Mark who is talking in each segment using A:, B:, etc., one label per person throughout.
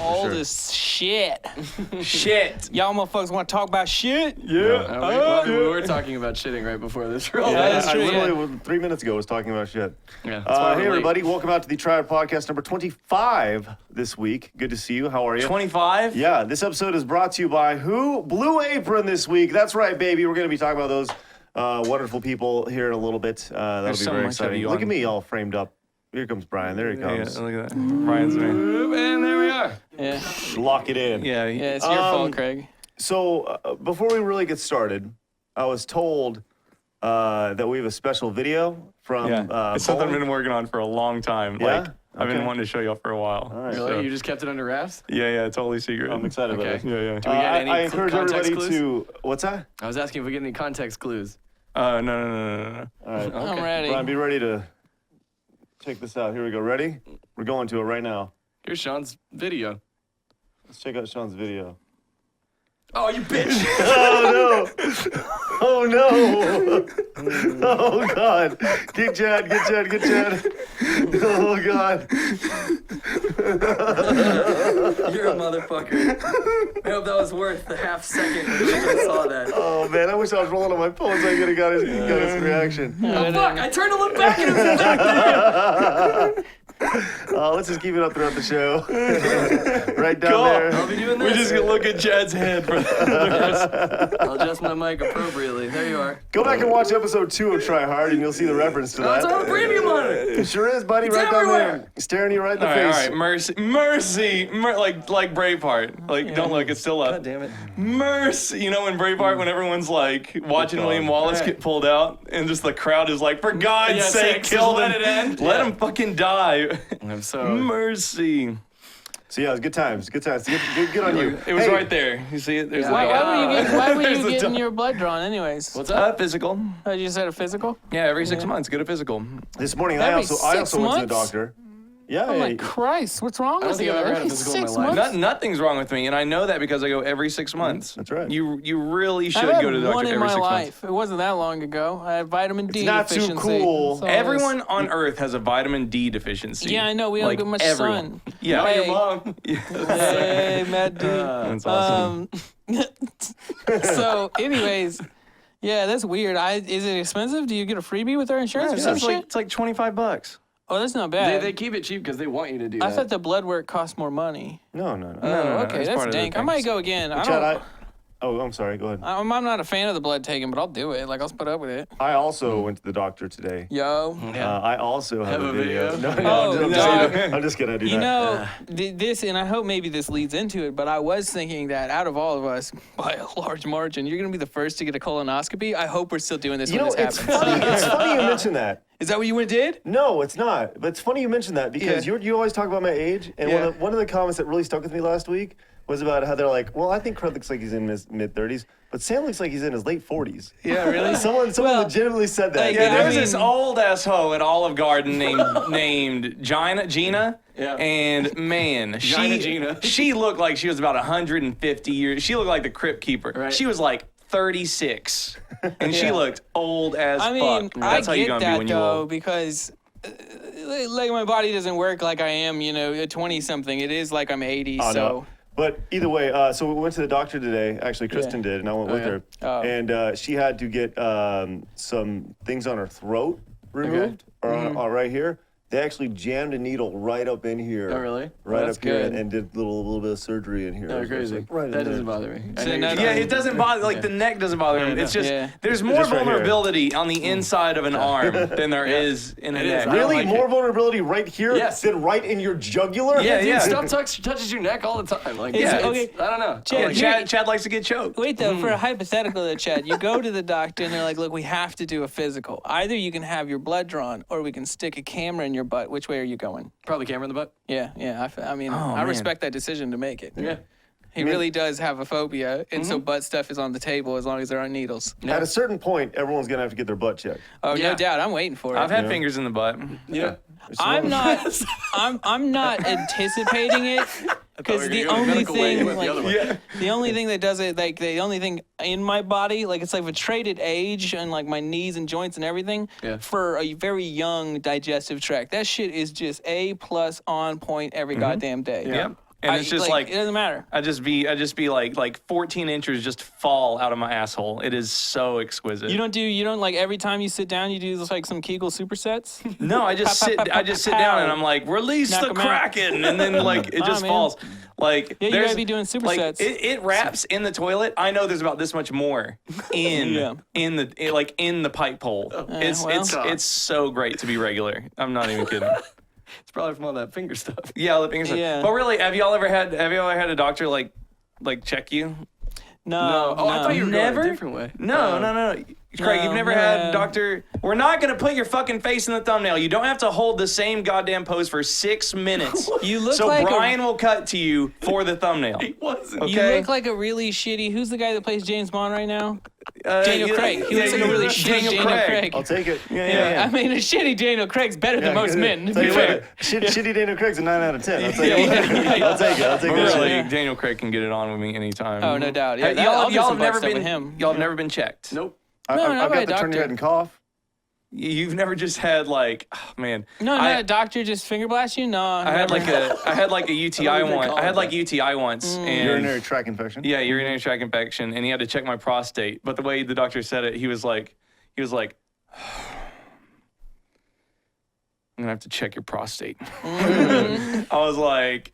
A: Old as shit.
B: Shit.
A: Y'all motherfuckers want to talk about shit?
C: Yeah. We were talking about shitting right before this roll.
A: Yeah, that's true,
D: I literally 3 minutes ago was talking about shit.
C: Yeah, that's why
D: Hey
C: we're
D: everybody, welcome out to the Triad Podcast number 25 this week. Good to see you. How are you?
B: 25?
D: Yeah, this episode is brought to you by who? Blue Apron this week. That's right, baby. We're going to be talking about those wonderful people here in a little bit. That'll
B: There's
D: be
B: so
D: very
B: much of
D: exciting.
B: you
D: Look
B: on-
D: at me all framed up. Here comes Brian. There he comes.
B: look at that. Brian's me.
C: And there we are.
A: Yeah.
D: Lock it in.
B: Yeah.
A: Yeah, it's your fault, Craig.
D: So before we really get started, I was told that we have a special video from
B: it's something I've
D: Poland.
B: been working on for a long time.
D: Yeah?
B: Like, I've been
D: Okay.
B: wanting to show y'all for a while.
D: All right.
C: Really?
B: So-
C: You just kept it under wraps?
B: Yeah, totally secret.
D: I'm excited about
C: Okay.
D: it.
B: Yeah.
C: Do we get any
D: I encourage
C: context
D: everybody
C: clues?
D: to... What's that?
C: I was asking if we get any context clues.
B: No.
D: All right.
A: I'm ready.
D: Brian, be ready to check this out. Here we go. Ready? We're going to it right now.
C: Here's Sean's video.
D: Let's check out Sean's video.
C: Oh, you bitch!
D: Oh no! Oh God! Get Chad! Oh God!
C: You're a motherfucker. I hope that was worth the half second when I saw that.
D: Oh man! I wish I was rolling on my phone so I could have got his reaction.
C: Oh, fuck! I turned to look back and it was back there!
D: Let's just keep it up throughout the show. Right down
B: Cool.
D: there.
C: I'll be doing
B: We
C: this.
B: just can look at Chad's head for
C: I'll adjust my mic appropriately. There you are.
D: Go back and watch episode 2 of Try Hard, and you'll see the reference to
C: Oh, it's
D: that.
C: on the premium monitor.
D: It sure is, buddy.
C: It's
D: right down
C: everywhere.
D: there, staring you right in the
B: All
D: face.
B: right. Mercy. Like Braveheart. Like, don't look, it's still up.
C: God damn it.
B: Mercy. You know, in Braveheart, when everyone's like watching William Wallace get pulled out, and just the crowd is like, for God's
C: Yeah,
B: sake,
C: just
B: kill
C: let
B: him.
C: it end.
B: Let
C: Yeah.
B: him fucking die.
C: I'm so...
B: Mercy.
D: So yeah, it was good times. Good on you.
B: It was
D: Hey,
B: right there. You see it? There's
C: Yeah.
A: Why were
B: There's
A: you
B: the
A: getting
B: dog.
A: your blood drawn anyways?
C: What's up?
B: Physical.
A: Oh, you said a physical?
B: Yeah, every 6 months, get a physical.
D: This morning, I
A: Every
D: also
A: 6
D: went to the
A: months?
D: doctor. Yeah.
A: Oh my
D: yeah.
A: Christ, what's wrong
C: don't
A: with
C: think
A: you?
C: I've ever had a
A: Every
C: physical in my
A: 6
C: life.
A: months?
B: Nothing's wrong with me, and I know that because I go every 6 months.
D: That's right.
B: You really should
A: I've had
B: go to the
A: one
B: doctor
A: in
B: every
A: my
B: 6 months.
A: life. It wasn't that long ago. I had vitamin D
D: not too
A: deficiency.
D: cool.
A: That's all it is.
B: Everyone on Earth has a vitamin D deficiency.
A: Yeah, I know. We don't
B: Like
A: get much
B: everyone.
A: sun.
B: Yeah.
C: Not
A: Hey.
C: your mom.
A: Hey, Matt D.
B: That's awesome.
A: So, anyways, yeah, that's weird. Is it expensive? Do you get a freebie with our insurance or some shit?
B: it's like $25.
A: Oh, that's not bad.
C: They keep it cheap because they want you to do
A: I
C: that.
A: thought the blood work cost more money.
D: No.
B: no,
A: Oh, okay,
B: it's
A: that's
B: part of the
A: dank. I
B: thing.
A: might go again.
D: Chad, I'm sorry. Go ahead.
A: I'm not a fan of the blood taking, but I'll do it. Like, I'll put up with it.
D: I also went to the doctor today.
A: Yo.
D: I also have,
C: Have a
D: video.
C: video?
D: No,
A: Oh,
D: I'm,
A: dog.
D: I'm just kidding. I do
A: You
D: not.
A: know, this, and I hope maybe this leads into it, but I was thinking that out of all of us, by a large margin, you're going to be the first to get a colonoscopy. I hope we're still doing this
D: You
A: when
D: know,
A: this
D: it's
A: happens.
D: funny. It's funny you mention that.
A: Is that what you did?
D: No, it's not. But it's funny you mention that because
A: Yeah.
D: you always talk about my age, and
A: Yeah.
D: one of the comments that really stuck with me last week was about how they're like, well, I think Craig looks like he's in his mid-30s, but Sam looks like he's in his late 40s.
A: Yeah, really?
D: Someone
A: Well,
D: legitimately said that.
A: like,
B: Yeah,
A: I
B: there was
A: mean-
B: this old asshole at Olive Garden named Gina.
C: Yeah.
B: And man,
C: Gina.
B: she looked like she was about 150 years. She looked like the Crypt Keeper.
C: Right.
B: She was like 36, and she
A: Yeah.
B: looked old as
A: I mean,
B: fuck.
A: I
B: That's how you
A: get
B: gonna be
A: that
B: when you
A: though
B: old.
A: because like my body doesn't work like I am, a 20 something. It is like I'm 80.
D: Oh,
A: so
D: no. But either way, so we went to the doctor today. Actually, Kristen did, and I went with
C: yeah.
D: her.
A: Oh.
D: And she had to get some things on her throat removed, or right here. They actually jammed a needle right up in here.
C: Oh, really?
D: Right
A: Well, that's
D: up here,
A: good.
D: and did a little bit of surgery in here.
C: Oh,
D: So it's
C: crazy.
D: like right in
C: That
D: there.
C: doesn't bother me. I
A: So
C: know
A: now-
C: you're
B: Yeah,
C: talking-
B: it doesn't bother, like the neck doesn't bother him. It's just,
A: Yeah.
B: there's more
D: Just right here.
B: vulnerability on the inside of an arm than there is in a
C: It is.
B: neck.
C: I don't
D: Really,
C: like
D: more
C: it.
D: vulnerability right here
C: Yes.
D: than right in your jugular.
B: Yeah,
C: Dude,
B: yeah.
C: stuff touches your neck all the time. Like,
A: It's-
C: it's,
A: okay.
C: I don't know.
A: Chad,
C: Like,
A: here-
B: Chad likes to get choked.
A: Wait though, for a hypothetical though, Chad, you go to the doctor and they're like, "Look, we have to do a physical. Either you can have your blood drawn, or we can stick a camera in your butt. Which way are you going?"
C: Probably camera in the butt.
A: Yeah. I mean, I
B: man.
A: respect that decision to make it.
C: Yeah.
A: He really does have a phobia, and so butt stuff is on the table as long as there aren't needles.
D: At a certain point, everyone's gonna have to get their butt checked.
A: Oh,
C: Yeah.
A: no doubt. I'm waiting for it.
B: I've had fingers in the butt.
C: Yeah.
A: I'm not anticipating it, Because the only thing, like, the only thing that does it, like the only thing in my body, like it's like a traded age and like my knees and joints and everything for a very young digestive tract. That shit is just A+ on point every goddamn day.
B: Yep. And it's just like
A: it doesn't matter.
B: I just be like 14 inches just fall out of my asshole. It is so exquisite.
A: You don't like every time you sit down, you do like some Kegel supersets?
B: No, I just sit down and I'm like, release the Kraken, and then like it just falls. Like
A: you gotta be doing supersets.
B: It wraps in the toilet. I know there's about this much more in the pipe hole. It's so great to be regular. I'm not even kidding.
C: It's probably from all that finger stuff.
B: Yeah, all the finger stuff.
A: Yeah.
B: But really, have y'all ever had a doctor like check you?
A: No.
C: Oh, I thought you were going
B: Never?
C: a different way.
B: No. Craig, you've never had doctor. We're not gonna put your fucking face in the thumbnail. You don't have to hold the same goddamn pose for 6 minutes.
A: You look
B: so
A: like
B: Brian will cut to you for the thumbnail.
C: He wasn't.
B: Okay.
A: You look like a really shitty. Who's the guy that plays James Bond right now? Daniel Craig. He looks like a really shitty Daniel Craig.
D: I'll take it.
A: Yeah. I mean, a shitty Daniel Craig's better than most men. To be fair.
D: Shitty Daniel Craig's a 9 out of 10. I'll take it. I'll take
B: But
D: that
B: really,
D: shit.
B: Daniel Craig can get it on with me anytime.
A: Oh, no doubt. Yeah,
B: Y'all
A: I'll
B: have never been
A: with him.
B: Y'all have never been checked.
C: Nope.
A: No, not
D: I've
A: by
D: got
A: a
D: the turn your
A: doctor.
D: head and cough.
B: You've never just had like, oh, man.
A: No, not a doctor just finger blast you. No,
B: I had like a UTI once. I had like UTI once, and
D: Urinary tract infection.
B: yeah, urinary tract infection, and he had to check my prostate. But the way the doctor said it, he was like, I'm gonna have to check your prostate. I was like,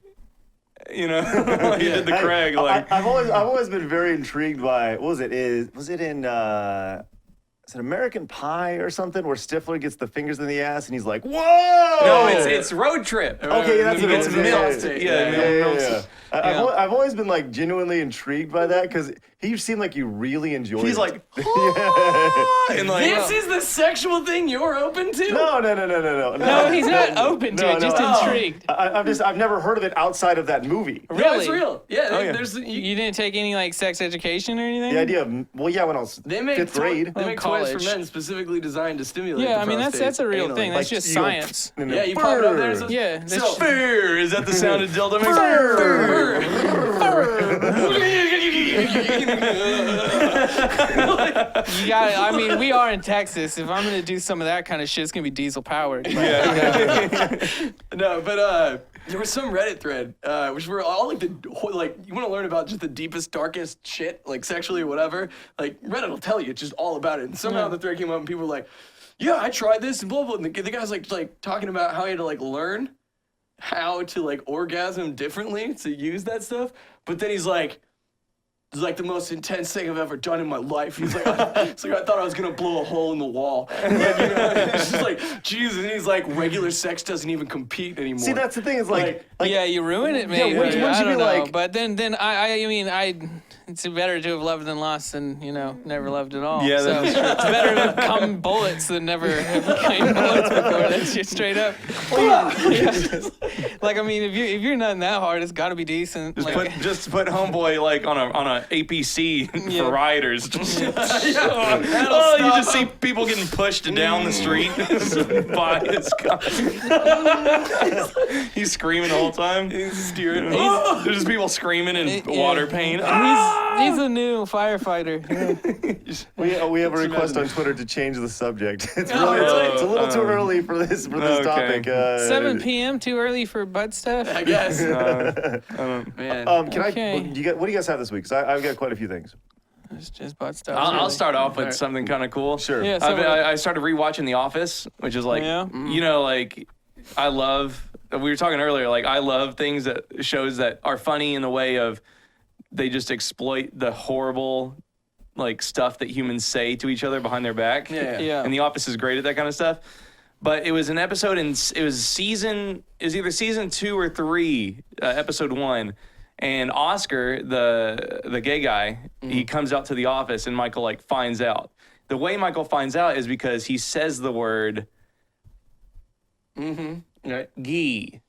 B: he did the Craig like.
D: I've always been very intrigued by what was it? Was it in is it American Pie or something where Stifler gets the fingers in the ass and he's like, whoa!
B: No, it's Road Trip.
D: Okay, that's what it
B: It's
D: is.
B: milk.
D: Yeah. I've always been like genuinely intrigued by that because he seemed like you really enjoyed it.
B: He's like, and like,
C: This is the sexual thing you're open to?
D: no.
A: No, he's not open to it. Just intrigued.
D: I've never heard of it outside of that movie.
C: No,
A: Really?
C: it's real. Yeah,
B: yeah.
C: there's
A: You didn't take any like sex education or anything?
D: The idea of when I was
C: they make
D: fifth grade.
C: They make toys for men specifically designed to stimulate.
A: Yeah,
C: the
A: I mean
C: prostate
A: that's a real
C: anally.
A: thing. That's
D: Like,
A: just
D: you go,
A: science.
D: and
C: Yeah,
D: then
C: you pop it up there.
D: brrr.
A: Yeah, that's
C: So-
B: Brr, is that the sound of dildo
A: you got. I mean, we are in Texas. If I'm gonna do some of that kind of shit, it's gonna be diesel powered.
C: No, but there was some Reddit thread, which were all like you want to learn about just the deepest, darkest shit, like sexually or whatever. Like Reddit will tell you just all about it. And somehow the thread came up and people were like, "Yeah, I tried this and blah blah." And the guy's like talking about how he had to like learn how to like orgasm differently to use that stuff. But then he's like. It's like the most intense thing I've ever done in my life. He's like, I thought I was gonna blow a hole in the wall. Like, it's just like, Jesus. And he's like, regular sex doesn't even compete anymore.
D: See, that's the thing is like
A: Yeah, you ruin it, maybe.
D: wouldn't you
A: I
D: be
A: don't know.
D: like-
A: But then I mean, it's better to have loved than lost than, never loved at all.
B: Yeah,
A: so
B: that's true.
A: it's better to come bullets than never have come bullets before. That's just straight up. Like, I mean, if you're not that hard, it's got to be decent.
B: Just put homeboy like on a APC for rioters. Oh, you just see people getting pushed down the street by his car. He's screaming the whole time. He's steering. There's just people screaming in water pain.
A: He's a new firefighter. Yeah.
D: we have a request on Twitter to change the subject. It's a little too early for this
B: okay.
D: topic.
A: 7 p.m. too early for butt stuff.
C: I guess. Man.
D: Can
A: Okay.
D: what do you guys have this week? 'Cause I've got quite a few things.
A: It's just butt stuff.
B: I'll
A: really.
B: start off with something kind of cool.
D: Sure.
A: Yeah, so
B: I started rewatching The Office, which is like,
A: Yeah?
B: like I love. We were talking earlier, like I love shows that are funny in the way of they just exploit the horrible like stuff that humans say to each other behind their back.
A: Yeah.
B: And The Office is great at that kind of stuff. But it was an episode it was either season 2 or 3, episode 1. And Oscar, the gay guy, he comes out to the office and Michael like finds out. The way Michael finds out is because he says the word "gi,"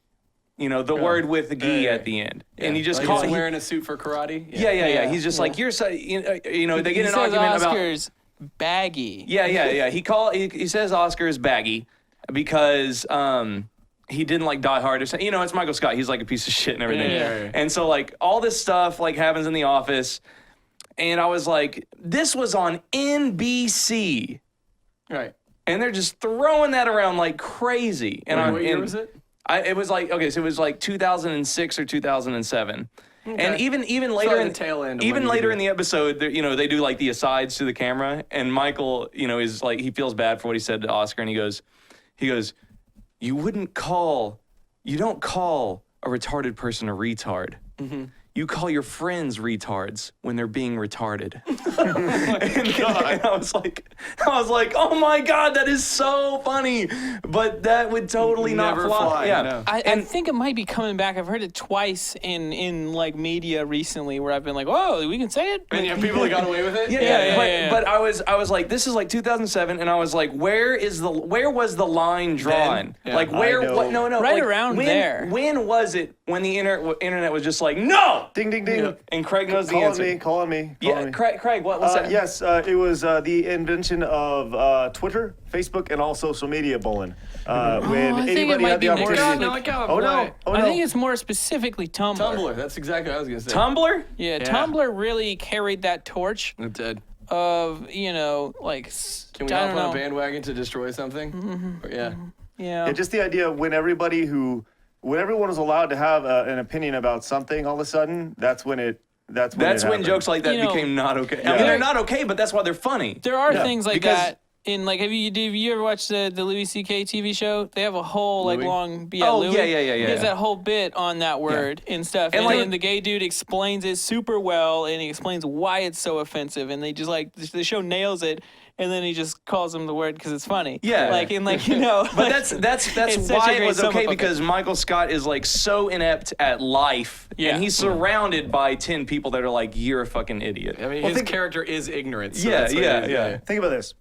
B: the word with the "gi" at the end, and he just
C: Like
B: calls
C: he's wearing a suit for karate.
B: Yeah. He's just like you're so they get
A: He
B: an
A: says
B: argument about
A: Oscar's baggy.
B: Yeah. He says Oscar is baggy because he didn't like Die Hard or something. You know, it's Michael Scott. He's like a piece of shit and everything.
C: Yeah.
B: And so like all this stuff like happens in the office, and I was like, this was on NBC,
C: Right.
B: and they're just throwing that around like crazy. And
C: What year was it?
B: It was like, okay, so it was like 2006 or 2007.
C: Okay.
B: And even later
C: like
B: in
C: the tail end of
B: even
C: when you
B: later
C: do
B: in the episode, you know, they do like the asides to the camera, and Michael, you know, is like, he feels bad for what he said to Oscar, and he goes, you don't call a retarded person a retard.
C: Mm-hmm.
B: You call your friends retards when they're being retarded. And I was like, oh my God, that is so funny. But that would totally
C: Never
B: not fly.
C: fly,
B: Yeah.
C: no.
A: I think it might be coming back. I've heard it twice in like media recently where I've been like, whoa, we can say it?
C: And you have people that got away with it?
A: Yeah.
B: But I was like, this is like 2007, and I was like, where was the line drawn?
C: Yeah.
B: Like where?
D: I know.
B: What? No.
A: Right
B: like,
A: around there.
B: When was it when the internet was just like no?
D: Ding, ding, ding.
B: And Craig knows the
D: Calling
B: answer.
D: me, calling me.
B: Yeah, Craig, what's that?
D: Yes, it was the invention of Twitter, Facebook, and all social media, Bolin. When
A: I think it
D: anybody
A: might
D: had the
A: be more
D: opportunity.
C: No, I got
D: Oh no! Oh no!
A: I think it's more specifically Tumblr.
C: Tumblr. That's exactly what I was going to say.
B: Tumblr?
A: Yeah, Tumblr really carried that torch
C: It did.
A: of, you know, like,
C: Can we
A: I
C: hop
A: don't
C: on
A: know.
C: a bandwagon to destroy something? Yeah.
A: Yeah.
D: Yeah, just the idea when everyone was allowed to have an opinion about something, all of a sudden, that's when
B: That's
D: it
B: when
D: happened.
B: jokes like that
A: You know,
B: became not okay. I
D: Yeah.
B: mean, they're not okay, but that's why they're funny.
A: There are
D: Yeah,
A: things like
B: because-
A: that in like have you ever watched the Louis C.K. TV show? They have a whole like
C: Louis?
A: long
B: Oh,
A: Louis.
B: yeah.
A: He has that whole bit on that word and stuff, and,
B: like-
A: then the gay dude explains it super well, and he explains why it's so offensive, and they just like the show nails it, and then he just calls him the word because it's funny.
B: Yeah.
A: like and like you know.
B: But that's
A: It's such a
B: why it
A: great
B: was
A: sum
B: okay
A: up of it.
B: because Michael Scott is like so inept at life,
A: Yeah.
B: and he's surrounded by 10 people that are like, "You're a fucking idiot."
C: I mean,
D: Well,
C: his
D: think-
C: character is ignorant. So
B: Yeah,
C: that's what it is,
B: yeah.
D: Think about this.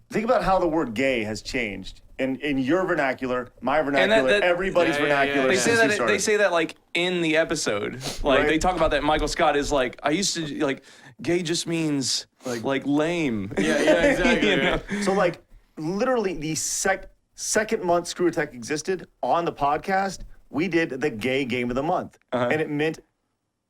D: Think about how the word gay has changed in your vernacular, my vernacular,
B: that-
D: everybody's
C: Yeah, yeah, yeah,
D: vernacular.
C: yeah.
B: They say
D: since we
B: that
D: started.
B: they say that like in the episode, like
D: Right.
B: they talk about that. Michael Scott is like, I used to like, gay just means like lame.
C: Yeah, exactly.
B: You know?
D: So like literally the second month Screw Attack existed on the podcast, we did the gay game of the month, and it meant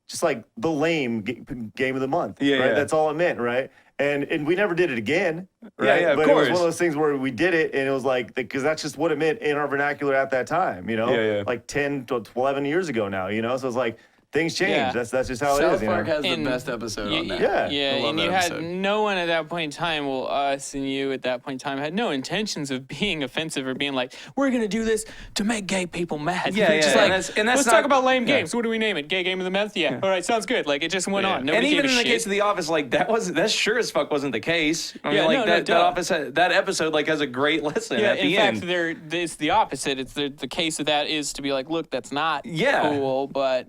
D: just like the lame game of the month.
B: Yeah,
D: right?
B: yeah.
D: That's all it meant, right? And we never did it again, right?
B: yeah, of
D: but it was one
B: course.
D: of those things where we did it, and it was like because that's just what it meant in our vernacular at that time, you know,
B: Yeah, yeah.
D: like 10 to 11 years ago now, you know. So it's like things change.
A: Yeah.
D: That's just how it
C: South
D: is. You
C: Park
D: know?
C: has the
A: And
C: best episode on that.
D: Yeah.
A: Yeah,
C: I love
A: and
C: that
A: you had
C: episode.
A: no one at that point in time, well, us and you at that point in time had no intentions of being offensive or being like, we're gonna do this to make gay people mad.
B: Yeah,
A: We're
B: yeah,
A: just
B: and
A: like,
B: that's
A: let's
B: not-
A: talk about lame
B: yeah.
A: games. What do we name it? Gay game of the month? Yeah. All right, sounds good. Like it just went on. Nobody
B: And even
A: gave
B: in
A: a
B: the
A: shit.
B: case of The Office, like that sure as fuck wasn't the case. I mean,
A: Yeah,
B: like
A: no,
B: that
A: duh.
B: Office that episode like has a great lesson
A: yeah,
B: at
A: in
B: the
A: fact,
B: end.
A: it's the opposite. It's the case of that is to be like, look, that's not
B: Yeah.
A: cool, but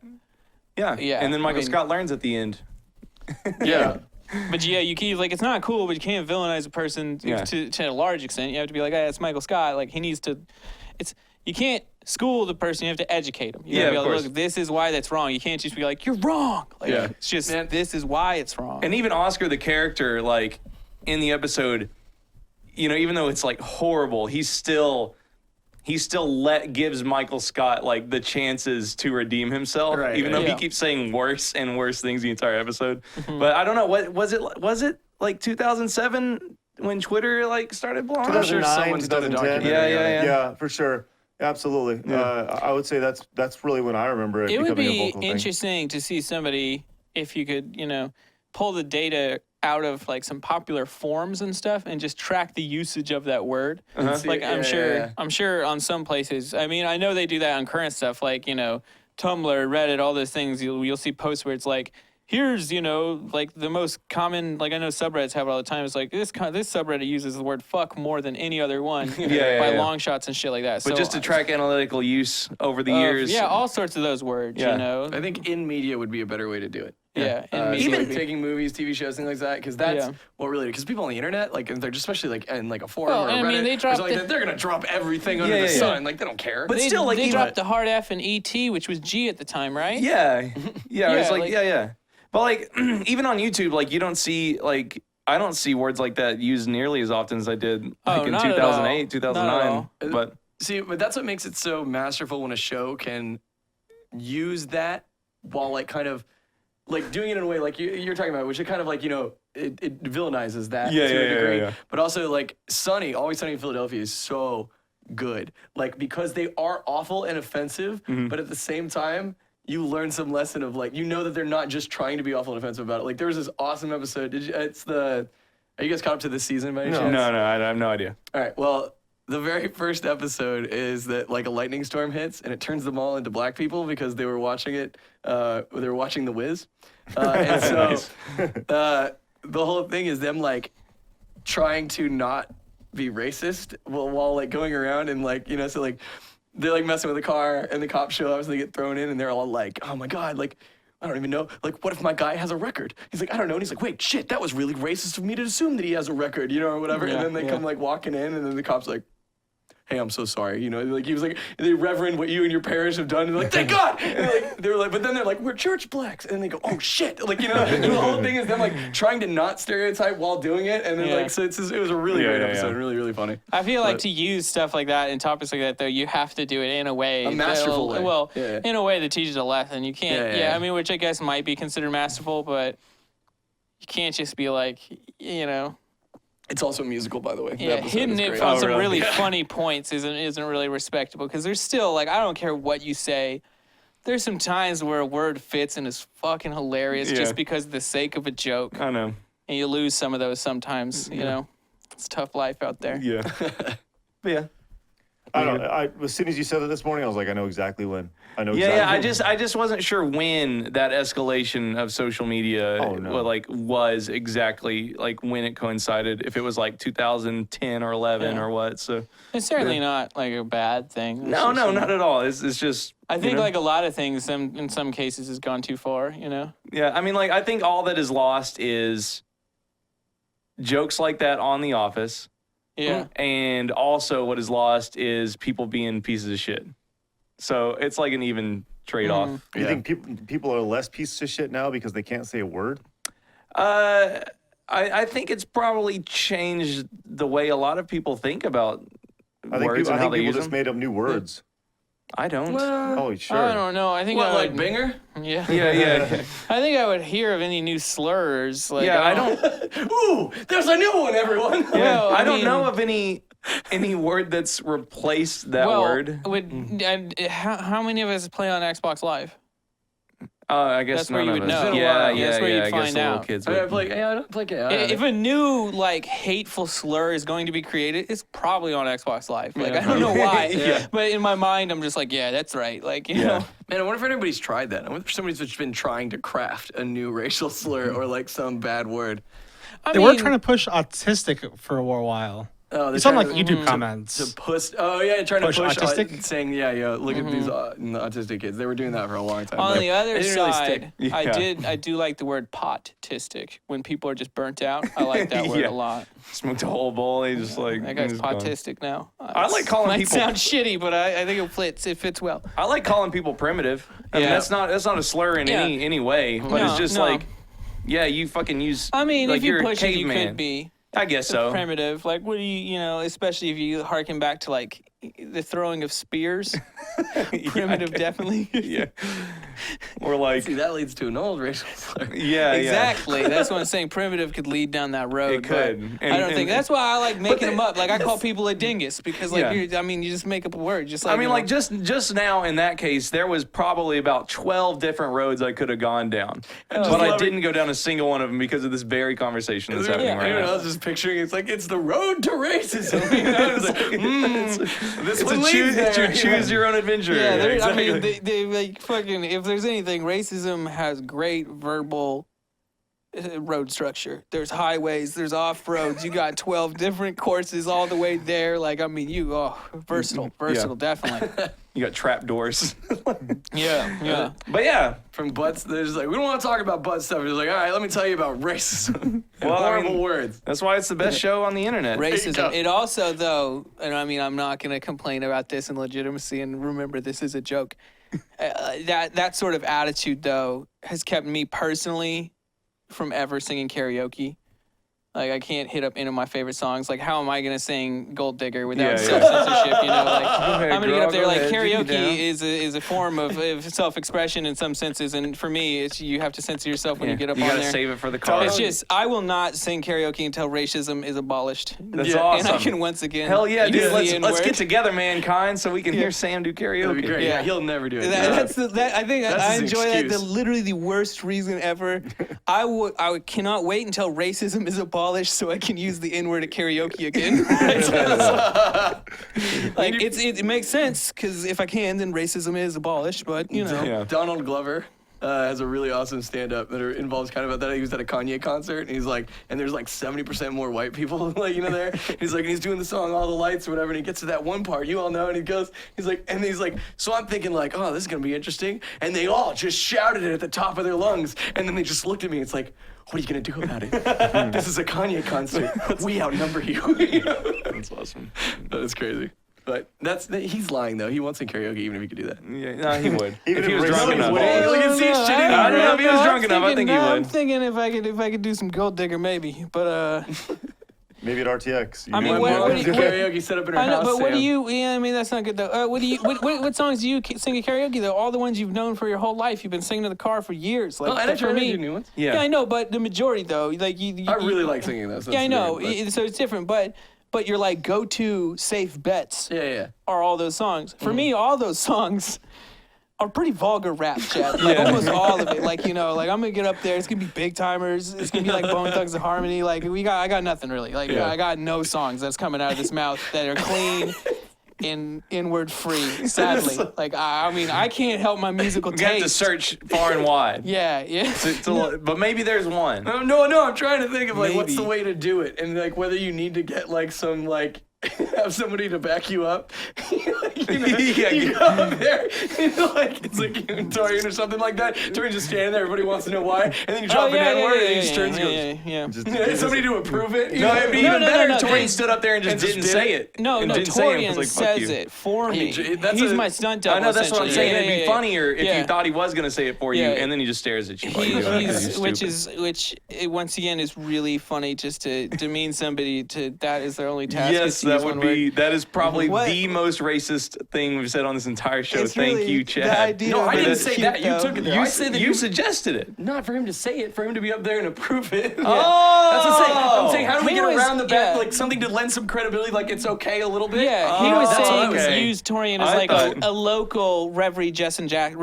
B: Yeah,
A: yeah,
B: And then
A: I
B: Michael
A: mean-
B: Scott learns at the end.
C: Yeah.
A: But yeah, you can't like it's not cool, but you can't villainize a person
B: Yeah.
A: to a large extent. You have to be like, hey, it's Michael Scott. Like he needs to. It's you can't school the person. You have to educate them. You
B: Yeah,
A: gotta be
B: of
A: like,
B: course.
A: look, this is why that's wrong. You can't just be like, you're wrong. Like
C: Yeah.
A: it's just
C: Man.
A: this is why it's wrong.
B: And even Oscar, the character, like in the episode, you know, even though it's like horrible, he still gives Michael Scott like the chances to redeem himself,
C: Right,
B: even though
A: right.
B: he
A: Yeah.
B: keeps saying worse and worse things the entire episode. But I don't know, what was it? Was it like 2007 when Twitter like started blowing up?
C: I'm sure
D: 2009,
C: someone's done a
D: 2010.
C: documentary.
B: Yeah,
C: on it.
B: yeah.
D: Yeah, for sure. Absolutely. I would say that's really when I remember it,
A: it would
D: becoming a
A: be
D: vocal thing.
A: interesting to see somebody if you could, you know, pull the data out of like some popular forums and stuff and just track the usage of that word.
C: See,
A: Like
C: yeah.
A: I'm sure on some places. I mean, I know they do that on current stuff, like you know, Tumblr, Reddit, all those things. You'll see posts where it's like, here's you know, like the most common. Like I know subreddits have it all the time. It's like this subreddit uses the word "fuck" more than any other one
B: Yeah,
A: by
B: yeah.
A: long shots and shit like that.
B: But
A: so,
B: just to track analytical use over the
A: of-
B: years.
A: yeah, all sorts of those words.
B: Yeah.
A: You know,
C: I think in media would be a better way to do it.
A: yeah, and maybe
C: Even
A: it'd be-
C: taking movies, TV shows, things like that, because that's
A: Yeah.
C: what really. Because people on the internet, like, and they're just especially like in like a forum
A: Well,
C: or a
A: and I
C: Reddit,
A: mean, they
C: or
A: dropped
C: something like
A: the-
C: that, they're gonna drop everything under
B: Yeah,
C: the
B: yeah,
C: sun. Like they don't care.
B: But still, like,
A: they
B: even-
A: dropped the hard F in ET, which was G at the time, right?
B: Yeah, yeah, it's
A: Yeah,
B: like,
A: like-
B: yeah. But like even on YouTube, like you don't see like I don't see words like that used nearly as often as I did like
A: Oh,
B: in
A: not at
B: 2008,
A: all.
B: 2009.
A: Not at
B: But
C: See, but that's what makes it so masterful when a show can use that while like kind of like doing it in a way like you're talking about, which it kind of like, you know, it villainizes that to a degree.
B: Yeah.
C: But also like Always Sunny in Philadelphia is so good. Like because they are awful and offensive, but at the same time, you learn some lesson of like, you know that they're not just trying to be awful and offensive about it. Like there was this awesome episode. Are you guys caught up to this season by any chance?
B: No, I have no idea.
C: All right, well, the very first episode is that like a lightning storm hits and it turns them all into black people because they were watching it. They were watching The Wiz, and so the whole thing is them like trying to not be racist while like going around and like, you know, so like they're like messing with the car and the cops show up, so they get thrown in and they're all like, oh my god, like I don't even know. Like, what if my guy has a record? He's like, I don't know. And he's like, wait, shit, that was really racist of me to assume that he has a record, you know, or whatever.
A: Yeah,
C: and then they come like walking in, and then the cop's like, hey, I'm so sorry. You know, like he was like, they reverend what you and your parish have done. And they're like, thank God. And they were like, but then they're like, we're church blacks. And they go, oh shit. Like, you know, and the whole thing is them like trying to not stereotype while doing it. And then like, so it was a really great episode. Really, really funny.
A: I feel like to use stuff like that and topics like that, though, you have to do it in a way.
C: A masterful way.
A: Well,
C: Yeah.
A: in a way that teaches a lesson. You can't,
C: Yeah.
A: I mean, which I guess might be considered masterful, but you can't just be like, you know.
C: It's also a musical, by the way.
A: Yeah, hitting it
B: Oh,
A: on some
B: really?
A: really funny points isn't really respectable because there's still like I don't care what you say. There's some times where a word fits and is fucking hilarious just because of the sake of a joke,
B: I know.
A: and you lose some of those sometimes. You know, it's a tough life out there.
B: Yeah. But yeah.
D: I don't know. As soon as you said it this morning, I was like, I know exactly when. I know
B: Yeah,
D: exactly.
B: I just wasn't sure when that escalation of social media was exactly like when it coincided. If it was like 2010 or 11 or what. So
A: It's certainly not like a bad thing. It's
B: no,
A: just,
B: not at all. It's just.
A: I think
B: you know?
A: like a lot of things, in some cases, has gone too far. You know.
B: Yeah, I mean, like I think all that is lost is jokes like that on The Office.
A: Yeah.
B: And also what is lost is people being pieces of shit. So it's like an even trade-off.
D: You think people are less pieces of shit now because they can't say a word?
B: I think it's probably changed the way a lot of people think about words and how they
D: people
B: use
D: just
B: them.
D: made up new words.
B: I don't.
D: Oh, sure.
A: I don't know. I think
C: What,
A: I
C: like
A: would,
C: Binger?
A: Yeah.
B: Yeah.
A: I think I would hear of any new slurs. Like,
B: Yeah, I don't.
C: Ooh, there's a new one, everyone.
A: Well,
B: I don't
A: mean-
B: know of any word that's replaced that word.
A: And how many of us play on Xbox Live?
B: I guess
A: That's where
B: none
A: you
B: of
A: would
B: us.
A: know.
B: Yeah,
A: That's where you'd
B: I guess
A: find
B: the little
A: out.
B: kids
C: I
B: would.
C: don't play game.
A: If a new like hateful slur is going to be created, it's probably on Xbox Live. Like I don't know why, but in my mind, I'm just like, yeah, that's right. Like you know,
C: Man, I wonder if anybody's tried that. I wonder if somebody's just been trying to craft a new racial slur or like some bad word.
A: I
E: They
A: mean,
E: were trying to push autistic for a while.
C: Oh, they're
E: It's on like
C: trying
E: YouTube comments.
C: to push. Oh yeah, trying
E: Push
C: to push
E: autistic?
C: saying look at these autistic kids. They were doing that for a long time.
A: on
C: but
A: the other
C: it didn't really stick.
A: side, I do like the word pot-tistic. When people are just burnt out, I like that word
B: Yeah.
A: a lot.
B: Smoked a whole bowl. He just like.
A: That guy's
B: he's gone.
A: pot-tistic now.
B: I like calling
A: might
B: people-
A: sound shitty, but I think it fits well.
B: I like calling people primitive. I mean,
A: Yeah.
B: that's not a slur in
A: Yeah.
B: any way, but
A: No,
B: it's just
A: no.
B: like, yeah, you fucking use.
A: I mean,
B: like
A: if you
B: you're
A: push
B: a
A: it, you
B: caveman.
A: could be.
B: I guess so.
A: Primitive. Like, what do you know, especially if you harken back to like the throwing of spears. Primitive, definitely.
B: Yeah. Or like,
C: See, that leads to an old racial slur.
B: yeah,
A: Exactly. That's what I'm saying. Primitive could lead down that road.
B: It could.
A: but
B: And-
A: I don't think
B: and-
A: that's why I like making them up. Like I call people a dingus because like
B: Yeah.
A: you just make up a word. Just like
B: I mean,
A: you know,
B: like just now in that case, there was probably about 12 different roads I could have gone down, but I didn't go down a single one of them because of this very conversation that's happening right
C: I
B: now.
C: was just picturing it's like it's the road to racism. You know? It's like, this
B: It's
C: one
B: a
C: leads
B: choose, it's your
C: there.
B: choose your own adventure.
A: yeah.
B: Exactly.
A: I mean, they like fucking. If there's anything, racism has great verbal road structure. There's highways, there's off roads. You got 12 different courses all the way there. Like I mean, versatile, definitely.
B: You got trap doors.
A: Yeah.
B: But yeah,
C: From butts, they're just like, we don't want to talk about butt stuff. It's like, all right, let me tell you about racism. And
B: Well, I
C: horrible
B: mean-
C: words.
B: that's why it's the best show on the internet.
A: Racism. It also, though, and I mean, I'm not going to complain about this in legitimacy. And remember, this is a joke. That sort of attitude, though, has kept me personally from ever singing karaoke. Like I can't hit up any of my favorite songs. Like how am I gonna sing Gold Digger without
B: Yeah,
A: self censorship? You know, like
B: ahead,
A: I'm gonna get up
B: girl,
A: there.
B: go
A: Like
B: ahead, dig you down.
A: karaoke is a form of self expression in some senses, and for me, it's you have to censor yourself when you get up
B: You
A: on
B: gotta
A: there.
B: save it for the car.
A: It's just I will not sing karaoke until racism is abolished.
B: That's awesome.
A: And I can once again.
B: Hell yeah,
A: use
B: dude.
A: the
B: Let's
A: N-word.
B: get together, mankind, so we can hear Sam do karaoke.
C: That'd be great.
A: Yeah.
C: Yeah, he'll never do it.
A: I think
C: That's
A: I
C: his
A: enjoy that.
C: excuse.
A: Literally the worst reason ever. I cannot wait until racism is abolished so I can use the N-word at karaoke again. Like it makes sense because if I can, then racism is abolished. But you know,
B: Yeah.
C: Donald Glover has a really awesome stand-up that involves kind of about that. He was at a Kanye concert, and he's like, and there's like 70% more white people, like, you know, there. He's like, and he's doing the song All the Lights or whatever, and he gets to that one part, you all know, and he's like, so I'm thinking like, oh, this is gonna be interesting, and they all just shouted it at the top of their lungs, and then they just looked at me, it's like, what are you gonna do about it? This is a Kanye concert. We outnumber you.
B: That's awesome.
C: That is crazy. But he's lying though. He won't sing karaoke even if he could do that.
B: Yeah, no, he would.
D: Even
B: if he
D: if
B: was drunk
D: racism
B: enough.
D: was-
C: Hey, look at Siege shitting
B: I don't know if he was
A: I'm
B: drunk enough. I think he
A: I'm
B: would.
A: thinking if I could do some Gold Digger maybe, but
D: Maybe at RTX.
A: I mean,
C: One
A: what-
C: more
A: what do you-
C: karaoke set up in her
A: I know.
C: house.
A: But what do
C: Sam.
A: you? Yeah, I mean that's not good though. What songs do you sing at karaoke though? All the ones you've known for your whole life. You've been singing in the car for years. Like
C: Oh, and I
A: for
C: tried to
A: me,
C: do new ones.
A: yeah, I know, but the majority though, like
C: I really like singing those.
A: Yeah, I know.
C: But
A: So it's different, but your like go-to safe bets
C: yeah.
A: are all those songs.
C: Mm-hmm.
A: For me, all those songs are pretty vulgar rap, Chad. Like almost all of it. Like, you know, like I'm gonna get up there, it's gonna be Big Timers, it's gonna be like Bone Thugs and Harmony. Like I got nothing really. Like I got no songs that's coming out of this mouth that are clean and inward free, sadly. Like I mean I can't help my musical
B: You have to
A: taste.
B: search far and wide.
A: Yeah.
B: But maybe there's one.
C: No, I'm trying to think of like what's the
A: Maybe.
C: way to do it, and like whether you need to get like some like have somebody to back you up. Like, you know,
B: Yeah,
C: you go up there, and like it's like Torian or something like that. Torian's just standing there, everybody wants to know why, and then you drop an N-word, and he just turns and goes.
A: yeah.
C: Yeah, somebody to approve it.
B: No, it'd be even
A: no,
B: better
A: no,
B: if
A: they-
B: Torian stood up there and just didn't say it.
A: No,
B: and
A: no,
B: didn't say it.
A: Torian
B: It was like, fuck
A: says
B: you.
A: it for me.
C: That's
A: He's
C: a-
A: my stunt
B: I
A: double.
B: know, that's what I'm
A: essentially.
B: saying.
A: Yeah,
B: It'd be
A: yeah,
B: funnier if
A: yeah.
B: you thought he was gonna say it for you,
A: Yeah.
B: and then he just stares at you. While you do it, 'cause you're stupid.
A: Which once again is really funny just to demean somebody to that is their only task.
B: Yes,
A: is to
B: that
A: use
B: would
A: one word.
B: be. That is probably
A: What?
B: the most racist thing we've said on this entire show.
A: It's
B: Thank
A: really
B: you,
A: the
B: Chad.
A: idea
C: No,
A: of
C: I
A: it
C: didn't
A: is
C: say
A: cute,
C: that. You
A: though.
C: took it there. I said that
B: You suggested it.
C: not for him to say it, for him to be up there and approve it.
B: Oh,
C: That's what I'm saying. I'm saying, how do we
A: He
C: get
A: was-
C: around the back,
A: yeah.
C: like something to lend some credibility, like it's okay a little bit?
A: Yeah, he was
B: Oh,
A: saying
B: okay.
A: use Torian as
B: I
A: like
B: thought-
A: a local Reverend Jesse Jackson.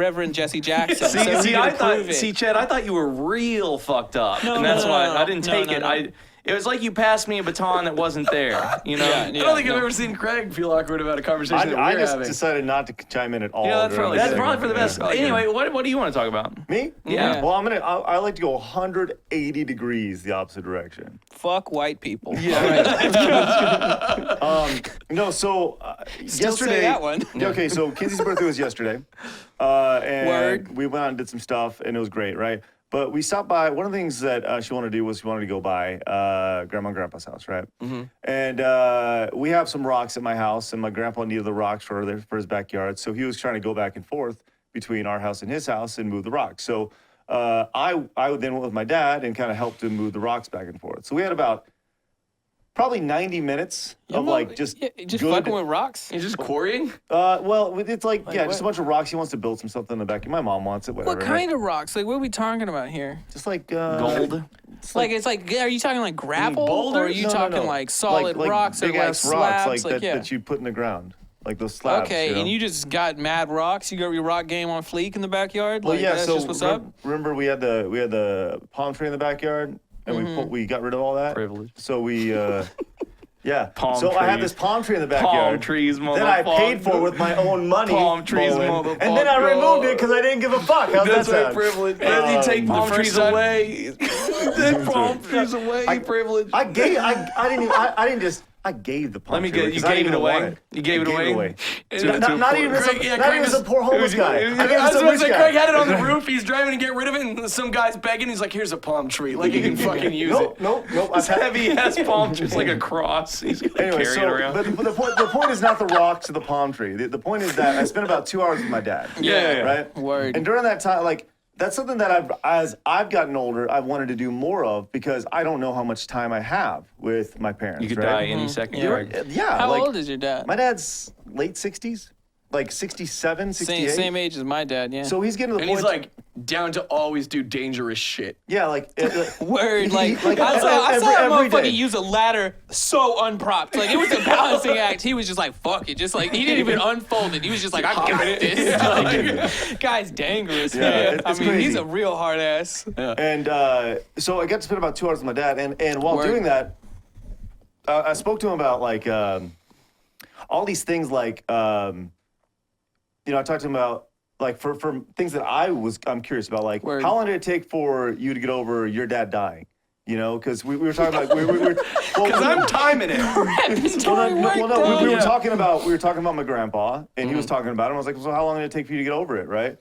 A: so he
B: See,
A: could
B: I thought,
A: approve it.
B: Chad, I thought you were real fucked up,
A: No,
B: and
A: no,
B: that's
A: no,
B: why
A: no,
B: I didn't
A: no,
B: take
A: no,
B: it.
A: no.
B: It was like you passed me a baton that wasn't there. You know?
A: Yeah,
C: I don't think I've ever seen Craig feel awkward about a conversation that
D: I
C: we're
D: just
C: having.
D: decided not to chime in at all.
C: Yeah, that's
D: during
C: probably
D: the
B: That's
C: good.
D: segment.
B: probably for the best.
C: Yeah.
B: Anyway, what do you want to talk about?
D: Me?
B: Yeah.
D: Well, I like to go 180 degrees the opposite direction.
A: Fuck white people.
D: No, so
A: Still
D: yesterday.
A: say that one.
D: Yeah, okay, so Kenzie's birthday was yesterday, and
A: Word.
D: we went out and did some stuff, and it was great, right? But we stopped by. One of the things that she wanted to do was she wanted to go by Grandma and Grandpa's house, right? And we have some rocks at my house, and my grandpa needed the rocks for his backyard, so he was trying to go back and forth between our house and his house and move the rocks. So I then went with my dad and kind of helped him move the rocks back and forth. So we had about probably 90 minutes of like just
A: just
D: good.
A: fucking with rocks.
C: He's just quarrying?
D: Well, it's like yeah, just a
A: what?
D: bunch of rocks. He wants to build something in the back. My mom wants it. Whatever.
A: What kind of rocks? Like, what are we talking about here?
D: Just like
B: Gold.
A: Like, it's like, are you talking like gravel?
C: boulders?
A: Or are you
D: No, no,
A: talking
D: no.
A: like solid
D: like
A: rocks or
D: big
A: like
D: ass
A: slabs?
D: rocks like that,
A: yeah.
D: that you put in the ground, like those slabs.
A: Okay,
D: know?
A: and you just got mad rocks. You got your rock game on fleek in the backyard.
D: Well,
A: Like,
D: yeah.
A: that's
D: So
A: just what's up.
D: remember we had the palm tree in the backyard, and
A: Mm-hmm.
D: we got rid of all that.
B: Privilege.
D: So we yeah.
B: Palm
D: so I had
B: trees.
D: this palm tree in the
B: Palm
D: backyard.
B: trees,
D: Then I paid for
B: motherfucker.
D: it with my own money.
B: Palm trees,
D: Bowen, and then I
B: motherfucker.
D: removed it because I didn't give a fuck. How's
B: That's
D: that
B: right,
D: sound?
B: privilege. Then you take palm
C: first
B: trees
C: time-
B: away. Take palm trees away, privilege.
D: I gave the palm
B: Let me
D: tree
B: get.
D: away
B: You
D: 'cause I
B: gave
D: didn't
B: it
D: even want
B: away. You gave it
D: I
B: away.
D: Not even as
C: Craig-
D: a,
C: yeah,
D: not
C: Craig
D: even as a
C: was-
D: poor homeless guy. I gave it
C: I
D: to
C: was
D: some
C: gonna
D: rich
C: say,
D: guy.
C: Craig had it on the roof. He's driving to get rid of it, and some guy's begging. He's like, "Here's a palm tree. Like you can fucking use
D: Nope.
B: This
D: I've had-
B: heavy ass palm tree. It's like a cross. He's gonna
D: Anyway,
B: carry
D: so
B: it around.
D: but the point is not the rocks to the palm tree. The point is that I spent about 2 hours with my dad.
B: Yeah.
D: Right.
A: Word.
D: And during that time, like that's something that as I've gotten older, I've wanted to do more of because I don't know how much time I have with my parents.
B: You could
D: right?
B: die any second.
A: Yeah.
B: Greg.
D: Yeah.
A: How
D: like,
A: old is your dad?
D: My dad's late 60s, like 67, 68.
A: Same age as my dad. Yeah.
D: So he's getting to the
C: And
D: point.
C: he's like down to always do dangerous shit.
D: yeah, like
A: Word, like,
D: like,
A: I saw
D: every
A: a motherfucker
D: day.
A: use a ladder so unpropped. Like, it was a balancing act. He was just like, fuck it. Just like, he didn't even unfold it. He was just like, I got this. Like, guy's dangerous,
D: Yeah,
A: man.
D: it's
A: I mean, he's
D: crazy.
A: a real hard ass.
D: And so I got to spend about 2 hours with my dad, and while
A: Word.
D: doing that, I spoke to him about like all these things, like you know, I talked to him about like for things that I'm curious about, like
A: Word.
D: how long did it take for you to get over your dad dying? You know, because we were talking about
C: Because I'm we
D: were talking about my grandpa, and he was talking about him. I was like, so how long did it take for you to get over it, right?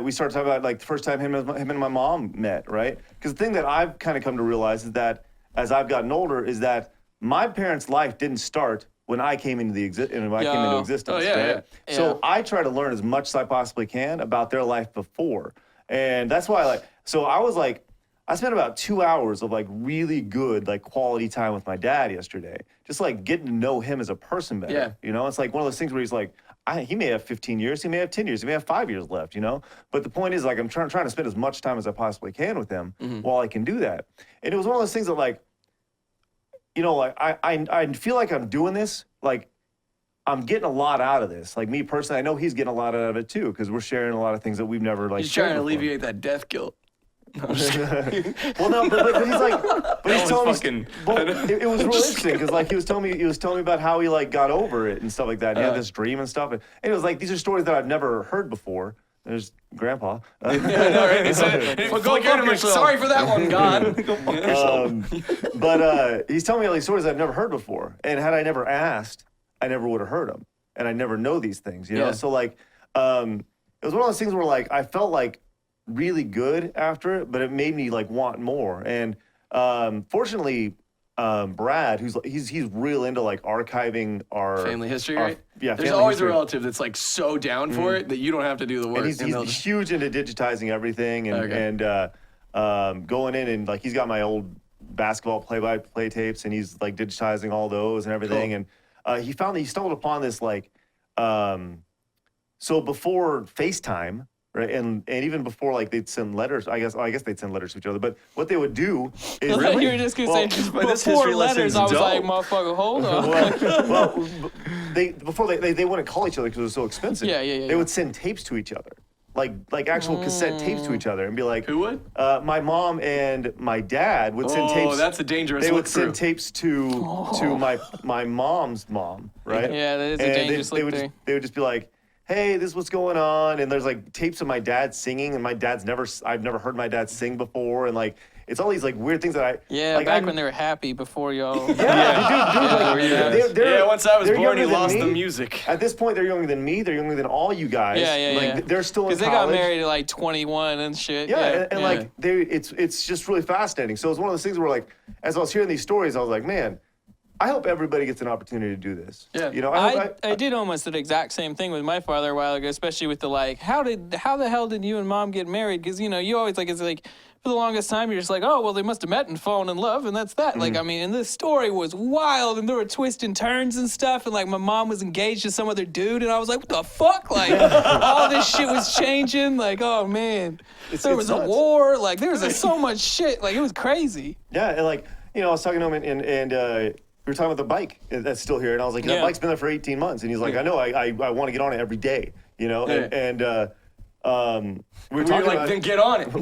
D: We started talking about like the first time him and my mom met, right? Because the thing that I've kind of come to realize is that as I've gotten older, is that my parents' life didn't start when I came into existence.
C: Oh, yeah,
D: right?
A: yeah.
D: So I try to learn as much as I possibly can about their life before, and that's why I spent about 2 hours of like really good, like quality time with my dad yesterday. Just like getting to know him as a person better.
C: Yeah.
D: You know, it's like one of those things where he's like, he may have 15 years, he may have 10 years, he may have 5 years left, you know? But the point is, like, I'm trying to spend as much time as I possibly can with him while I can do that. And it was one of those things that, like, you know, like, I feel like I'm doing this, like, I'm getting a lot out of this. Like, me personally, I know he's getting a lot out of it, too, because we're sharing a lot of things that we've never, like,
C: He's
D: shared
C: trying to
D: before.
C: alleviate that death guilt.
D: Well, no, but he's like, but he's
B: was
D: telling me,
B: fucking-
D: well, it was real interesting because like he was telling me about how he like got over it and stuff like that. And he had this dream and stuff, and it was like these are stories that I've never heard before. There's Grandpa.
C: Well, go get him. Sorry for that one, God.
D: But he's telling me all these stories I've never heard before, and had I never asked, I never would have heard them, and I never know these things, you know.
C: Yeah.
D: So like, it was one of those things where like I felt like really good after it, but it made me like want more. And fortunately, Brad, he's real into like archiving our
C: Family history,
D: our-
C: right?
D: Yeah,
C: There's
D: family
C: always
D: history.
C: a relative that's like so down for it that you don't have to do the work.
D: And he's
C: they'll just-
D: huge into digitizing everything and going in and like he's got my old basketball play-by-play tapes and he's like digitizing all those and everything.
C: Cool.
D: And he stumbled upon this like so before FaceTime. Right, and even before like they'd send letters, I guess they'd send letters to each other. But what they would do is
A: You were just gonna say
B: but this
A: before
B: history
A: letters.
B: lesson's
A: I was like,
B: dope.
A: motherfucker, hold on.
D: before they wouldn't call each other because it was so expensive.
A: Yeah.
D: They would send tapes to each other, like actual cassette tapes to each other, and be like,
C: Who would?
D: my mom and my dad would send tapes.
C: Oh, that's a dangerous
D: They
C: look
D: would send
C: through.
D: tapes to my mom's mom, right?
A: Yeah, that is a
D: And
A: dangerous
D: they
A: look
D: would
A: through.
D: they would just be like, hey, this is what's going on, and there's like tapes of my dad singing, and I've never heard my dad sing before, and like it's all these like weird things that I
A: Yeah,
D: like,
A: back when they were happy before y'all.
D: dude, like,
C: Yeah, once I was
D: they're
C: born, he
D: younger than
C: lost
D: me.
C: the music.
D: At this point, they're younger than me. They're younger than all you guys.
A: Yeah.
D: Like they're still in
A: Because
D: college.
A: they got married at like 21 and shit.
D: Yeah, and like it's just really fascinating. So it's one of those things where like as I was hearing these stories, I was like, man, I hope everybody gets an opportunity to do this.
C: Yeah.
D: You know,
A: I did almost the exact same thing with my father a while ago, especially with the like, how the hell did you and mom get married? Because you know, you always like it's like for the longest time you're just like, oh well, they must have met and fallen in love, and that's that. Like I mean, and this story was wild, and there were twists and turns and stuff, and like my mom was engaged to some other dude, and I was like, what the fuck? Like all this shit was changing. Like oh man, there was a
D: nuts.
A: war. Like there was so much shit. Like it was crazy.
D: Yeah, and like you know, I was talking to him and we were talking about the bike that's still here, and I was like, that
A: Yeah.
D: bike's been there for 18 months, and he's like, I know, I want to get on it every day, you know, and we were
C: You're
D: talking
C: like,
D: about
C: then get on it.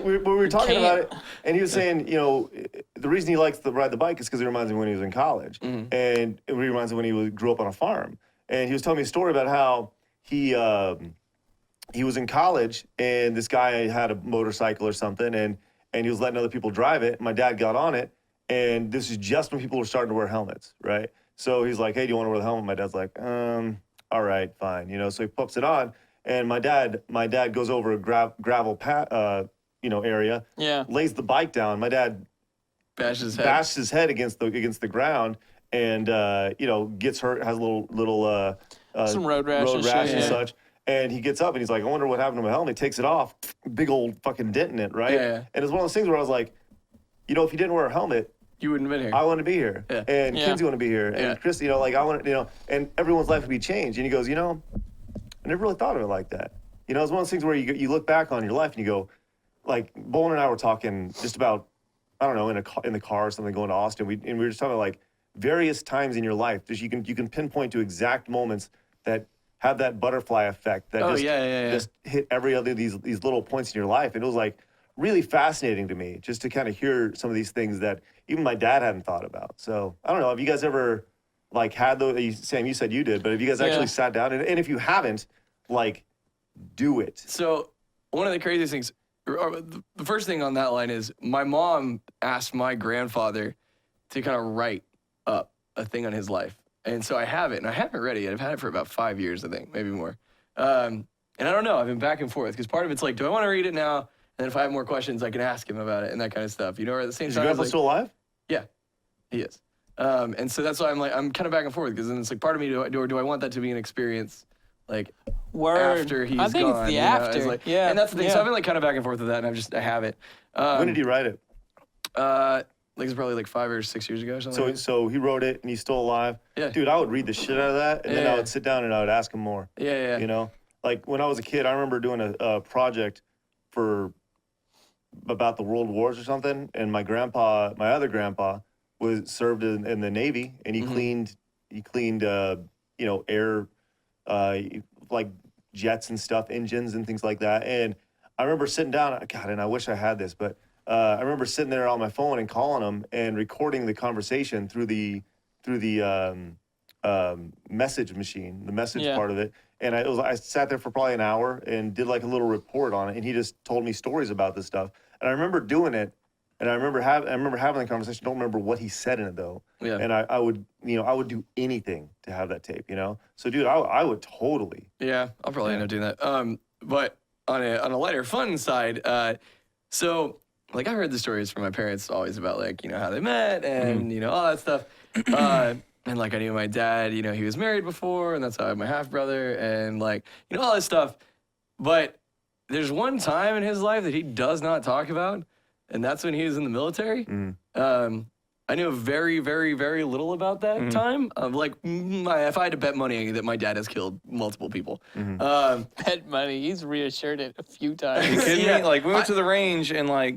D: we were talking about
A: Can't.
D: it, and he was saying, you know, the reason he likes to ride the bike is because it reminds him when he was in college, and it reminds him when he grew up on a farm. And he was telling me a story about how he was in college, and this guy had a motorcycle or something, and he was letting other people drive it. My dad got on it, and this is just when people were starting to wear helmets, right? So he's like, hey, do you want to wear the helmet? My dad's like, all right, fine, you know. So he puts it on. And my dad goes over a gravel area.
A: Yeah.
D: Lays the bike down. My dad
C: Bashes his head.
D: bashes his head against the ground, and you know gets hurt. Has a little
A: Some road rash and shit,
D: and
A: yeah.
D: such. And he gets up and he's like, I wonder what happened to my helmet. He takes it off, big old fucking dent in it, right?
C: Yeah.
D: And it's one of those things where I was like, you know, if you didn't wear a helmet,
C: You wouldn't have been here.
D: I want to be here.
C: Yeah.
D: And
A: Yeah.
D: kids want to be here. And
C: Yeah.
D: Chris, you know, like I want to, you know, and everyone's life would be changed. And he goes, you know, I never really thought of it like that. You know, it's one of those things where you look back on your life and you go, like, Bowen and I were talking just about, I don't know, in the car or something going to Austin. We were just talking about like various times in your life. Just you can pinpoint to exact moments that have that butterfly effect that just hit every other these little points in your life. And it was like really fascinating to me just to kind of hear some of these things that even my dad hadn't thought about. So I don't know, have you guys ever like had those, Sam, you said you did, but have you guys actually sat down and if you haven't, like, do it.
C: So one of the craziest things, or the first thing on that line is my mom asked my grandfather to kind of write up a thing on his life. And so I have it, and I haven't read it yet. I've had it for about 5 years, I think, maybe more. And I don't know, I've been back and forth, because part of it's like, do I want to read it now? And then if I have more questions, I can ask him about it and that kind of stuff. You know, or at the same
D: Is
C: time,
D: your
C: it's
D: grandpa
C: like,
D: still alive?
C: yeah, he is. And so that's why I'm kind of back and forth, because then it's like part of me, do I want that to be an experience, like,
A: Word.
C: after he's
A: I think
C: gone,
A: it's the
C: you know?
A: after.
C: It's like,
A: yeah.
C: and that's the thing. So
A: yeah.
C: I've been like kind of back and forth with that, and I have it.
D: When did he write it?
C: Like it's probably like 5 or 6 years ago or something.
D: So
C: like that.
D: so he wrote it and he's still alive.
C: Yeah.
D: Dude, I would read the shit out of that and then I
C: Yeah.
D: would sit down and I would ask him more.
C: Yeah.
D: You know, like when I was a kid, I remember doing a project for about the world wars or something, and my other grandpa, was served in the Navy, and he cleaned you know, air like jets and stuff, engines and things like that. And I remember sitting down, God, and I wish I had this, but I remember sitting there on my phone and calling him and recording the conversation through the message machine, the message
A: Yeah.
D: part of it. And I sat there for probably an hour and did like a little report on it. And he just told me stories about this stuff. And I remember doing it. And I remember having the conversation. Don't remember what he said in it though.
C: Yeah.
D: And I would do anything to have that tape, you know? So dude, I would totally.
C: Yeah, I'll probably end up doing that. But on a lighter, fun side, so like I heard the stories from my parents always about like, you know, how they met and you know, all that stuff. And like I knew my dad, you know, he was married before, and that's how I had my half brother, and like, you know, all this stuff. But there's one time in his life that he does not talk about, and that's when he was in the military. I knew very, very, very little about that time. Like, if I had to bet money that my dad has killed multiple people.
A: Bet money. He's reassured it a few times.
B: You kidding
C: Yeah.
B: me? Like we went to the range and like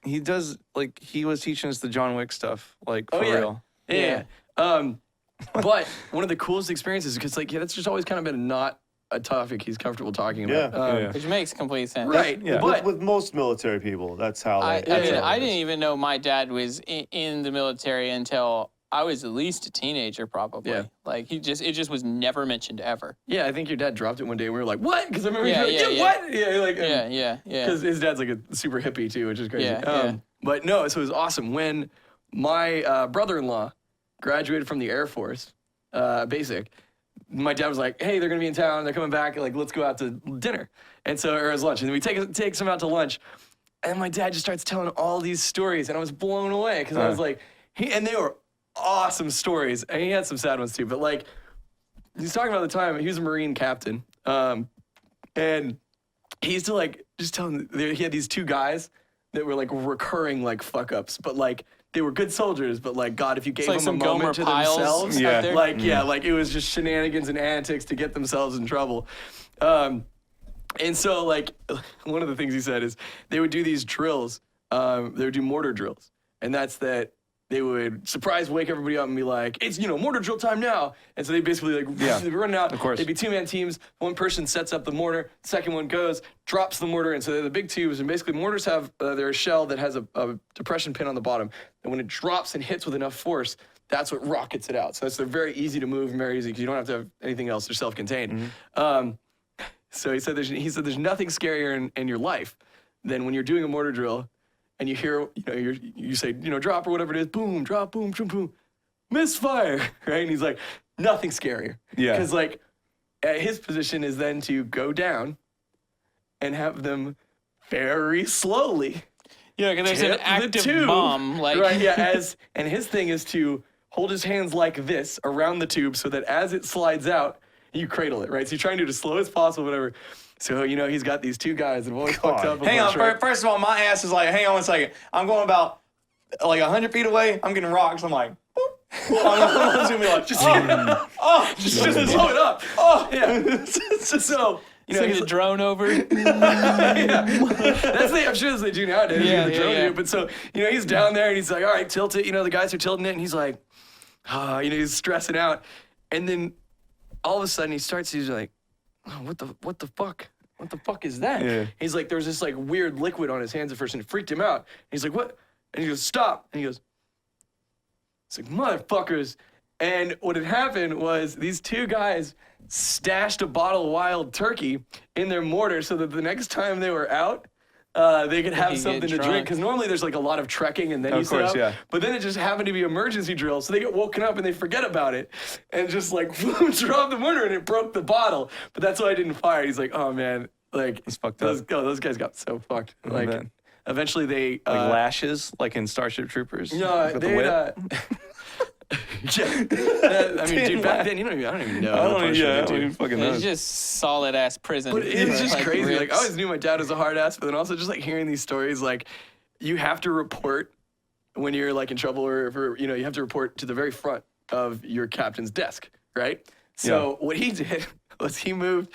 B: he was teaching us the John Wick stuff, like for real.
C: Yeah. But one of the coolest experiences, because like, that's just always kind of been not a topic he's comfortable talking about.
D: Yeah.
A: Which makes complete sense.
C: Right.
B: Yeah.
C: But
D: With most military people, that's how
A: I
D: they.
A: mean, I didn't even know my dad was in the military until I was at least a teenager, probably.
C: Yeah.
A: Like it just was never mentioned ever.
C: yeah, I think your dad dropped it one day and we were like, what? Because I remember
A: Yeah,
C: he was like,
A: yeah,
C: what? Yeah, like,
A: Yeah.
C: because his dad's like a super hippie too, which is crazy.
A: Yeah.
C: But no, so it was awesome. When my brother-in-law graduated from the Air Force, basic, my dad was like, hey, they're going to be in town. They're coming back. Like, let's go out to dinner. And so, or as lunch. And then we take some out to lunch. And my dad just starts telling all these stories. And I was blown away because I was like, and they were awesome stories. And he had some sad ones too. But like, he's talking about the time, he was a Marine captain. And he used to like, just tell him, he had these two guys that were like recurring like fuck ups. But like, they were good soldiers, but like, God, if you gave
A: like
C: them
A: some
C: a moment
A: Gomer
C: to
A: Piles
C: themselves,
A: out
B: Yeah.
A: there.
C: like, like it was just shenanigans and antics to get themselves in trouble. And so like, one of the things he said is they would do these drills, they would do mortar drills. And that's that they would surprise wake everybody up and be like, it's, you know, mortar drill time now. And so they basically like, they'd be running out.
B: Of course.
C: They'd be two-man teams. One person sets up the mortar, second one goes, drops the mortar. And so they're the big tubes. And basically mortars have their shell that has a depression pin on the bottom. And when it drops and hits with enough force, that's what rockets it out. So they're very easy to move and very easy because you don't have to have anything else. They're self-contained. So he said there's nothing scarier in your life than when you're doing a mortar drill and you hear, you know, you say, you know, drop or whatever it is, boom, drop, boom, boom, boom, misfire, right? And he's like, nothing scarier.
B: Yeah.
C: Because like, his position is then to go down and have them very slowly
A: Yeah, because there's an
C: tip the
A: active
C: tube,
A: bomb. Like,
C: right, yeah, and his thing is to hold his hands like this around the tube so that as it slides out, You cradle it, right? So you try and do it as slow as possible, whatever. So, he's got these two guys that have always fucked up.
B: Hang on. First of all, my ass is like, hang on 1 second. I'm going about like 100 feet away. I'm getting rocks. I'm like, boop. I'm just gonna be like,
C: just blow it up. Oh, yeah. So,
A: Send a drone over.
C: I'm sure that's what they do nowadays.
A: Yeah.
C: But so, he's down there and he's like, all right, tilt it. The guys are tilting it and he's like, he's stressing out. And then all of a sudden he's like, oh, what the fuck? What the fuck is that?
B: Yeah.
C: He's like, there was this like weird liquid on his hands at first and it freaked him out. And he's like, what? And he goes, stop. And he goes, it's like, motherfuckers. And what had happened was these two guys stashed a bottle of wild turkey in their mortar so that the next time they were out, they could have something to drink. Because normally there's like a lot of trekking and then you set up.
B: Yeah.
C: But then it just happened to be emergency drill. So they get woken up and they forget about it and just like drop the mortar and it broke the bottle. But that's why I didn't fire. He's like, oh man, like
B: It's fucked up.
C: those guys got so fucked. Like
B: man.
C: eventually they
B: like lashes, like in Starship Troopers.
C: no,
B: with the
C: they
B: whip.
C: I mean, dude, back then I don't even know.
B: I don't
C: punishment, dude.
B: even fucking know.
A: It's just solid ass prison.
C: But it's just
A: Like
C: crazy. Like I
A: rips.
C: always knew my dad was a hard ass, but then also just like hearing these stories, like you have to report when you're like in trouble or if you have to report to the very front of your captain's desk, right? So what he did was he moved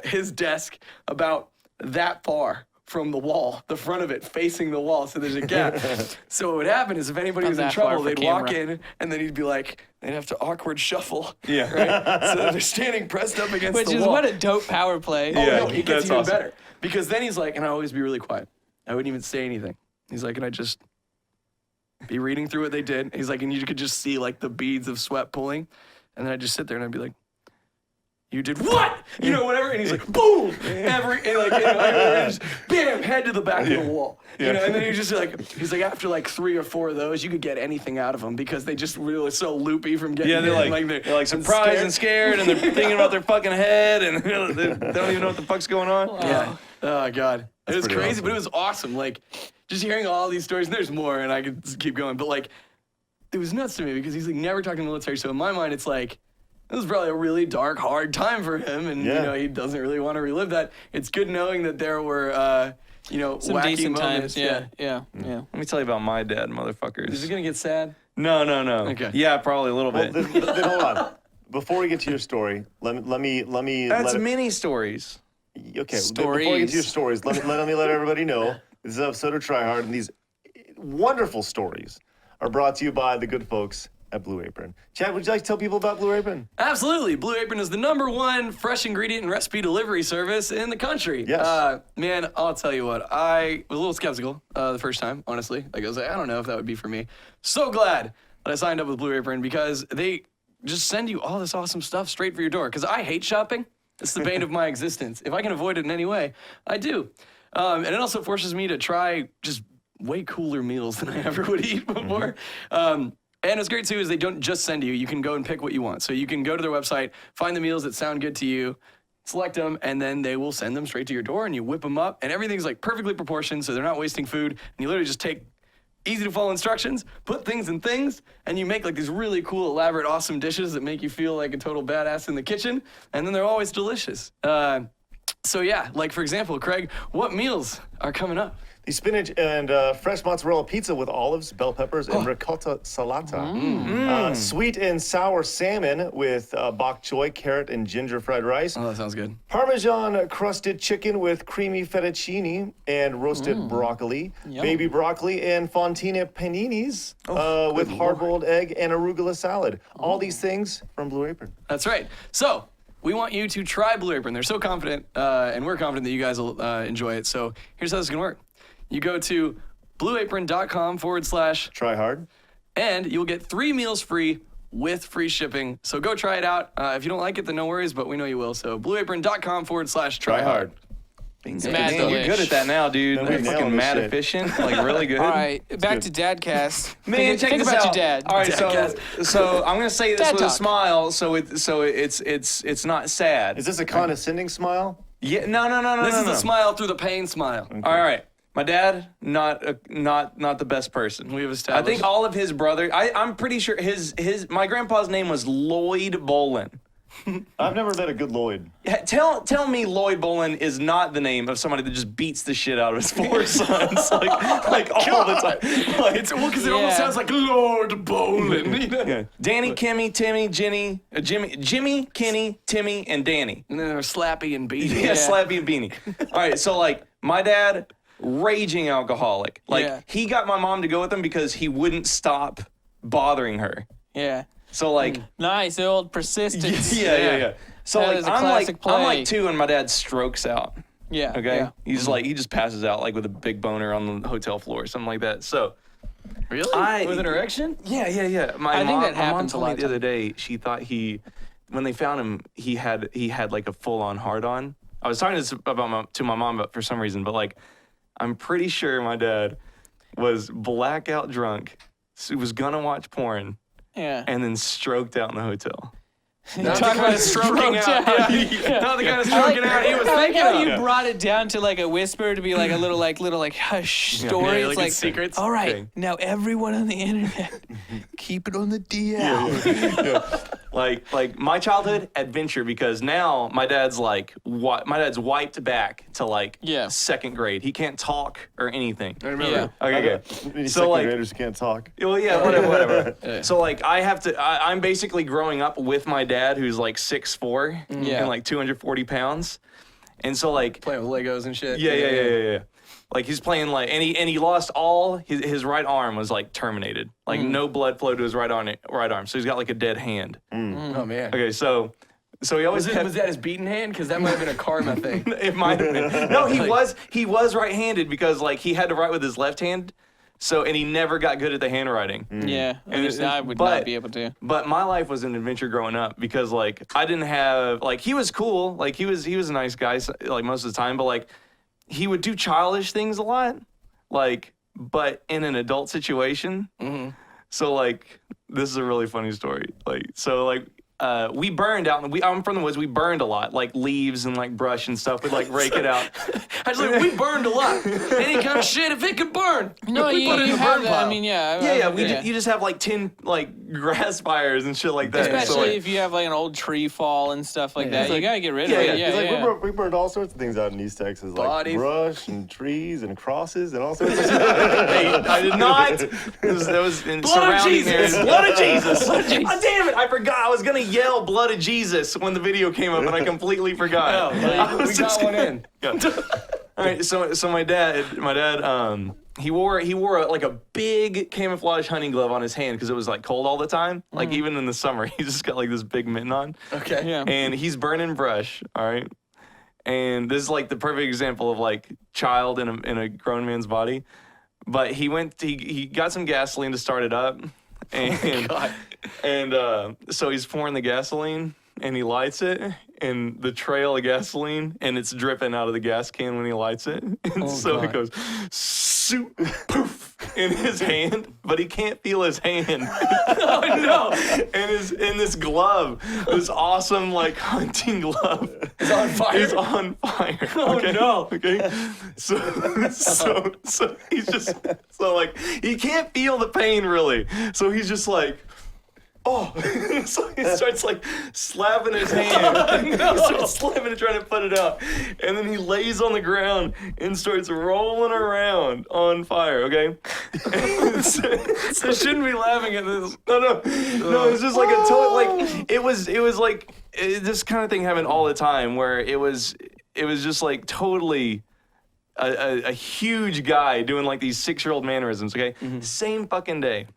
C: his desk about that far from the wall, the front of it facing the wall, so there's a gap. So what would happen is if anybody was in
A: that far
C: trouble,
A: for
C: they'd walk
A: camera.
C: in and then he'd be like, they'd have to awkward shuffle.
B: Yeah.
C: Right? So they're standing pressed up against
A: Which
C: the
A: is
C: wall.
A: what a dope power play.
C: Oh,
B: Yeah,
C: no, it gets
B: that's
C: even
B: awesome.
C: better. Because then he's like, and I always be really quiet. I wouldn't even say anything. He's like, and I just be reading through what they did. He's like, and you could just see like the beads of sweat pulling. And then I'd just sit there and I'd be like, you did what? Whatever. And he's like, boom! Just bam, head to the back of the wall. And then he's like, after like 3 or 4 of those, you could get anything out of them because they just really so loopy from getting
B: Yeah, they're
C: in,
B: like surprised and scared, and they're thinking about their fucking head, and they don't even know what the fuck's going on.
C: Yeah. Oh God. It was
D: pretty
C: crazy,
D: awesome.
C: but it was awesome. Like just hearing all these stories, and there's more, and I could just keep going, but like it was nuts to me because he's like never talking military. So in my mind, it's like it was probably a really dark, hard time for him, and he doesn't really want to relive that. It's good knowing that there were
A: Some
C: wacky
A: decent
C: moments.
A: times. Yeah.
B: Let me tell you about my dad, motherfuckers.
C: Is it gonna get sad?
B: No.
C: Okay.
B: Yeah, probably a little
D: Well,
B: bit.
D: then hold on. Before we get to your story, let me
B: That's
D: let it-
B: mini stories.
D: Okay, before we get to your stories, let me let everybody know this is an episode of Try Hard, and these wonderful stories are brought to you by the good folks at Blue Apron. Chad, would you like to tell people about Blue Apron?
C: Absolutely. Blue Apron is the #1 fresh ingredient and recipe delivery service in the country.
D: Yes.
C: Man, I'll tell you what, I was a little skeptical the first time, honestly. Like, I was like, I don't know if that would be for me. So glad that I signed up with Blue Apron because they just send you all this awesome stuff straight for your door. Because I hate shopping. It's the bane of my existence. If I can avoid it in any way, I do. And it also forces me to try just way cooler meals than I ever would eat before. And what's great too is they don't just send you. You can go and pick what you want. So you can go to their website, find the meals that sound good to you, select them, and then they will send them straight to your door and you whip them up. And everything's like perfectly proportioned so they're not wasting food. And you literally just take easy to follow instructions, put things in things, and you make like these really cool, elaborate, awesome dishes that make you feel like a total badass in the kitchen. And then they're always delicious. So yeah, like for example, Craig, what meals are coming up?
D: The spinach and fresh mozzarella pizza with olives, bell peppers, and ricotta salata. Sweet and sour salmon with bok choy, carrot, and ginger fried rice.
C: Oh, that sounds good.
D: Parmesan crusted chicken with creamy fettuccine and roasted broccoli, baby broccoli, and fontina paninis with hard-boiled egg and arugula salad. All these things from Blue Apron.
C: That's right. So we want you to try Blue Apron. They're so confident, and we're confident that you guys will enjoy it. So here's how this is going to work. You go to blueapron.com/,
D: Try hard.
C: and you'll get 3 meals free with free shipping. So go try it out. If you don't like it, then no worries, but we know you will. So blueapron.com/,
D: Try hard.
A: Mad
B: Damn, you're
A: delish.
B: good at that now, dude.
D: Man,
B: You're
D: we
B: fucking
D: nailing
B: mad
D: this shit.
B: efficient, like really good.
A: All right, back to Dadcast.
B: Man, check
A: think
B: this
A: about
B: out.
A: your dad.
B: All right,
C: Dadcast.
B: so I'm gonna say this
A: Dad
B: with a
A: talk.
B: smile, so it's not sad.
D: Is this a condescending smile?
B: Yeah, no.
C: This is the smile through the pain smile.
B: All right. My dad, not the best person.
C: We've
B: I
C: established.
B: think all of his brothers. I'm pretty sure my grandpa's name was Lloyd Bolin.
D: I've never met a good Lloyd.
B: Tell me Lloyd Bolin is not the name of somebody that just beats the shit out of his 4 sons like all the time. Like,
C: It's because it almost
A: Yeah.
C: sounds like Lord Bolin. You know?
B: yeah. Danny, Kimmy, Timmy, Jimmy, Kenny, Timmy, and Danny.
C: And then there's Slappy and Beanie.
B: Yeah, Slappy and Beanie. All right, so like my dad, raging alcoholic. Like
A: Yeah.
B: he got my mom to go with him because he wouldn't stop bothering her.
A: Yeah.
B: So like,
A: Nice, the old persistence.
B: yeah. So
A: That
B: like
A: is a
B: I'm
A: classic
B: I'm
A: play.
B: like 2 and my dad strokes out.
A: Yeah.
B: Okay,
A: Yeah.
B: he's like he just passes out like with a big boner on the hotel floor or something like that. So
C: Really? With an erection?
B: yeah. My
A: I think
B: mom,
A: that happens
B: my
A: a
B: mom told
A: lot
B: me
A: of
B: the other day she thought when they found him he had like a full on hard on. I was talking to my mom about for some reason, but like I'm pretty sure my dad was blackout drunk, so he was gonna watch porn,
A: Yeah.
B: and then stroked out in the hotel.
C: Not
A: Talk
C: the kind
A: about
C: of stroking
A: stroked
C: out.
A: out.
C: Yeah. Not the kind of stroking out he was
A: I like
C: thinking
A: how
C: of.
A: you brought it down to like a whisper to be like a little hush story.
C: Yeah,
A: It's
C: like
A: like
C: it's secrets.
A: All right,
B: Okay.
A: now everyone on the internet, keep it on the DL.
B: Like my childhood adventure because now my dad's like my dad's wiped back to like
A: Yeah.
B: 2nd grade. He can't talk or anything.
C: I remember.
A: Yeah.
B: Okay.
D: These
B: So,
D: second
B: like-
D: graders can't talk.
B: Well, yeah, whatever. So like I'm basically growing up with my dad who's like 6'4"
A: Yeah.
B: and like 240 pounds, and so like
C: Playing with Legos and shit.
B: yeah. Like he's playing like and he lost all his right arm was like terminated. Like no blood flow to his right arm. So he's got like a dead hand.
C: Oh, man.
B: Okay, so he always kept,
C: Was that his beaten hand? Because that might have been a karma thing.
B: it might have been. No, he was right-handed because like he had to write with his left hand. So and he never got good at the handwriting.
A: Yeah, I would
B: but-
A: not be able to.
B: But my life was an adventure growing up because like I didn't have like he was cool, like he was a nice guy like most of the time, but like he would do childish things a lot, like but in an adult situation. So like this is a really funny story. Like so like we burned out. I'm from the woods. We burned a lot, like leaves and like brush and stuff. We'd like rake it out.
C: I was like, we burned a lot. Any kind of shit, if it could burn.
A: No,
C: we
A: you,
C: put it in
A: you
C: the
A: have
C: burn
A: that.
C: pile.
A: I mean, yeah.
B: Yeah. You just have like 10 like grass fires and shit like that.
A: Especially
B: So, like,
A: if you have like an old tree fall and stuff like that,
C: it's
A: you
C: like-
A: gotta get rid
B: yeah,
A: of
B: yeah.
A: it. Yeah,
D: He's like,
A: yeah.
D: we burned all sorts of things out in East Texas, like
C: Bodies.
D: brush and trees and crosses and all sorts of stuff.
B: Hey, I did not. That was in
C: Blood of
B: surrounding
C: Jesus.
B: areas. Blood of Jesus.
A: Blood of Jesus.
B: Oh, damn it! I forgot. I was gonna yell "Blood of Jesus" when the video came up, and I completely forgot. I was
C: we
B: just
C: got one
B: gonna-
C: in.
B: Yeah. All right. So my dad, he wore like a big camouflage hunting glove on his hand because it was like cold all the time. Like even in the summer, he just got like this big mitten on.
C: Okay.
A: Yeah.
B: And he's burning brush. All right. And this is like the perfect example of like child in a grown man's body. But he got some gasoline to start it up. And so he's pouring the gasoline and he lights it and the trail of gasoline and it's dripping out of the gas can when he lights it. And so it goes soup poof in his hand, but he can't feel his hand.
C: Oh, no.
B: And in this glove, this awesome like hunting glove
C: It's on fire.
B: is on fire.
C: Oh,
B: okay?
C: no.
B: Okay. So he's just like he can't feel the pain really. So he's just like, oh. So he starts like slapping his hand. He starts slapping it, trying to put it out. And then he lays on the ground and starts rolling around on fire, okay?
C: So shouldn't be laughing at this.
B: No, it's just like a total, like, it was like, this kind of thing happened all the time where it was just like totally a huge guy doing like these 6-year-old mannerisms, okay? Same fucking day.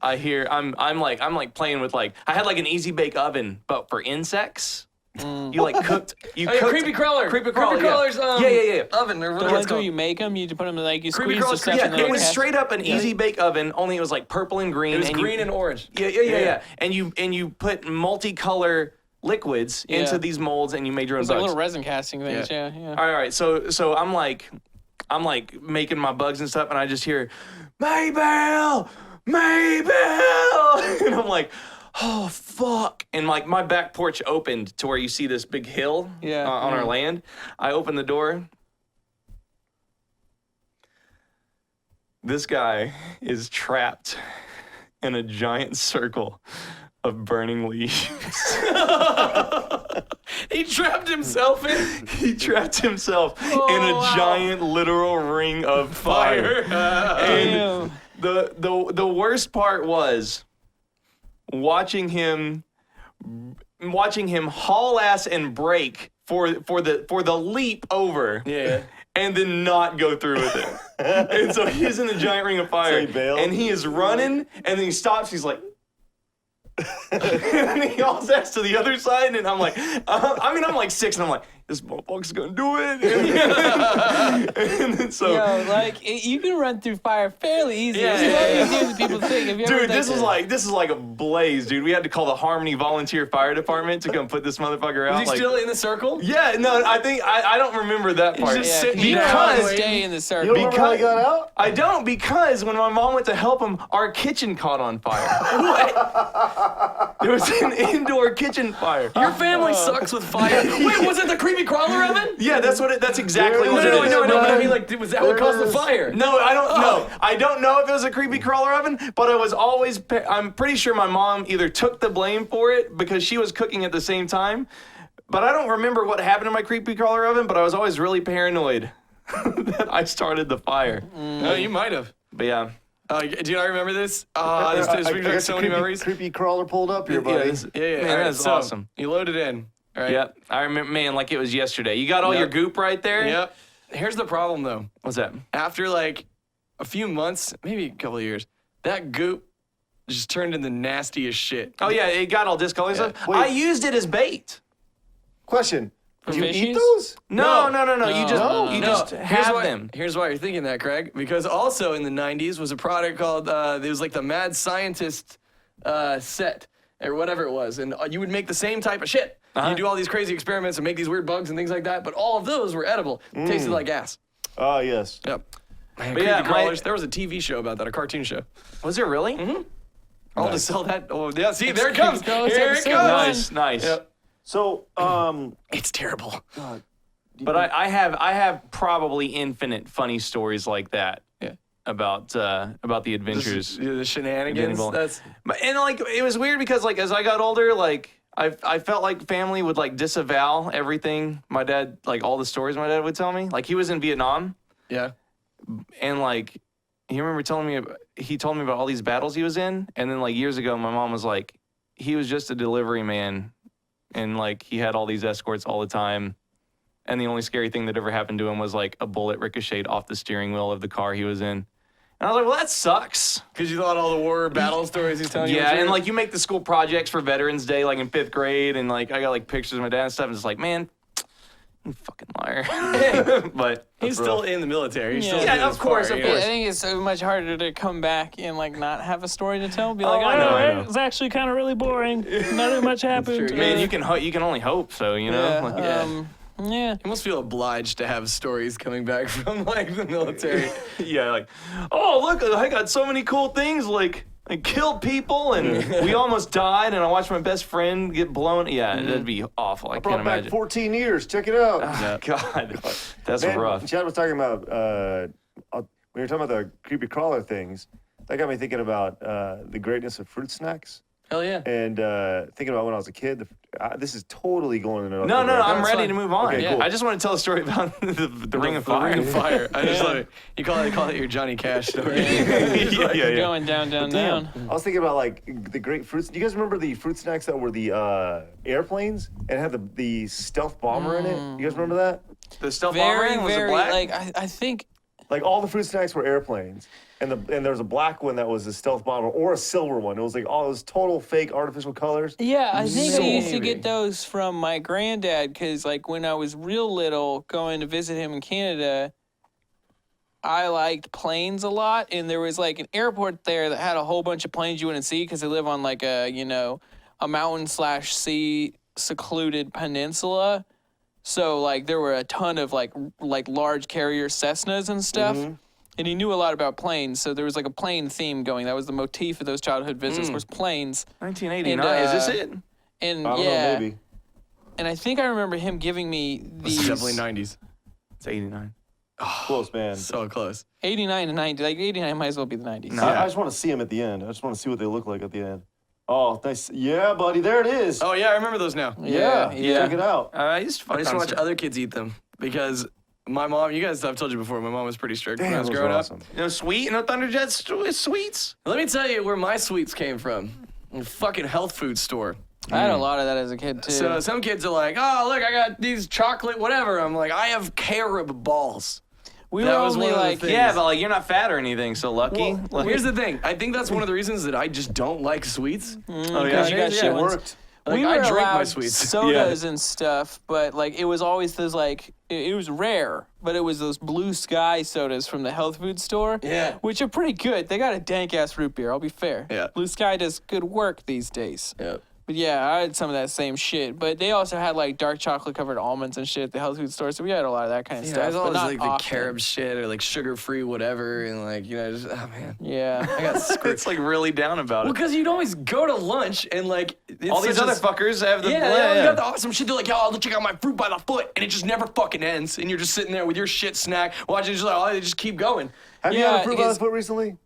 B: I'm like playing with like, I had like an easy bake oven, but for insects. You like cooked,
C: Creepy crawler.
B: Creepy crawler, yeah.
C: crawler's
B: Yeah.
C: oven or
A: The
C: whatever
A: ones
C: it's
A: where
C: called.
A: you make them, you put them like you
C: Creepy
A: squeeze the
C: crawlers,
A: stuff
B: Yeah,
A: in the
B: it was
A: cast-
B: straight up an easy bake oven, only it was like purple and green.
C: It was
B: and
C: green and orange.
B: Yeah. And you put multicolor liquids
A: Yeah.
B: into these molds and you made your own
A: It's like
B: bugs.
A: little resin casting things. Yeah.
B: All right. So I'm like making my bugs and stuff, and I just hear Maybell, and I'm like, oh fuck! And like my back porch opened to where you see this big hill
A: Yeah.
B: on our land. I open the door. This guy is trapped in a giant circle of burning leaves.
C: He trapped himself in.
B: He trapped himself in a giant literal ring of fire. And the worst part was watching him haul ass and brake for the leap over.
C: Yeah.
B: And then not go through with it. And so he's in the giant ring of fire.
D: So he bailed?
B: And he is running, and then he stops. He's like, and he hauls ass to the other side, and I'm like, I'm like 6, and I'm like, this motherfucker's gonna do it. And then so,
A: Yo, like you can run through fire fairly easy.
B: Yeah,
A: It's not
B: yeah,
A: as easy as people think. Have you ever
B: dude, this
A: done
B: is like a blaze, dude. We had to call the Harmony Volunteer Fire Department to come put this motherfucker out.
C: Is he still in the circle?
B: Yeah, no, I think I don't remember that part.
C: just
A: Yeah,
C: sitting
A: you don't
B: because-
A: always stay in the
D: You
A: circle.
D: don't remember how he got out?
B: I don't, because when my mom went to help him, our kitchen caught on fire. What? There was an indoor kitchen fire.
C: Your family sucks with fire. Wait, was it the creepy crawler oven?
B: Yeah, that's exactly what it is.
C: No, but I mean, like, was that what caused the fire?
B: No, I don't know. I don't know if it was a creepy crawler oven, but I'm pretty sure my mom either took the blame for it because she was cooking at the same time, but I don't remember what happened in my creepy crawler oven, but I was always really paranoid that I started the fire.
C: No, you might have.
B: But yeah.
C: Do you not remember this? This
D: I
C: brings back
D: got
C: so
D: the
C: many memories.
D: creepy crawler pulled up here, buddy.
C: Yeah.
B: Man,
C: All right,
B: that's
C: so
B: awesome.
C: You load it in. All right.
B: Yep. I remember, man, like it was yesterday. You got all
C: Yep.
B: your goop right there?
C: Yep. Here's the problem, though.
B: What's that?
C: After like a few months, maybe a couple of years, that goop just turned into nasty as shit.
B: Oh yeah, it got all discolored stuff.
D: Wait.
B: I used it as bait.
D: Question. Do you eat
A: fishies?
D: those?
B: No.
A: No,
B: You just
A: no,
B: you
A: no.
B: just
C: Here's
B: have
C: why,
B: them.
C: Here's why you're thinking that, Craig. Because also in the 90s was a product called, it was like the Mad Scientist set or whatever it was. And you would make the same type of shit. You do all these crazy experiments and make these weird bugs and things like that. But all of those were edible. Tasted like ass.
D: Oh, yes.
C: Yep. Man,
B: But yeah,
C: creepy crawlers. There was a TV show about that, a cartoon show.
B: Was it really?
C: I'll just sell that. Oh, yeah. See, there it comes.
A: Crawlers
C: Here it
A: episode
C: comes.
B: Nice.
C: Yep.
D: So,
C: It's terrible.
B: But I have probably infinite funny stories like that.
C: Yeah.
B: About the adventures.
C: The shenanigans.
B: involved.
C: That's
B: And like it was weird because like as I got older, like I felt like family would like disavow everything my dad, like all the stories my dad would tell me. Like he was in Vietnam,
C: yeah.
B: and like he told me about all these battles he was in, and then like years ago my mom was like, he was just a delivery man, and like he had all these escorts all the time, and the only scary thing that ever happened to him was like a bullet ricocheted off the steering wheel of the car he was in. And I was like, well, that sucks.
C: Because you thought all the war battle stories he's telling you.
B: Yeah,
C: were
B: and
C: true?
B: like you make the school projects for Veterans Day, like in 5th grade, and like I got like pictures of my dad and stuff, and it's like, man, you fucking liar. But
C: he's still in the military. He's
A: Yeah.
C: still
A: Yeah,
C: doing
B: of
C: his
B: course,
C: part,
B: of
C: yeah.
A: I think it's so much harder to come back and like not have a story to tell. Be like,
B: I know, I know.
A: it's actually kind of really boring. Nothing much happened.
C: true.
B: man, you can only hope so, you know. Like,
A: Yeah.
C: You must feel obliged to have stories coming back from like the military.
B: yeah, like, oh look, I got so many cool things. Like I killed people, and we almost died, and I watched my best friend get blown. Yeah, that'd be awful. I can't
D: brought back
B: imagine.
D: 14 years. Check it out.
B: God, that's
D: Man,
B: rough.
D: Chad was talking about, when you were talking about the creepy crawler things, that got me thinking about the greatness of fruit snacks.
C: Hell yeah.
D: And thinking about when I was a kid, this is totally going in another
B: No, I'm
C: That's
B: ready
C: fine.
B: to move on.
D: Okay, cool.
B: I just want to tell a story about the Ring of Fire.
C: Ring of Fire. I just love it. You call it your Johnny Cash story.
B: yeah.
A: Going down.
D: I was thinking about like the great fruits. Do you guys remember the fruit snacks that were the airplanes and had the stealth bomber in it? You guys remember that?
B: The stealth bomber
A: Very,
B: was it
A: very
B: black?
A: like I think.
D: Like all the fruit snacks were airplanes, and there was a black one that was a stealth bomber or a silver one. It was like all those total fake artificial colors.
A: Yeah, I think I used to
C: Maybe.
A: get those from my granddad because, like, when I was real little, going to visit him in Canada, I liked planes a lot, and there was like an airport there that had a whole bunch of planes you wouldn't see because they live on like a a mountain/sea secluded peninsula. So like there were a ton of like large carrier Cessnas and stuff. And he knew a lot about planes, so there was like a plane theme going. That was the motif of those childhood visits was planes.
B: 1989. Is this it?
A: And
D: I don't
A: yeah,
D: know, maybe.
A: and I think I remember him giving me
C: It's
A: these
C: definitely 90s.
B: It's 89.
D: Close, man.
C: So close.
A: 89 to 90. Like 89 might as well be the 90s.
B: No.
D: I just want to see them at the end. I just want to see what they look like at the end. Oh, nice. Yeah, buddy, there it is.
C: Oh yeah, I remember those now.
D: yeah,
A: yeah.
D: check it out.
B: I used to
C: I used to watch
B: fuck
C: other kids eat them because my mom. You guys, I've told you before. My mom was pretty strict when I was
D: those are
C: growing
D: awesome.
C: up.
B: You know, sweet, no Thunderjet sweets.
C: Let me tell you where my sweets came from. A fucking health food store.
A: I had a lot of that as a kid too.
C: So some kids are like, oh, look, I got these chocolate whatever. I'm like, I have carob balls.
A: we
C: that
A: were
C: was
A: only
C: one of the
A: like,
C: things.
B: Yeah, but like you're not fat or anything, so lucky.
C: Well,
B: Like-
C: here's the thing. I think that's one of the reasons that I just don't like sweets.
B: oh
A: because you got
C: yeah,
A: shit
C: it
A: ones.
D: Worked.
C: Like,
A: we were
C: I drink my
A: allowed
C: sweets.
A: sodas and stuff, but like it was always those like it was rare, but it was those Blue Sky sodas from the health food store.
C: Yeah.
A: which are pretty good. They got a dank ass root beer. I'll be fair.
C: Yeah.
A: Blue Sky does good work these days.
C: Yeah.
A: But yeah, I had some of that same shit. But they also had like dark chocolate covered almonds and shit at the health food store, so we had a lot of that kind of
C: Yeah,
A: stuff.
C: there's
A: but
C: always
A: not
C: like the
A: often.
C: carob shit or like sugar-free whatever, and like, you know, just, oh man.
A: Yeah.
C: I got screwed.
B: it's like really down about
C: Well,
B: it.
C: because you'd always go to lunch and like it's
B: All these
C: such
B: other
C: a-
B: fuckers have the
C: Yeah, they always got the awesome shit. They're like, yo, I'll check out my fruit by the foot, and it just never fucking ends. And you're just sitting there with your shit snack, watching, just like, oh, they just keep going.
D: Have you
A: Yeah,
D: had a fruit by the
A: because-
D: foot recently?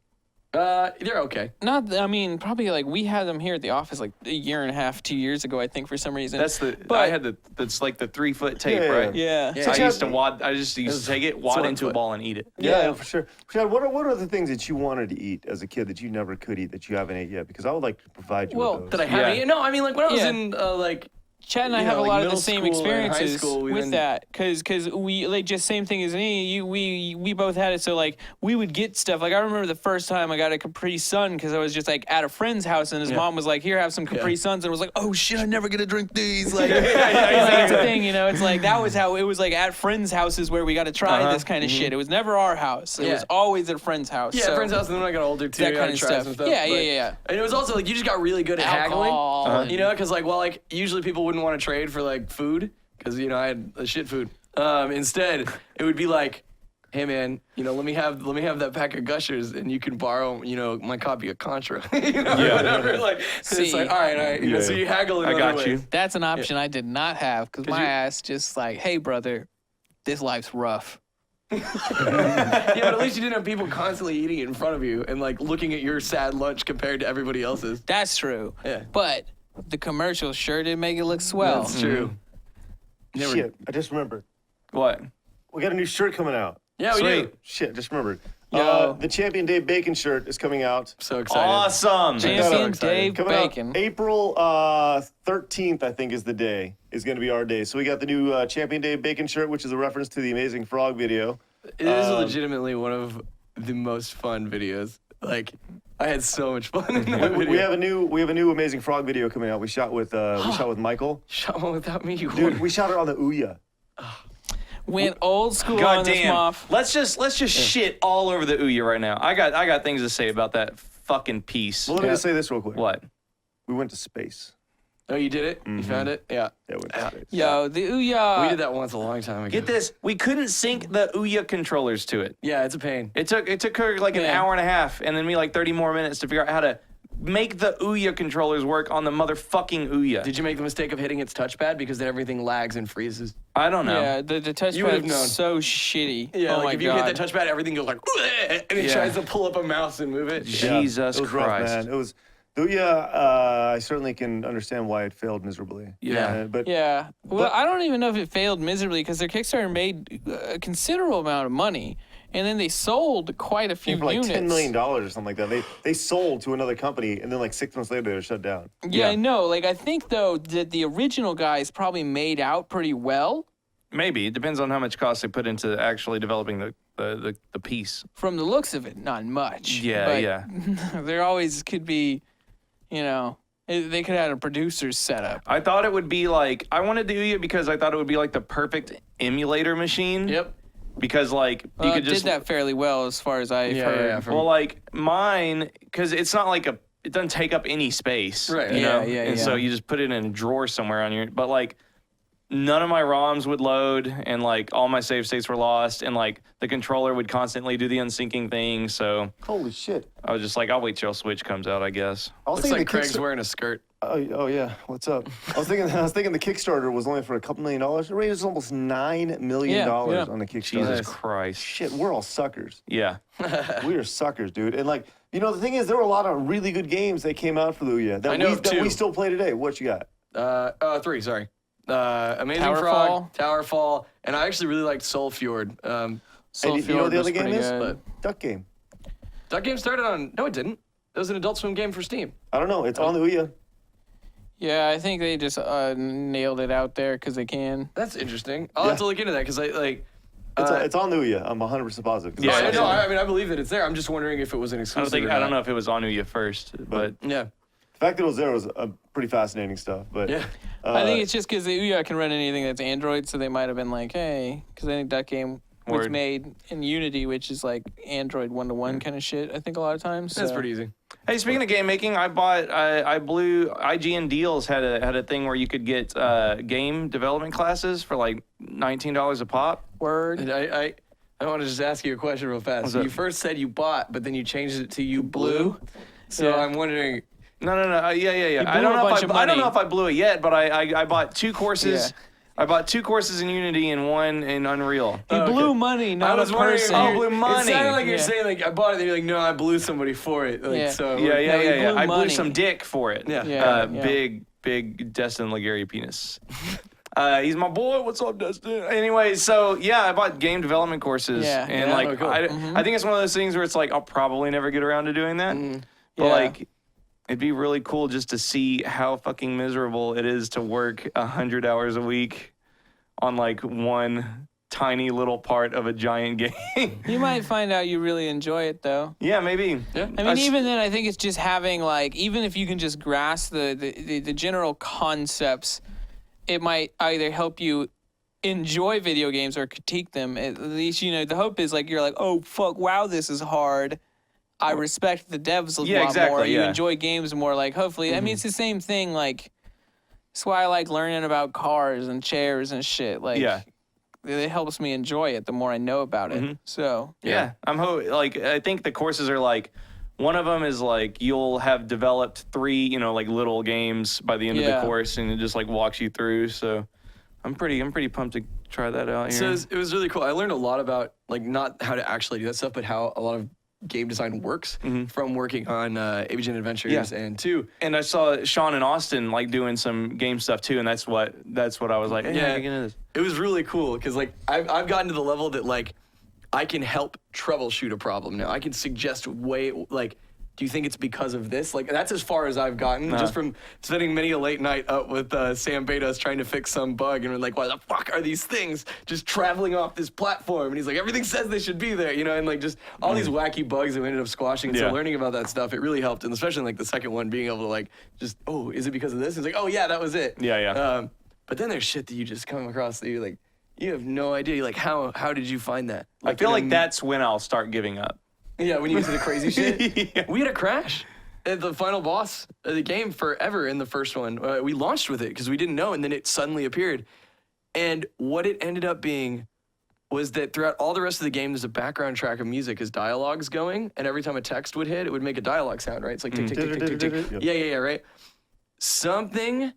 C: They're okay.
A: Not, I mean, probably like we had them here at the office like a year and a half, 2 years ago, I think, for some reason.
B: That's the.
A: But-
B: I had that's like the 3-foot tape,
D: Yeah.
B: right?
A: Yeah.
C: Yeah.
B: I used to wad. I just used to take it, wad
C: 1
B: into a
C: foot.
B: ball, and eat it.
D: Yeah, for sure. Chad, what are the things that you wanted to eat as a kid that you never could eat that you haven't ate yet? Because I would like to provide you
A: Well,
D: with
C: That
D: those.
C: I haven't.
B: Yeah.
C: No, I mean, like when I was
A: Yeah.
C: in like.
A: Chad and I
C: You
A: have
C: know,
A: a
C: like
A: lot of the
C: middle
A: same
C: school and high
A: experiences
C: school, we
A: with
C: then-
A: that, because we like just same thing as me. We both had it, so like we would get stuff. Like I remember the first time I got a Capri Sun because I was just like at a friend's house and his mom was like, "Here, have some Capri Suns," and was like, "Oh shit, I'm never gonna drink these." Like, it's a thing, you know. It's like that was how it was like at friends' houses where we got to try this kind of shit. It was never our house. It
C: Yeah.
A: was always at a friend's house.
C: Yeah,
A: so
C: friend's house, and then when I got older too,
A: that
C: I
A: kind of
C: tried
A: stuff.
C: some stuff.
A: Yeah,
C: but-
A: yeah.
C: And it was also like you just got really good at haggling.
A: Alcohol and-
C: You know, because like, well, like usually people wouldn't want to trade for like food because you know I had a shit food. Instead, it would be like, hey man, you know, let me have that pack of Gushers, and you can borrow, you know, my copy of Contra. You know, whatever. Like,
A: See.
C: it's like, all right. You know, so you haggle. In
B: I
C: other
B: got
C: ways.
B: you.
A: That's an option I did not have because my
C: you-
A: ass just like, hey brother, this life's rough.
C: Yeah, but at least you didn't have people constantly eating it in front of you and like looking at your sad lunch compared to everybody else's.
A: That's true.
C: Yeah.
A: But the commercial sure did make it look swell.
C: That's true. Never-
D: Shit, I just remembered.
B: What?
D: We got a new shirt coming out.
C: Yeah, we
B: Sweet.
C: do.
D: Shit, just remembered.
A: Yo.
D: The Champion Dave Bacon shirt is coming out.
C: So excited.
B: Awesome.
A: Champion
C: excited.
A: Dave
D: Coming
A: Bacon.
D: out April 13th, I think, is the day. Is going to be our day. So we got the new Champion Dave Bacon shirt, which is a reference to the Amazing Frog video.
C: It is legitimately one of the most fun videos. Like, I had so much fun in that video.
D: We have a new Amazing Frog video coming out. We shot with Michael.
C: Shot one without me. You
D: Dude, we shot it on the Ouya.
A: Went old school
B: God
A: on this
B: damn.
A: moff.
B: Let's just shit all over the Ouya right now. I got things to say about that fucking piece.
D: Well, let me just say this real quick.
B: What?
D: We went to space.
C: Oh, you did it? You found it? Yeah.
D: Yeah, we went to space.
A: Yo, the Ouya.
C: We did that once a long time ago.
B: Get this. We couldn't sync the Ouya controllers to it.
C: Yeah, it's a pain.
B: It took her like an
A: Yeah.
B: hour and a half, and then me like 30 more minutes to figure out how to make the Ouya controllers work on the motherfucking Ouya.
C: Did you make the mistake of hitting its touchpad because then everything lags and freezes?
B: I don't know.
A: Yeah, the
C: You would've
A: touchpad's
C: known.
A: so shitty.
C: Yeah,
A: oh
C: like
A: my
C: if you
A: God.
C: hit that touchpad, everything goes like, and it
B: Yeah.
C: tries to pull up a mouse and move it.
D: Yeah,
B: Jesus
D: it was
B: Christ.
D: rough, man. It was the Ouya. I certainly can understand why it failed miserably.
B: Yeah.
D: But
A: Yeah. Well,
D: But-
A: I don't even know if it failed miserably because their Kickstarter made a considerable amount of money, and then they sold quite a few
D: for like
A: units.
D: $10 million or something like that. They sold to another company, and then like 6 months later they were shut down.
A: Yeah, I know. Like, I think though that the original guys probably made out pretty well
B: Maybe. It depends on how much cost they put into actually developing the piece.
A: from the looks of it. Not much.
B: Yeah,
A: but
B: yeah.
A: there always could be, you know, they could have had a producer's setup.
B: I thought it would be like, I wanted the Ouya because I thought it would be like the perfect emulator machine.
C: Yep.
B: Because like you
A: Well,
B: could
A: it
B: just
A: did that fairly well as far as I've heard.
C: from-
B: well, like mine, because it's not like it doesn't take up any space,
C: Right.
B: You
A: Yeah,
B: know?
A: yeah,
B: And
A: yeah.
B: so you just put it in a drawer somewhere on your. But like, none of my ROMs would load, and like all my save states were lost, and like the controller would constantly do the unsyncing thing. So
D: Holy shit!
B: I was just like, I'll wait till Switch comes out, I guess.
D: I was
C: Looks
D: thinking
C: like
D: the
C: Craig's
D: Kickstarter-
C: wearing a skirt.
D: Oh yeah, what's up? I was thinking the Kickstarter was only for a couple $1 million. It raised almost $9 million
A: Yeah.
D: on the Kickstarter.
B: Jesus Christ.
D: Shit, we're all suckers.
B: Yeah.
D: We are suckers, dude. And like, the thing is, there were a lot of really good games that came out for the Ouya
C: I know
D: that we
C: two.
D: still play today. What you got?
C: 3, sorry. Amazing
A: Towerfall.
C: Frog, Towerfall, and I actually really liked Soul Fjord.
D: And you know what
A: Fjord
D: the
A: was
D: other game
A: pretty
D: is?
A: good.
D: Duck Game.
C: That game started on. No, it didn't. It was an Adult Swim game for Steam.
D: I don't know. It's on the Ouya.
A: Yeah, I think they just nailed it out there because they can.
C: That's interesting. I'll have to look into that because I like.
D: It's on the Ouya. I'm 100% positive. 'Cause
B: Yeah,
D: I
C: I
D: saw
C: know.
D: it.
C: I mean, I believe that it's there. I'm just wondering if it was an exclusive.
B: I don't know if it was on Ouya first, but
C: Yeah.
D: The fact that it was there was pretty fascinating stuff. But
C: Yeah.
A: I think it's just because the Ouya can run anything that's Android, so they might have been like, hey, because I think Duck Game was
B: Word.
A: made in Unity, which is like Android 1-to-1 kind of shit. I think a lot of times.
C: That's
A: so.
C: pretty easy.
B: hey, speaking of game making, I blew IGN Deals had a thing where you could get game development classes for like $19 a pop.
A: Word.
C: And I want to just ask you a question real fast.
B: What's
C: So
B: up?
C: you first said you bought, but then you changed it to you blew. So
A: Yeah.
C: I'm wondering.
B: No. Yeah.
A: blew
B: I don't
A: a
B: know
A: bunch
B: if
A: of
B: I don't
A: money.
B: know if I blew it yet, but I bought 2 courses.
A: Yeah.
B: I bought 2 courses in Unity and 1 in Unreal.
A: You blew money, not
C: I was
A: a
C: wondering.
A: person.
C: If
B: Oh,
C: you-
B: blew money.
C: It sounded like you're
A: Yeah.
C: saying like I bought it. And you're like, no, I blew somebody for it. Like,
A: Yeah.
C: So
B: Yeah.
A: you blew
B: I blew
A: money.
B: some dick for it.
C: Yeah.
A: Yeah, yeah.
B: Big Destin Legary penis. He's my boy. What's up, Destin? Anyway, so yeah, I bought game development courses,
A: Yeah.
B: and
C: Yeah.
B: like
C: Oh, cool.
B: I think it's one of those things where it's like I'll probably never get around to doing that, but
A: Yeah.
B: like it'd be really cool just to see how fucking miserable it is to work 100 hours a week on like one tiny little part of a giant game.
A: You might find out you really enjoy it though.
B: Yeah, maybe.
C: Yeah.
A: I mean, even then, I think it's just having like, even if you can just grasp the general concepts, it might either help you enjoy video games or critique them. At least, the hope is like, you're like, oh, fuck, wow, this is hard. I respect the devs a
B: Yeah,
A: lot
B: exactly,
A: more. You
B: yeah.
A: enjoy games more. Like, hopefully, I mean, it's the same thing. Like, that's why I like learning about cars and chairs and shit. Like,
B: Yeah.
A: it helps me enjoy it the more I know about it. So,
B: Yeah, I think the courses are like, one of them is like you'll have developed 3, like little games by the end of
A: Yeah.
B: the course, and it just like walks you through. So I'm pretty pumped to try that out
C: So
B: here.
C: it was really cool. I learned a lot about like not how to actually do that stuff, but how a lot of game design works from working on ABGN Adventures and 2.
B: And I saw Sean and Austin like doing some game stuff too, and that's what I was like, hey,
C: Yeah.
B: I can get into this.
C: It was really cool because like I've gotten to the level that like I can help troubleshoot a problem now. I can suggest do you think it's because of this? Like that's as far as I've gotten just from spending many a late night up with Sam Betos trying to fix some bug, and we're like, why the fuck are these things just traveling off this platform? And he's like, everything says they should be there, and like just all these wacky bugs that we ended up squashing.
B: Yeah.
C: So learning about that stuff, it really helped, and especially like the second one, being able to like just, oh, is it because of this? He's like, oh yeah, that was it.
B: Yeah.
C: But then there's shit that you just come across that you're like, you have no idea. You're like, how did you find that?
B: I feel
C: in
B: like
C: a-
B: that's when I'll start giving up.
C: Yeah, when you get to the crazy shit.
B: Yeah.
C: We had a crash at the final boss of the game forever in the first one. We launched with it because we didn't know, and then it suddenly appeared. And what it ended up being was that throughout all the rest of the game, there's a background track of music as dialogue's going, and every time a text would hit, it would make a dialogue sound, right? It's like tick, tick, tick, tick, tick, tick. Yeah, right? Something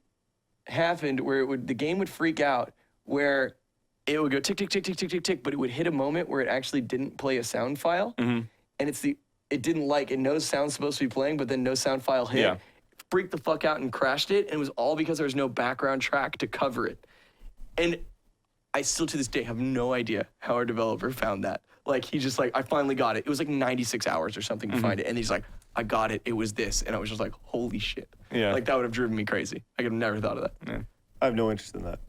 C: happened where the game would freak out, where it would go tick, tick, tick, tick, tick, tick, tick, but it would hit a moment where it actually didn't play a sound file. And it didn't it knows sound's supposed to be playing, but then no sound file hit.
B: Yeah.
C: Freaked the fuck out and crashed it, and it was all because there was no background track to cover it. And I still to this day have no idea how our developer found that. Like he just like, I finally got it. It was like 96 hours or something to find it. And he's like, I got it. It was this. And I was just like, holy shit.
B: Yeah.
C: Like that would have driven me crazy. I could have never thought of that.
D: I have no interest in that.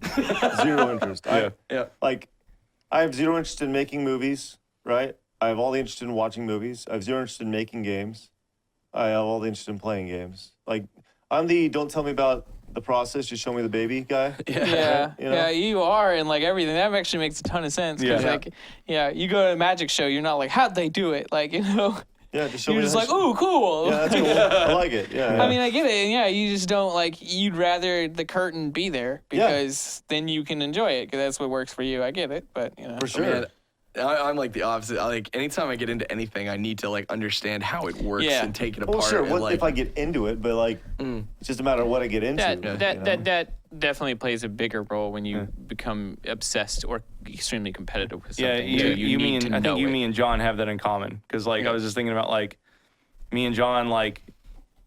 D: Zero interest.
B: Yeah.
C: Yeah.
D: I have zero interest in making movies, right? I have all the interest in watching movies. I have zero interest in making games. I have all the interest in playing games. Like, I'm the don't tell me about the process, just show me the baby guy.
A: Yeah,
D: You know?
A: yeah, you are, and like everything. That actually makes a ton of sense. 'Cause,
B: Yeah.
A: like, you go to a magic show, you're not like, how'd they do it? Like,
D: Yeah, just show
A: you're
D: me
A: just
D: the
A: like, ooh, cool.
D: Yeah, that's cool. I like it. Yeah.
A: I mean, I get it. And yeah, you just don't like, you'd rather the curtain be there
D: Yeah.
A: because then you can enjoy it because that's what works for you. I get it, but
D: for sure.
C: I'm like the opposite. Like anytime I get into anything, I need to like understand how it works
A: Yeah.
C: and take it apart.
D: Well, sure.
C: and,
D: What
C: like,
D: if I get into it? But like, it's just a matter of what I get into.
A: That definitely plays a bigger role when you become obsessed or extremely competitive with something.
B: Yeah, you
A: need
B: mean
A: to
B: I
A: know
B: think you
A: it.
B: me and John have that in common because like I was just thinking about like me and John like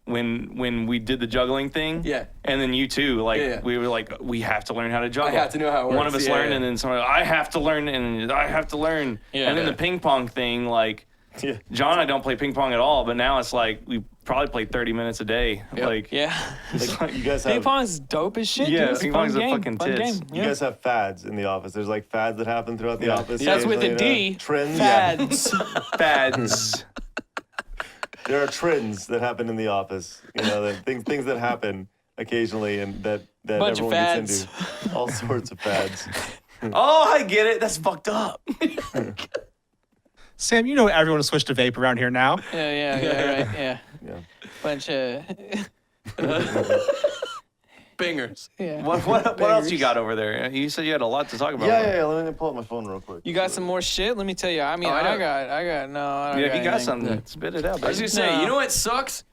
B: when we did the juggling thing.
C: Yeah.
B: And then you too, like
C: Yeah.
B: we were like we have to learn how to juggle.
C: have to know how it
B: One
C: works.
B: of us
C: Yeah,
B: learned,
C: yeah.
B: and then someone I have to learn, and I have to learn.
A: Yeah.
B: And then
C: Yeah.
B: the ping pong thing, like
D: Yeah.
B: John and I don't play ping pong at all, but now it's like we probably play 30 minutes a day.
C: Yep.
B: Like
A: Yeah.
D: Like, you guys
A: Ping
D: have
A: pong's dope as shit.
B: Yeah,
A: dude. It's
B: ping
A: fun
B: pong's a
A: game.
B: fucking
A: Fun
B: tits.
A: game.
D: you
A: Yeah.
D: guys have fads in the office. There's like fads that happen throughout the office.
A: That's with a
D: occasionally,
A: D.
D: Trends.
A: Fads.
B: fads.
D: There are trends that happen in the office. You know, that things that happen occasionally and that
A: Bunch of
D: everyone gets
A: fads.
D: into. All sorts of fads.
B: Oh, I get it. That's fucked up.
E: Sam, you know everyone switched to vape around here now.
A: Yeah, right. Yeah.
D: Yeah.
A: Bunch of.
C: bingers.
A: Yeah.
B: What else you got over there? You said you had a lot to talk about.
D: Yeah. Let me pull up my phone real quick.
A: You got some more shit? Let me tell you. I mean,
C: I
A: I
C: don't-
A: got no. I don't
B: Yeah, if you got
A: anything.
B: something, spit it out.
C: I was
B: Baby.
C: gonna say,
A: No.
C: you know what sucks?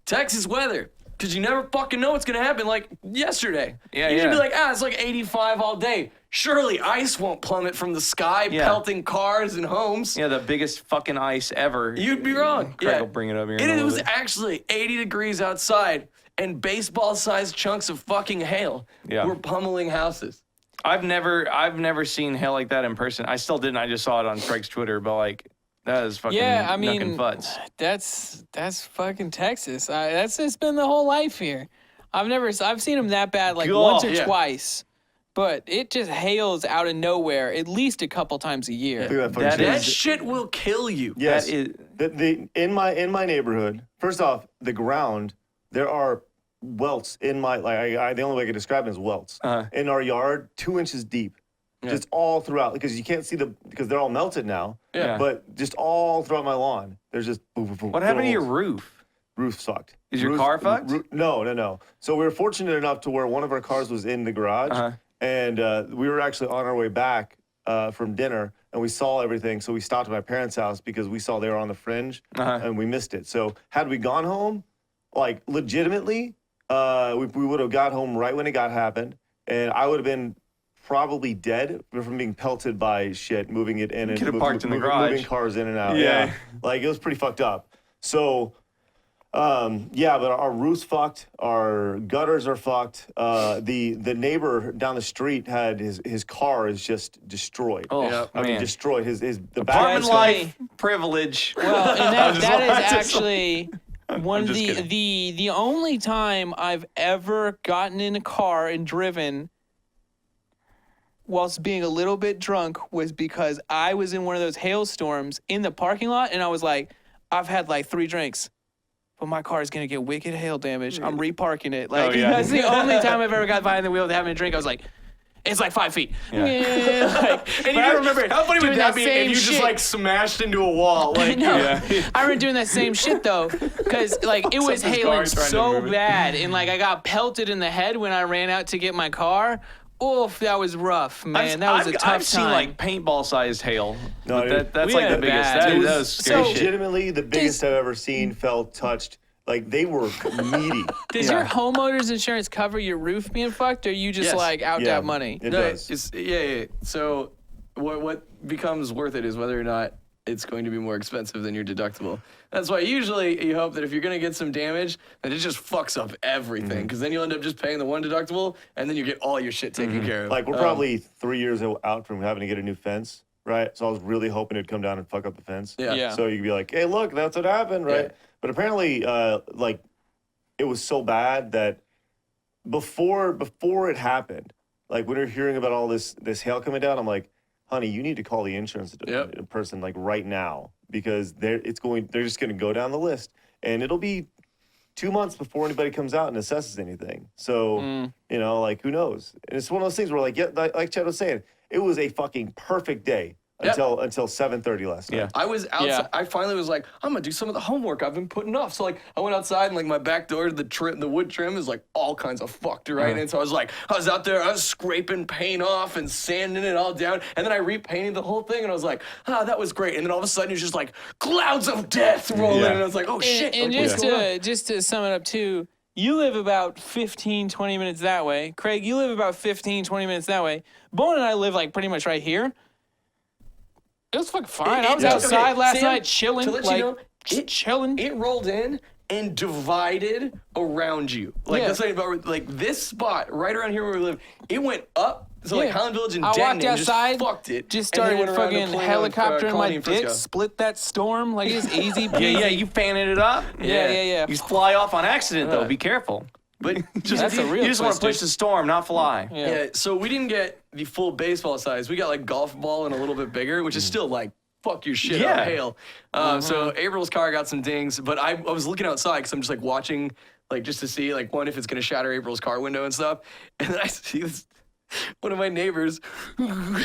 C: Texas weather. Because you never fucking know what's gonna happen. Like yesterday.
B: Yeah,
C: You
B: yeah.
C: should be like, it's like 85 all day. Surely ice won't plummet from the sky,
B: Yeah.
C: pelting cars and homes.
B: Yeah, the biggest fucking ice ever.
C: You'd be wrong.
B: Craig will bring it up here. in a
C: It
B: little
C: was
B: bit.
C: actually 80 degrees outside, and baseball-sized chunks of fucking hail
B: Yeah.
C: were pummeling houses.
B: I've never seen hail like that in person. I still didn't. I just saw it on Craig's Twitter, but like that is fucking
A: Yeah, I
B: knucking
A: mean,
B: butts.
A: that's fucking Texas. That's just been the whole life here. I've seen them that bad like
B: God,
A: once or
C: yeah.
A: twice, but it just hails out of nowhere at least a couple times a year.
D: Look at that fucking
B: That
D: shit.
C: That
B: is-
C: shit will kill you.
D: Yes.
B: That is-
D: The in my neighborhood. First off, the ground. There are welts in my the only way I can describe it is welts in our yard, 2 inches deep, just all throughout because you can't see because they're all melted now.
B: Yeah.
D: But just all throughout my lawn, there's just boom, boom, boom,
B: What happened to your
D: holes.
B: roof?
D: Roof sucked.
B: Is your car fucked?
D: No. So we were fortunate enough to where one of our cars was in the garage, and we were actually on our way back from dinner, and we saw everything. So we stopped at my parents' house because we saw they were on the fringe, and we missed it. So had we gone home, like legitimately, we would have got home right when it happened, and I would have been probably dead from being pelted by shit, moving it in and
B: Could have parked in the garage.
D: moving cars in and out.
B: Yeah.
D: Like it was pretty fucked up. So. But our roof's fucked. Our gutters are fucked. The neighbor down the street had his car is just destroyed.
B: Oh,
C: Yeah.
D: I mean,
B: man.
D: destroyed. His the
B: Apartment
A: That's
B: life privilege.
A: Well, and that is
B: just-
A: actually one of
B: just
A: the
B: kidding.
A: the only time I've ever gotten in a car and driven whilst being a little bit drunk was because I was in one of those hailstorms in the parking lot, and I was like, I've had like 3 drinks. But my car is gonna get wicked hail damage. I'm reparking it. Like
B: yeah.
A: that's the only time I've ever got behind the wheel having a drink. I was like, it's like 5 feet. Yeah.
C: And
A: I remember
C: how funny would
A: doing
C: that
A: that
C: be
A: same
C: if you just
A: shit.
C: like smashed into a wall? Like,
A: No, I remember doing that same shit though, because like it was
C: up his car
A: hailing
C: trying to
A: so
C: move it.
A: bad, and like I got pelted in the head when I ran out to get my car. Oof, that was rough, man. That was a tough
B: I've seen
A: time.
B: like paintball-sized hail.
D: No,
B: But
D: dude.
B: that's
A: We
B: like
A: had
B: the biggest.
A: bad.
B: That,
A: It
B: that
A: was
B: was scary
A: so-
B: shit.
D: legitimately the biggest I've ever seen, felt, touched. Like they were meaty.
A: Does your homeowner's insurance cover your roof being fucked, or you just
C: Yes.
A: like out
D: Yeah,
A: that money?
D: It
C: No,
D: does.
C: yeah. So what becomes worth it is whether or not it's going to be more expensive than your deductible. That's why usually you hope that if you're going to get some damage, that it just fucks up everything, because then you'll end up just paying the one deductible, and then you get all your shit taken care of.
D: Like we're probably 3 years out from having to get a new fence, right? So I was really hoping it'd come down and fuck up the fence.
C: Yeah.
A: Yeah.
D: So you could be like, hey, look, that's what happened, right?
C: Yeah.
D: But apparently, like, it was so bad that before it happened, like when you're hearing about all this hail coming down, I'm like, honey, you need to call the insurance
C: Yep.
D: person like right now because they're just going to go down the list, and it'll be 2 months before anybody comes out and assesses anything. So like who knows? And it's one of those things where like Chad was saying, it was a fucking perfect day. until 7:30 last night.
B: Yeah.
C: I was outside.
A: Yeah.
C: I finally was like, I'm gonna do some of the homework I've been putting off. So like, I went outside and like my back door to the wood trim is like all kinds of fucked, right? And so I was out there, I was scraping paint off and sanding it all down, and then I repainted the whole thing, and I was like, that was great. And then all of a sudden, it's just like clouds of death rolling, and I was like, oh shit.
A: And
C: like, what's going on?
A: just to sum it up too, you live about 15, 20 minutes that way. Craig, you live about 15, 20 minutes that way. Bowen and I live like pretty much right here. It was fucking fine. I was outside last
C: Sam,
A: night chilling,
C: to let
A: like
C: you know,
A: just chilling.
C: It rolled in and divided around you. Like
A: Yeah.
C: that's what about like this spot right around here where we live. It went up. So like
A: Yeah.
C: Highland Village and
A: I
C: Denton
A: walked
C: and
A: outside,
C: just fucked it.
A: just
C: and then
A: started
C: went around to
A: fucking
C: Plano and,
A: helicoptering my
C: Colony and
A: dick,
C: Frisco.
A: split that storm like it's easy peasy.
B: Yeah, you fanning it up.
A: Yeah.
B: You fly off on accident though. Be careful.
C: But
A: That's a real
B: You just want to
A: twister.
B: push the storm, not fly.
C: yeah, so we didn't get the full baseball size. We got like golf ball and a little bit bigger, which is still like fuck your shit
B: Yeah.
C: up hail. So April's car got some dings, but I was looking outside because I'm just like watching, like just to see like one if it's gonna shatter April's car window and stuff. And then I see this. One of my neighbors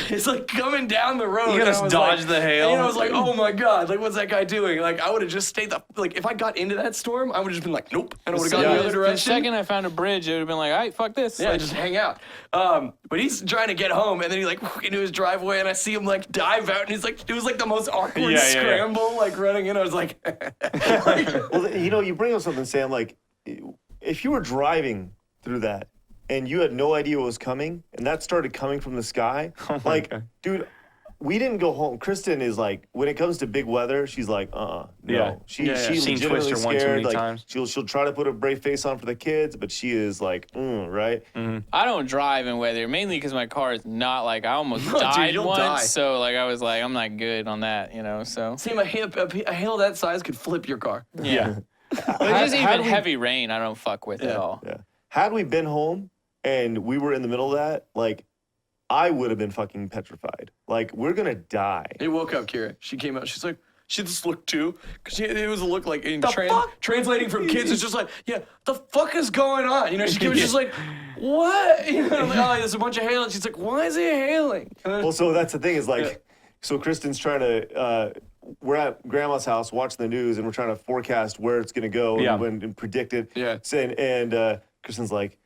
C: is like coming down the road.
B: You gotta
C: and I was
B: dodge
C: like-
B: the hail.
C: And I was like, oh my God, like what's that guy doing? Like I would have just stayed like if I got into that storm, I would have just been like, nope. And I would have gone the other
A: The
C: direction.
A: second I found a bridge, it would have been like, all right, fuck this.
C: Yeah,
A: Like,
C: just hang out. But he's trying to get home, and then he like into his driveway, and I see him like dive out, and he's like, it was like the most awkward
B: Yeah.
C: scramble, like running in. I was like,
D: Well, you bring up something, Sam. Like, if you were driving through that and you had no idea what was coming, and that started coming from the sky, like,
B: God.
D: dude, we didn't go home. Kristen is like, when it comes to big weather, she's like, no.
B: Yeah.
D: She
C: Yeah, yeah.
D: she's
B: Seen
D: legitimately
B: Twister one too
D: scared.
B: many
D: Like,
B: times.
D: she'll try to put a brave face on for the kids, but she is like, right?
A: I don't drive in weather, mainly because my car is not like, I almost
C: Dude,
A: died
C: you'll
A: once.
C: die.
A: So like, I was like, I'm not good on that, so.
C: Sam, a hail that size could flip your car.
A: Yeah. But just
D: had
A: even
D: we-
A: heavy rain, I don't fuck with at
C: Yeah.
A: all.
D: Yeah. Had we been home and we were in the middle of that, like, I would have been fucking petrified. Like, we're gonna die.
C: It woke up Kira. She came out. She's like, she just looked too, because it was a look like in
B: fuck?
C: translating from kids. It's just like, yeah, the fuck is going on? She was just like, what? I'm like, oh, there's a bunch of hail. And she's like, why is it hailing? And then-
D: Well, so that's the thing is like,
C: Yeah.
D: so Kristen's trying to, we're at grandma's house watching the news and we're trying to forecast where it's going to go
B: Yeah.
D: and predict it.
C: Yeah.
D: And Kristen's like,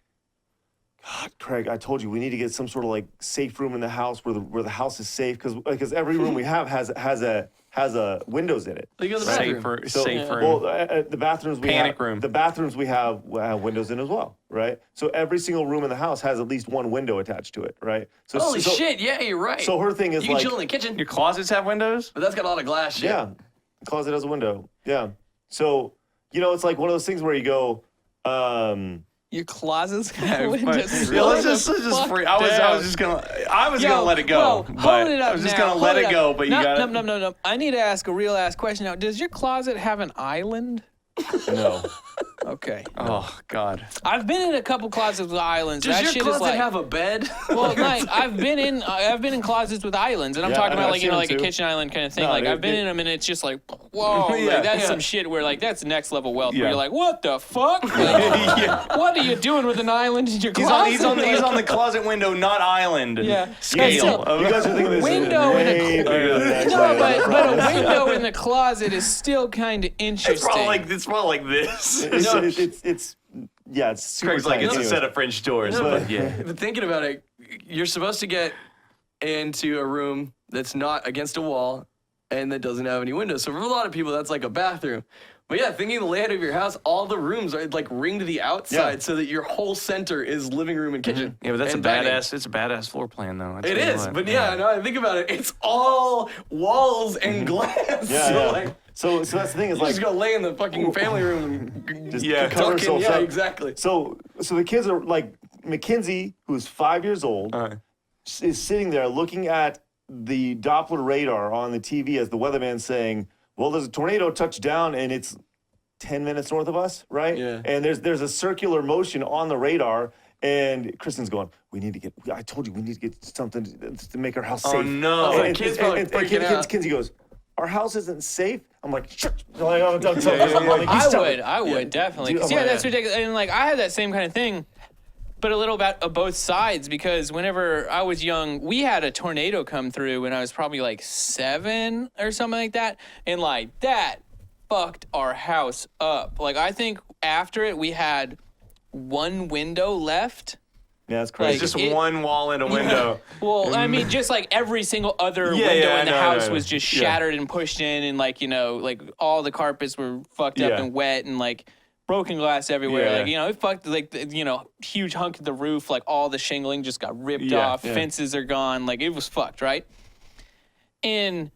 D: God, Craig, I told you we need to get some sort of like safe room in the house where the house is safe because every room we have has a windows in it.
C: Like, you go to the bathroom.
B: Safer.
D: Well, the bathrooms we
B: Panic
D: have,
B: room.
D: The bathrooms we have windows in as well, right? So every single room in the house has at least one window attached to it, right? So
C: Holy
D: so,
C: shit, yeah, you're right.
D: So her thing is
C: you can
D: like,
C: chill in the kitchen,
B: Your closets have windows?
C: but that's got a lot of glass shit.
D: yeah, the closet has a window, yeah. So it's like one of those things where you go,
A: Your closet's got
B: Yeah,
A: windows.
B: let's just free. I was gonna let it go, but
A: hold it up
B: I was just
A: now,
B: gonna let
A: hold
B: it
A: up.
B: go. But you
A: no,
B: got
A: No. I need to ask a real ass question now. Does your closet have an island?
D: no.
A: Okay.
B: Oh God.
A: I've been in a couple closets with islands.
C: Does
A: that
C: your
A: shit
C: closet
A: is like,
C: have a bed?
A: well, like I've been in closets with islands, and I'm
D: Yeah,
A: talking
D: I know,
A: about
D: I've
A: like
D: seen them
A: like a
D: too.
A: kitchen island kind of thing.
D: No,
A: like
D: they-
A: I've been
D: they-
A: in them, and it's just like, whoa,
B: Yeah,
A: like, that's
C: yeah.
A: some shit where like that's next level wealth.
B: Yeah.
A: Where you're like, what the fuck? Like, what are you doing with an island in your closet?
B: He's on the closet window, not island.
A: Yeah.
B: Scale.
A: Still,
D: You guys are thinking this
A: Window in a
D: way bigger than that.
A: No, but a window in the closet is still kind of
B: It's
A: interesting.
B: probably like this.
D: It's super
B: Craig's like
D: tiny.
B: it's a
D: Anyways.
B: set of French doors, but yeah.
C: But thinking about it, you're supposed to get into a room that's not against a wall and that doesn't have any windows. So for a lot of people, that's like a bathroom. But yeah, thinking the layout of your house, all the rooms are like ring to the outside
D: Yeah.
C: so that your whole center is living room and kitchen.
B: Yeah, but that's
C: and
B: a
C: dining.
B: badass. It's a badass floor plan, though. I tell
C: It
B: you
C: is,
B: what.
C: but yeah, now I think about it, it's all walls and glass.
D: Yeah,
C: so
D: yeah.
C: like,
D: So that's the thing is
C: you
D: like
C: just go lay in the fucking family room and
D: just
B: Yeah.
D: cover
C: tuck in.
D: yourself
C: Yeah,
D: up.
C: exactly.
D: So the kids are like Mackenzie, who's 5 years old, is sitting there looking at the Doppler radar on the TV as the weatherman's saying, "Well, there's a tornado touched down and it's 10 minutes north of us, right?
C: Yeah.
D: And there's a circular motion on the radar." And Kristen's going, I told you, we need to get something to make our house safe.
B: Oh no.
C: Oh, kids probably freaking out.
D: Kinsey goes, our house isn't safe. I'm like, shut. Like, I'm like, you stop it.
A: I would definitely. 'Cause,
D: Dude,
A: yeah,
D: I'm
A: that's
D: like-
A: ridiculous. And like I had that same kind of thing. but a little bit of both sides, because whenever I was young, we had a tornado come through when I was probably like 7 or something like that, and like that fucked our house up. Like I think after it, we had one window left.
D: Yeah, that's crazy.
B: It's just one wall and a window.
A: Well, I mean, just like every single other
B: Yeah,
A: window
B: yeah,
A: in the
B: no,
A: house
B: no, no.
A: was just
B: Yeah.
A: shattered and pushed in, and like, you know, like all the carpets were fucked up
B: Yeah.
A: and wet, and like broken glass everywhere.
B: Yeah.
A: Like, you know, it fucked, like, you know, huge hunk of the roof, like all the shingling just got ripped
B: Yeah,
A: off,
B: yeah.
A: fences are gone, like it was fucked, right? And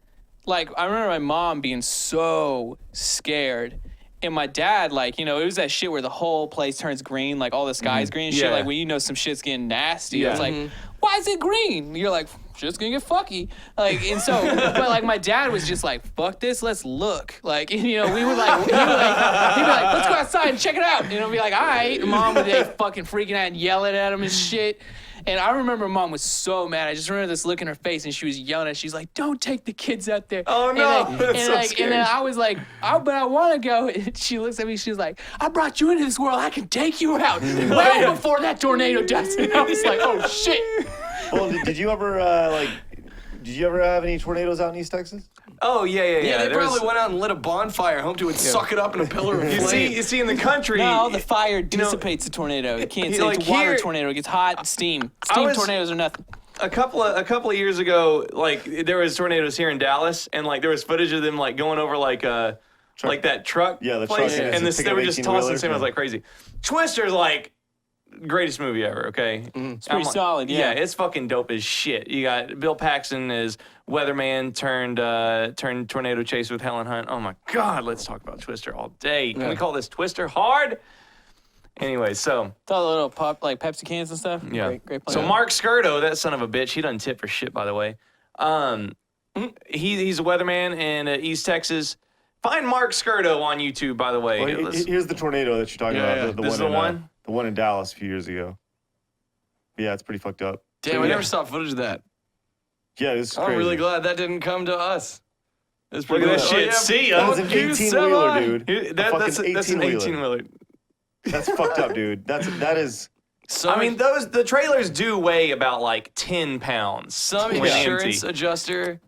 A: like, I remember my mom being so scared. And my dad, like, you know, it was that shit where the whole place turns green, like all the sky's green and shit.
B: Yeah.
A: Like when you know some shit's getting nasty,
B: Yeah.
A: it's like, why is it green? You're like, shit's gonna get fucky. Like, and so, but like my dad was just like, fuck this, let's look. Like, and, you know, we would like, he'd be like, let's go outside and check it out. And I'd be like, all right. And mom would be fucking freaking out and yelling at him and shit. And I remember mom was so mad. I just remember this look in her face, and she was yelling at. She's like, "Don't take the kids out there."
B: Oh,
A: And,
B: no.
A: like,
B: That's
A: and,
B: so
A: like,
B: scary.
A: and then I was like, but I want to go. And she looks at me. She's like, "I brought you into this world. I can take you out well before that tornado does." And I was like, "Oh shit."
D: Well, did you ever did you ever have any tornadoes out in East Texas?
B: Oh, yeah.
C: Yeah, they
B: There was-
C: probably went out and lit a bonfire. Hoped it would suck it up in a pillar of
B: You
C: flame.
B: see in the country.
A: No, the fire dissipates the tornado. You can't say
B: like
A: it's a water
B: here-
A: tornado. It gets hot, steam. Steam
B: was-
A: tornadoes are nothing.
B: a couple of years ago, like there was tornadoes here in Dallas, and like there was footage of them like going over like like that truck.
D: Yeah, the
B: place,
D: truck, yeah,
B: and
D: it's a
B: they were just
D: pickup
B: tossing
D: 18-wheeler,
B: cinemas
D: yeah.
B: like crazy. Twister's like greatest movie ever. Okay,
A: It's pretty solid, yeah.
B: it's fucking dope as shit. You got Bill Paxton as weatherman turned tornado chase with Helen Hunt. Oh my God, let's talk about Twister all day. Can we call this Twister hard? Anyway, so
A: It's all the little pop, like Pepsi cans and stuff.
B: yeah.
A: Great
B: So
A: play.
B: Mark Skirdo, that son of a bitch, he doesn't tip for shit, by the way. He's a weatherman in East Texas. Find Mark Skirdo on YouTube, by the way.
D: Well, here's the tornado that you're talking
C: Yeah,
D: about.
C: yeah.
D: The
B: This is
D: one
B: the
D: in,
B: one?
D: the one in Dallas a few years ago. Yeah, it's pretty fucked up.
C: Damn, I
B: Yeah.
C: never saw footage of that.
D: Yeah, this is
C: I'm
D: crazy.
C: really glad that didn't come to us. It's
B: Look at
C: pretty
B: that
C: cool.
B: shit. See ya.
D: That was an
C: Fuck you,
D: 18-wheeler,
C: semi.
D: dude.
B: Here- that's an
D: 18-wheeler.
B: 18-wheeler.
D: That's fucked up, dude. That is.
C: Some,
B: I mean, the trailers do weigh about like 10 pounds.
C: some
B: when
C: insurance
B: empty.
C: adjuster,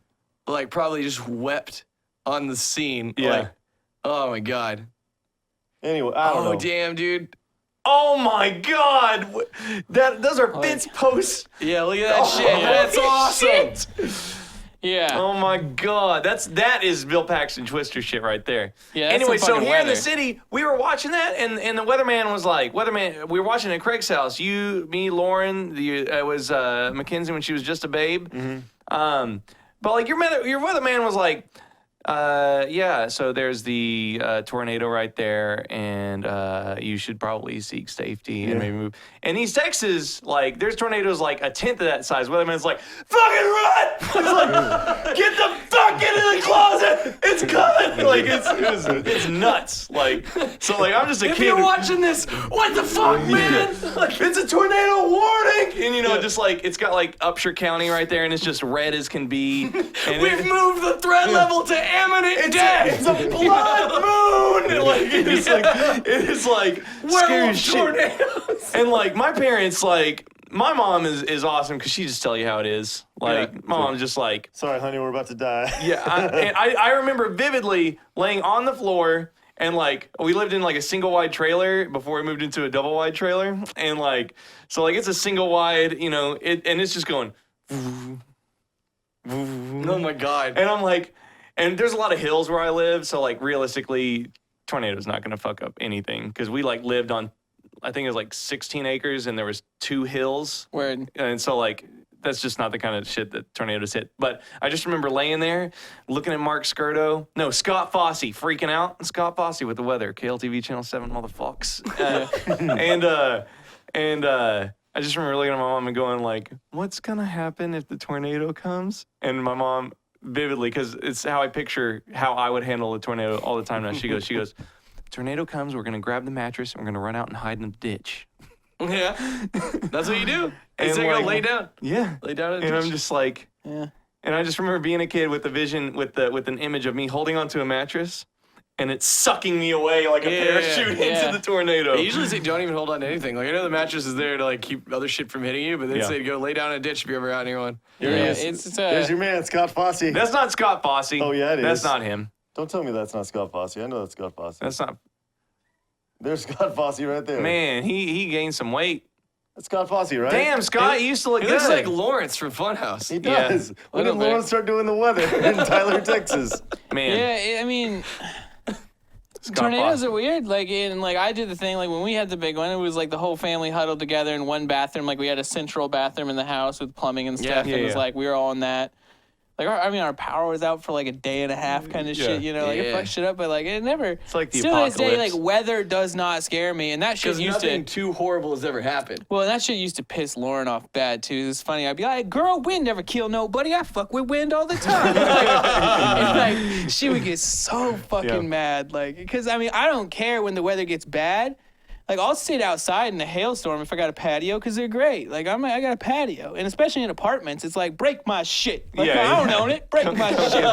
C: like, probably just wept on the scene.
B: Yeah.
C: Like, oh my God.
D: Anyway, I don't
C: Oh,
D: know.
C: damn, dude.
B: Oh my God! Those are fence posts.
C: Yeah, look at that shit. That's awesome.
B: Shit.
A: Yeah.
B: Oh my God, that is Bill Paxton Twister shit right there.
A: Yeah, that's
B: Anyway,
A: some
B: so
A: fucking
B: here in the
A: weather.
B: city, we were watching that, and the weatherman was like, we were watching at Craig's house. You, me, Lauren. It was Mackenzie when she was just a babe.
A: Mm-hmm.
B: But like your weatherman was like, yeah. So there's the tornado right there, and you should probably seek safety and maybe move. And East Texas, like there's tornadoes like a tenth of that size. Weatherman's like, fucking run! He's like, get the fuck into the closet! It's coming! Like it's nuts. Like so, like I'm just a
C: If
B: kid.
C: you're watching this, what the fuck, man?
B: Like, it's a tornado warning, and you know, just like it's got like Upshur County right there, and it's just red as can be. And
C: We've moved the threat level to imminent death.
B: It's a blood moon. Like it is like scary as shit.
C: tornadoes.
B: And like my parents, like my mom is awesome because she just tell you how it is. Like my mom's just like,
D: Sorry, honey, we're about to die.
B: yeah. And I remember vividly laying on the floor. And like we lived in like a single wide trailer before we moved into a double wide trailer, and like so like it's a single wide, you know, and it's just going.
C: Oh my God.
B: And I'm like, and there's a lot of hills where I live, so like realistically, tornado's not gonna fuck up anything because we like lived on, I think it was like 16 acres and there was 2 hills,
A: Word.
B: and so like that's just not the kind of shit that tornadoes hit. But I just remember laying there, looking at Mark Skirdo, no Scott Fosse freaking out, Scott Fosse with the weather, KLTV Channel 7 motherfucks, and I just remember looking at my mom and going like, what's gonna happen if the tornado comes? And my mom vividly, because it's how I picture how I would handle a tornado all the time now. She goes, tornado comes, we're gonna grab the mattress and we're gonna run out and hide in the ditch.
C: Yeah. That's what you do.
B: And
C: He's gonna
B: like-
C: lay down.
B: Yeah.
C: Lay down in the
B: And I'm
C: ditch.
B: just like,
A: Yeah.
B: and I just remember being a kid with a vision with an image of me holding onto a mattress and it's sucking me away like a parachute
A: yeah.
B: into the tornado.
C: They usually say don't even hold on to anything. Like I know the mattress is there to like keep other shit from hitting you, but they
B: Yeah.
C: say go lay down in a ditch if you're ever out near one.
D: There's your man, Scott Fosse.
B: That's not Scott Fosse.
D: Oh, yeah, it is.
B: That's not him.
D: Don't tell me that's not Scott Fosse. I know that's Scott Fosse.
B: That's not.
D: There's Scott Fosse right there.
B: Man, he gained some weight.
D: That's Scott Fosse, right?
B: Damn, Scott, you used to look
C: He
B: good.
C: looks like Lawrence from Funhouse.
D: He does. When did
C: Little bit.
D: Lauren start doing the weather in Tyler, Texas?
B: Man,
A: Yeah, I mean,
B: Scott
A: tornadoes
B: Fosse.
A: are weird. Like, I did the thing. Like when we had the big one, it was like the whole family huddled together in one bathroom. Like we had a central bathroom in the house with plumbing and stuff.
B: Yeah,
A: and it was
B: yeah.
A: like we were all in that. Like our power was out for like a day and a half, kind of shit. You know, like it
C: Yeah.
A: fucked shit up, but like it never.
B: It's like the
A: still to this day,
B: apocalypse.
A: like weather does not scare me, and that shit
C: Because
A: used
C: nothing
A: to.
C: too horrible has ever happened.
A: Well, that shit used to piss Lauren off bad too. It's funny. I'd be like, "Girl, wind never kill nobody. I fuck with wind all the time." and like, she would get so fucking mad, like, because I mean, I don't care when the weather gets bad. Like, I'll sit outside in a hailstorm if I got a patio because they're great. Like, I got a patio, and especially in apartments, it's like break my shit. Like,
B: Yeah,
A: I don't
B: yeah.
A: own it. Break my shit.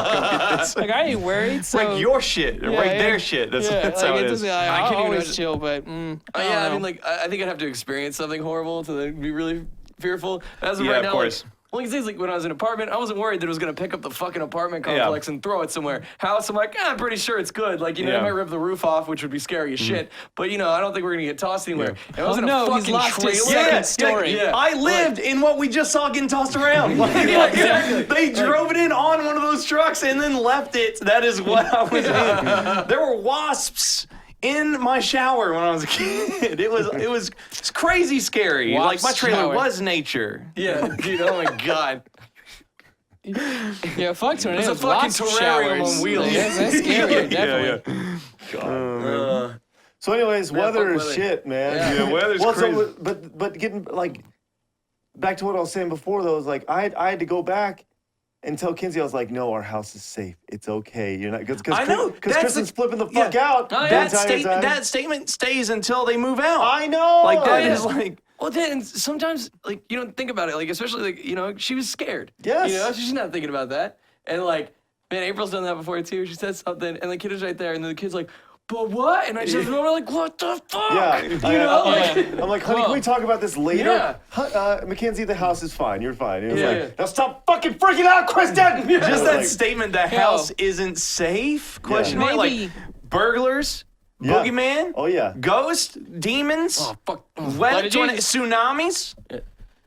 A: Like, I ain't worried. So,
B: Break your shit. Break their shit. That's
A: like,
B: how it is.
A: doesn't-
C: I
A: I'll
C: can't even
A: always
C: imagine-
A: chill, but I
C: Yeah,
A: don't
C: I
A: know.
C: mean, like, I think I'd have to experience something horrible to then be really fearful. As of
B: Yeah,
C: right
B: of
C: now,
B: course.
C: Like, well, things like when I was in an apartment, I wasn't worried that it was gonna pick up the fucking apartment complex and throw it somewhere. House, I'm like, I'm pretty sure it's good. Like, you know,
B: Yeah.
C: it might rip the roof off, which would be scary as shit. But you know, I don't think we're gonna get tossed anywhere. If I was
A: Oh,
C: in a
A: no, he's
C: fucking
A: lost his
C: trailer.
A: second story.
C: Yeah.
B: I lived in what we just saw getting tossed around. Like, they drove it in on one of those trucks and then left it. That is what I was in. There were wasps in my shower when I was a kid. It was crazy scary.
A: Wasp
B: like my trailer
A: shower.
B: was nature.
C: Yeah, dude. Oh my god.
A: Yeah, fuck tornadoes.
C: It's a fucking
A: lots of
C: terrarium
A: showers.
C: on wheels.
A: Yeah, that's scary, definitely.
D: So, anyways,
C: Man,
D: weather
C: fuck
D: is
C: weather.
D: shit, man.
B: Yeah, weather's
D: Well,
B: crazy.
D: so, but getting like back to what I was saying before, though, is like I had to go back and tell Kinsey, I was like, no, our house is safe. It's okay. You're not because
B: I know,
D: because
B: that's
D: Kristen's
B: the-
D: flipping the fuck
B: yeah.
D: out.
C: Oh,
D: the
C: yeah.
D: entire time.
B: That statement stays until they move out.
D: I know.
B: Like that
C: yeah.
B: is like.
C: Well, then sometimes, like, you don't think about it. Like, especially, like, you know, she was scared.
D: Yes.
C: You know, she's not thinking about that. And, like, man, April's done that before, too. She said something, and the kid is right there, and then the kid's like, but what? And I just remember, like, what the fuck?
D: Yeah,
C: You know?
D: I'm like, honey, can we talk about this later?
C: Yeah.
D: Mackenzie, the house is fine. You're fine. It was
C: Yeah.
D: like, now stop fucking freaking out, Kristen.
B: Just that
D: Like,
B: statement, the
A: Yo.
B: house isn't safe? Question mark.
A: Maybe-
B: Like burglars,
D: Yeah.
B: boogeyman,
D: Oh yeah.
B: ghosts, demons,
C: Oh, fuck.
B: weather,
A: did you-
B: tsunamis.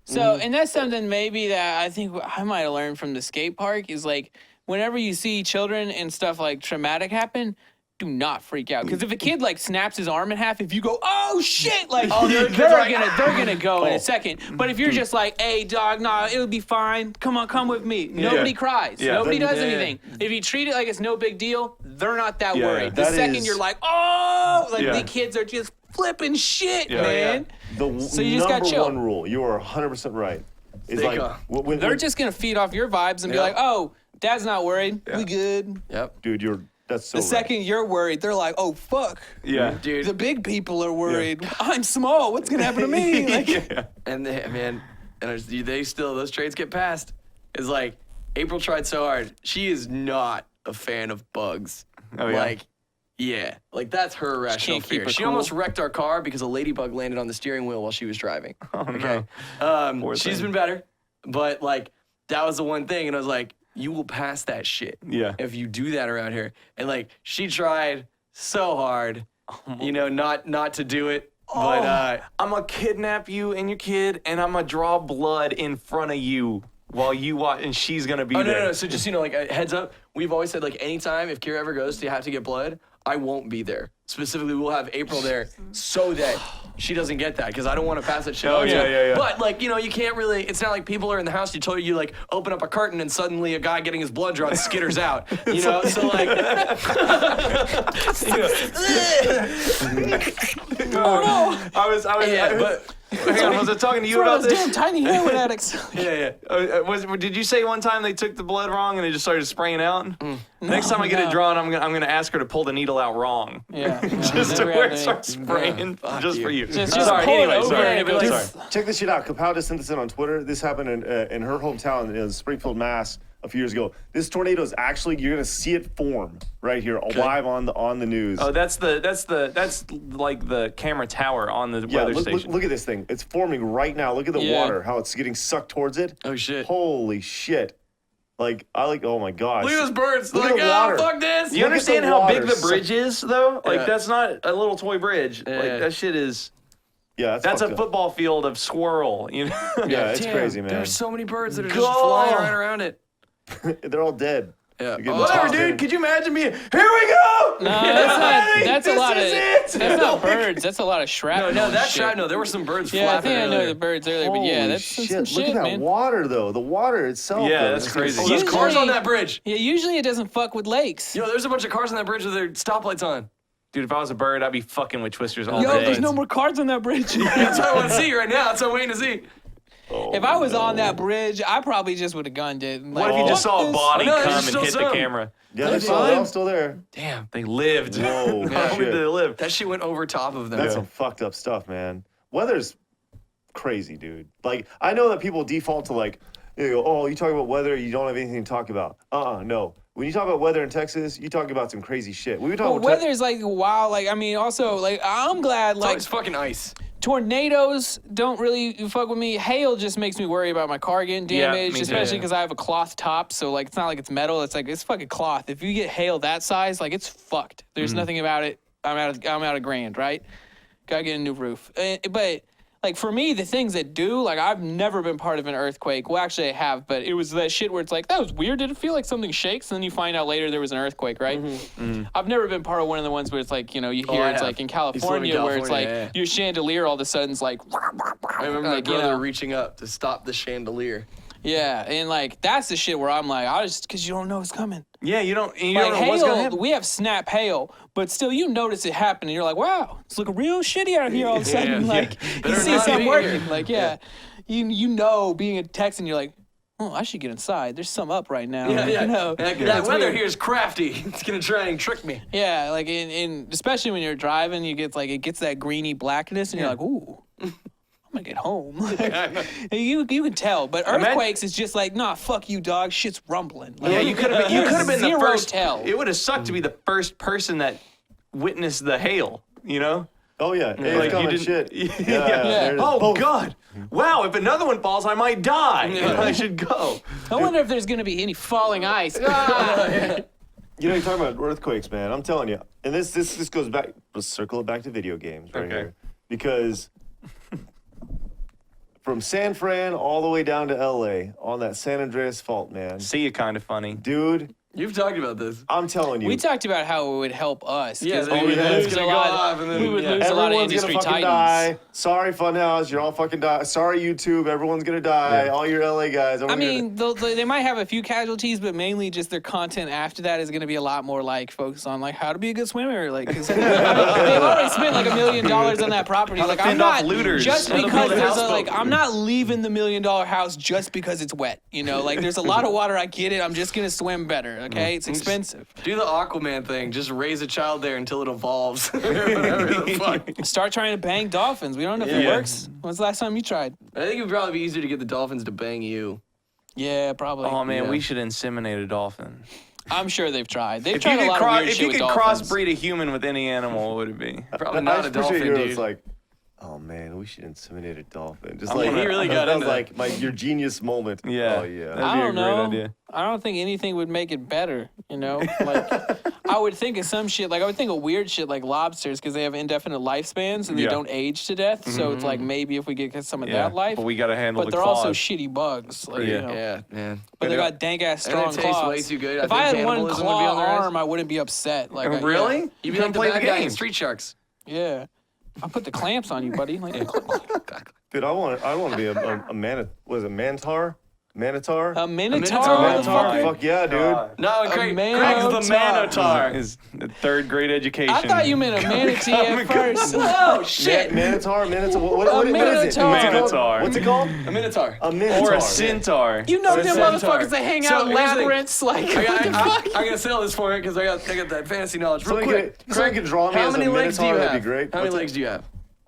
A: So, and that's something maybe that I think I might have learned from the skate park is like, whenever you see children and stuff like traumatic happen, do not freak out. Because if a kid like snaps his arm in half, if you go, oh shit, like they're gonna go in a second. But if you're just like, hey dog, nah, it'll be fine. Come on, come with me. Nobody cries.
B: Yeah.
A: Nobody does
C: Yeah, yeah.
A: anything. If you treat it like it's no big deal, they're not that
B: Yeah,
A: worried.
B: yeah.
A: The
D: That
A: second
D: is-
A: you're like, oh, like
B: Yeah.
A: the kids are just flipping shit,
B: Yeah.
A: man.
D: The
A: you just gotta
D: number
A: chill.
D: one rule. You are 100% right. Is
C: Stay
D: like
C: calm.
D: when
A: They're just gonna feed off your vibes and be
C: Yeah.
A: like, oh, dad's not worried. We good.
C: Yep.
D: dude. That's so.
A: The
D: right.
A: second you're worried, they're like, oh fuck.
B: Yeah.
C: Dude.
A: The big people are worried. I'm small. What's gonna happen to me? Like,
B: Yeah.
C: And they, man, and they still, those trades get passed. It's like, April tried so hard. She is not a fan of bugs.
B: Oh, yeah.
C: Like, yeah. Like, that's her irrational
A: can't keep
C: fear.
A: her
C: She
A: cool.
C: almost wrecked our car because a ladybug landed on the steering wheel while she was driving.
B: Oh no. Poor
C: She's
B: thing.
C: been better, but, like, that was the one thing. And I was like, you will pass that shit
B: Yeah.
C: if you do that around here. And, like, she tried so hard, you know, not to do it. But,
B: I'm gonna kidnap you and your kid, and I'm gonna draw blood in front of you while you watch, and she's gonna be
C: oh,
B: there.
C: no. So just, you know, like, a heads up, we've always said, like, anytime if Kira ever goes to have to get blood, I won't be there. Specifically, we'll have April there so that she doesn't get that, because I don't want to pass that shit
B: Oh,
C: on to
B: yeah,
C: her.
B: yeah, yeah.
C: But, like, you know, you can't really, it's not like people are in the house, you told you, like, open up a curtain and suddenly a guy getting his blood drawn skitters out. You know, so, like,
B: I was,
C: yeah, but,
B: hang on, was I talking to you
A: one
B: about
A: of those
B: this?
A: damn tiny heroin addicts.
C: yeah, yeah.
B: Did you say one time they took the blood wrong and it just started spraying out? Next time I get it
A: no.
B: drawn, I'm gonna ask her to pull the needle out wrong,
A: Yeah.
B: just to
A: Never
B: where it
A: happened.
B: starts spraying, just for you.
A: Just
B: sorry.
A: pull it
B: Anyway,
A: over
B: sorry.
A: and it'll be like,
B: Sorry.
D: Check this shit out. Kapow just sent this in on Twitter. This happened in her hometown in Springfield, Mass. a few years ago. This tornado is actually, you're gonna see it form right here live on the news.
B: Oh, that's like the camera tower on the weather station.
D: Look at this thing. It's forming right now. Look at the water, how it's getting sucked towards it.
C: Oh shit.
D: Holy shit. Oh my gosh.
C: Look at those birds.
D: Look
C: Like,
D: at the water.
C: fuck this.
B: You
D: Look at
B: understand
D: the
B: how
D: water.
B: big the bridge is, though? Like,
C: Yeah.
B: that's not a little toy bridge.
C: Yeah.
B: Like, that shit is...
D: Yeah,
B: That's a
D: fucked up.
B: football field of swirl, you know?
D: Yeah, it's
C: Damn,
D: crazy, man.
C: There's so many birds that are just
B: Go.
C: flying right around it.
D: They're all dead.
C: Yeah.
D: You're getting
B: Whatever,
D: tossed in.
B: dude. Could you imagine me? Here we go!
A: No, that's a lot of.
B: This is it!
A: That's not birds. That's a lot of shrapnel.
C: No,
A: and
C: that's
A: shit.
C: shrapnel. There were some birds
A: Yeah, I
C: flapping
A: think I know
C: earlier.
A: the birds earlier, but yeah,
D: Holy
A: that's
D: shit.
A: some
D: Look
A: shit,
D: at that
A: man.
D: water, though. The water itself.
B: Yeah,
D: though.
B: that's
D: It's
B: crazy.
C: Oh, there's
A: Usually-
C: cars on that bridge.
A: Yeah, usually it doesn't fuck with lakes.
C: Yo, there's a bunch of cars on that bridge with their stoplights on.
B: Dude, if I was a bird, I'd be fucking with twisters all
A: Yo,
B: day.
A: there's no more cars on that bridge.
C: That's what I want to see right now. That's what I'm waiting to see.
A: If I was on that bridge, I probably just would have gunned it.
B: What if you just saw a body
C: Oh, no, there's
B: come and
C: still
B: hit the
C: some.
B: camera?
D: Yeah, they're all still there.
C: Damn.
B: They lived.
D: Whoa,
B: Not only
D: shit.
B: did they live.
C: That shit went over top of them.
D: That's some fucked up stuff, man. Weather's crazy, dude. Like, I know that people default to like, you go, oh, you talk about weather, you don't have anything to talk about. No. When you talk about weather in Texas, you talk about some crazy shit. We were talking
A: Well,
D: about
A: weather's like wow. Like I mean, also like I'm glad like
C: It's fucking ice.
A: tornadoes don't really fuck with me. Hail just makes me worry about my car getting
B: Yeah,
A: damaged,
B: me too.
A: especially because I have a cloth top. So like it's not like it's metal. It's like it's fucking cloth. If you get hail that size, like it's fucked. There's nothing about it. I'm out of grand, right? Gotta get a new roof. But like for me, the things that do, like I've never been part of an earthquake. Well, actually I have, but it was that shit where it's like, that was weird. Did it feel like something shakes? And then you find out later there was an earthquake, right? I've never been part of one of the ones where it's like, you know, you hear
C: I
A: it's
C: have.
A: like in
C: Used to live in
A: California where it's like
C: California, yeah.
A: your chandelier all of a sudden's like,
C: I remember my
A: like, you
C: brother
A: know.
C: reaching up to stop the chandelier.
A: yeah. And like, that's the shit where I'm like, cause you don't know it's coming.
B: Yeah, you don't
A: Like
B: know what's gonna
A: hail,
B: happen.
A: we have snap hail, but still you notice it happen and you're like, wow, it's looking real shitty out here all of a sudden.
C: Yeah.
A: Like you
C: Better
A: see
C: not
A: something
C: be
A: working.
C: here.
A: Like, yeah. You know being a Texan, you're like, oh, I should get inside. There's some up right now.
C: Yeah, yeah.
A: You know,
C: That
A: it's
C: weather
A: weird.
C: here is crafty. It's gonna try and trick me.
A: Yeah, like in especially when you're driving, you get like it gets that greeny blackness, and you're like, ooh, I'm gonna get home. you can tell, but earthquakes is just like, nah, fuck you, dog. Shit's rumbling. Like,
B: Yeah, you could have been the
A: zero
B: first.
A: tell.
B: It would have sucked to be the first person that witnessed the hail. You know?
D: Oh yeah, it's
B: Like, you
D: coming
B: didn't-
D: shit.
B: Yeah.
D: there it is.
B: Oh
D: Both.
B: God! Wow! If another one falls, I might die. I should go.
A: I wonder if there's gonna be any falling ice.
D: You know, you're talking about earthquakes, man. I'm telling you, and this goes back. Let's circle it back to video games right
B: Okay.
D: here, because from San Fran all the way down to LA on that San Andreas fault, man,
B: See you kind of funny.
D: dude.
C: You've talked about this.
D: I'm telling you,
A: We talked about how it would help us. 'cause
C: Yeah,
A: we would
D: yeah, it's
A: lose
C: gonna
A: a
C: go
A: lot.
C: off and then-
A: We would
C: yeah.
A: lose a lot of
D: everyone's
A: industry
D: gonna fucking
A: titans.
D: die. Sorry, Funhouse, you're all fucking die. Sorry, YouTube, everyone's gonna die. All your LA guys.
A: I mean, they might have a few casualties, but mainly just their content after that is going to be a lot more like focused on like how to be a good swimmer. Like, 'cause, I mean, they've already spent like $1 million on that property.
B: How to
A: Like, I'm
B: fend off
A: not
B: looters.
A: just
B: How to
A: because
B: build a
A: there's a
B: houseboat.
A: like I'm not leaving the $1 million house just because it's wet. You know, like there's a lot of water. I get it. I'm just gonna swim better. Okay, it's expensive.
C: Do the Aquaman thing. Just raise a child there until it evolves. Whatever the fuck.
A: Start trying to bang dolphins. We don't know if it
B: Yeah.
A: works. When's the last time you tried?
C: I think it would probably be easier to get the dolphins to bang you.
A: Yeah, probably.
B: Oh man,
C: Yeah.
B: we should inseminate a dolphin.
A: I'm sure they've tried. They've
B: If you
A: tried a lot of weird
B: if
A: shit
B: you
A: with
B: could
A: dolphins.
B: crossbreed a human with any animal, what would it be?
C: Probably
D: I
C: not a
D: just appreciate
C: dolphin,
D: you.
C: dude.
D: It's like, oh man, we should inseminate a dolphin. Just
B: I'm
D: like
B: gonna-
C: he really got
D: that
C: into
D: was like your genius moment.
B: Yeah.
D: Oh yeah.
B: That'd
A: I
B: be a
A: don't
B: great
A: know.
B: idea.
A: I don't think anything would make it better, you know? Like, I would think of some shit, like, I would think of weird shit like lobsters because they have indefinite lifespans and they
B: Yeah.
A: don't age to death. So it's like maybe if we get some of that life.
B: But we gotta handle
A: But
B: the
A: they're
B: claws.
A: also shitty bugs. Like,
B: Yeah.
A: you know.
C: Yeah, man.
A: But they got dank ass
C: And it
A: strong
C: tastes
A: claws.
C: way too good. I
A: If I
C: think
A: had one
C: cannibalism would be
A: claw
C: on the rise.
A: arm, I wouldn't be upset. Like,
B: Really?
A: Yeah.
C: You'd be
B: Come
C: like the
B: play the
C: bad guy in
B: game.
C: Street Sharks.
A: Yeah. I'll put the clamps on you, buddy. Like,
D: Dude, I want to be a man. What is it, Mantar? Manitar?
A: a minotaur,
C: minotaur?
A: motherfucker.
D: Fuck yeah, dude.
C: No, Craig,
A: manotaur.
C: Craig's the Manotaur.
B: Is the third grade education.
A: I thought you meant a manatee at first.
C: Oh, shit.
D: Minotaur, Minotaur. What is it?
A: Minotaur.
D: What's it called?
B: Minotaur.
D: What's it called?
C: A Minotaur.
D: A Minotaur.
B: Or a centaur.
A: You know
C: Or a
A: them
C: centaur.
A: motherfuckers that hang
C: So
A: out in
C: here's the thing.
A: labyrinths. Like,
C: I
A: what the fuck?
C: I'm gonna sell this for it because I got that fantasy knowledge. Real
D: Somebody
C: quick,
D: could draw me
C: how
D: as a
C: many legs do you
D: Minotaur,
C: have?
D: that'd be great.
C: How many
D: What's it?
C: legs do you have?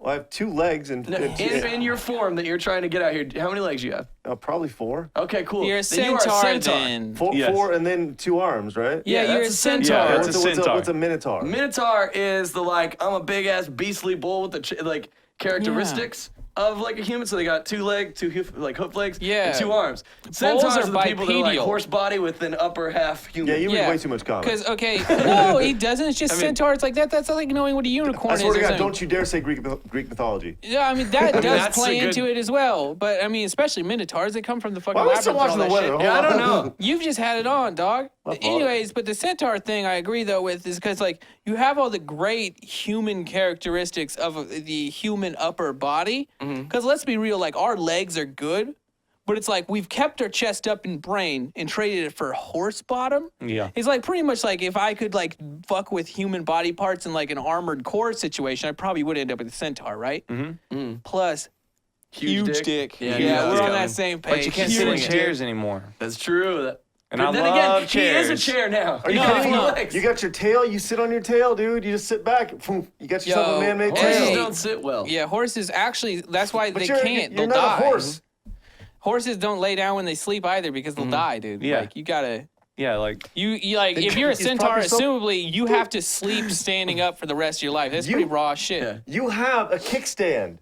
D: Well, I have 2 legs and
C: In your form that you're trying to get out here, how many legs do you have?
D: probably 4.
C: Okay, cool.
A: You're a
C: Then you are
A: centaur then.
D: 4,
B: Yes.
D: 4 and then 2 arms, right?
A: Yeah,
C: Yeah,
A: you're a
C: that's a centaur.
A: centaur.
B: Yeah,
D: What's
B: that's a centaur.
D: what's a minotaur?
C: Minotaur is the I'm a big ass beastly bull with the like characteristics of like a human. So they got 2 legs, 2 hoof legs,
A: Yeah.
C: and 2 arms. Centaurs
A: are
C: are the people that are like
A: bipedal.
C: horse body with an upper half human.
D: Yeah, you read way too much comics.
A: Because no, he doesn't. It's just centaurs like that. That's like knowing what a unicorn
D: I
A: is.
D: swear to
A: or
D: God,
A: something.
D: don't you dare say Greek mythology.
A: Yeah, I mean that does
C: that's
A: play
C: a good-
A: into it as well. But I mean, especially minotaurs, they come from the fucking
D: Why are we still
A: labyrinth and
D: watching
A: all
D: the
A: that
D: weather?
A: shit.
C: Yeah, I don't know.
A: You've just had it on, dog.
D: fault.
A: Anyways, but the centaur thing, I agree though with is because like you have all the great human characteristics of the human upper body. Because let's be real, like our legs are good, but it's like we've kept our chest up in brain and traded it for horse bottom.
B: Yeah.
A: It's like pretty much like if I could like fuck with human body parts in like an armored core situation, I probably would end up with a centaur, right? Plus. Huge dick.
C: Yeah,
A: Yeah,
C: you
A: we're
C: know
A: on
C: it's
A: that same page.
B: But you can't sit in
A: Huge
B: chairs anymore.
C: That's true.
B: And
C: But
B: I
C: then
B: love
C: again,
B: chairs.
C: he is a chair now.
D: Are you
A: No,
D: kidding me?
A: no.
C: Legs.
D: You got your tail, you sit on your tail, dude. You just sit back. Boom, you got yourself
A: Yo,
D: a man-made
C: Horses
A: Hey.
D: tail.
C: don't sit well.
A: Yeah, horses actually. That's why
D: But
A: they
D: you're,
A: can't.
D: you're
A: They'll
D: not
A: die.
D: a horse.
A: Horses don't lay down when they sleep either because they'll die, dude.
B: Yeah.
A: Like you gotta.
B: Yeah, like
A: You like if you're a
D: It's
A: centaur,
D: probably so-
A: assumably you have to sleep standing up for the rest of your life. That's
D: You-
A: pretty raw shit.
C: Yeah.
D: You have a kickstand.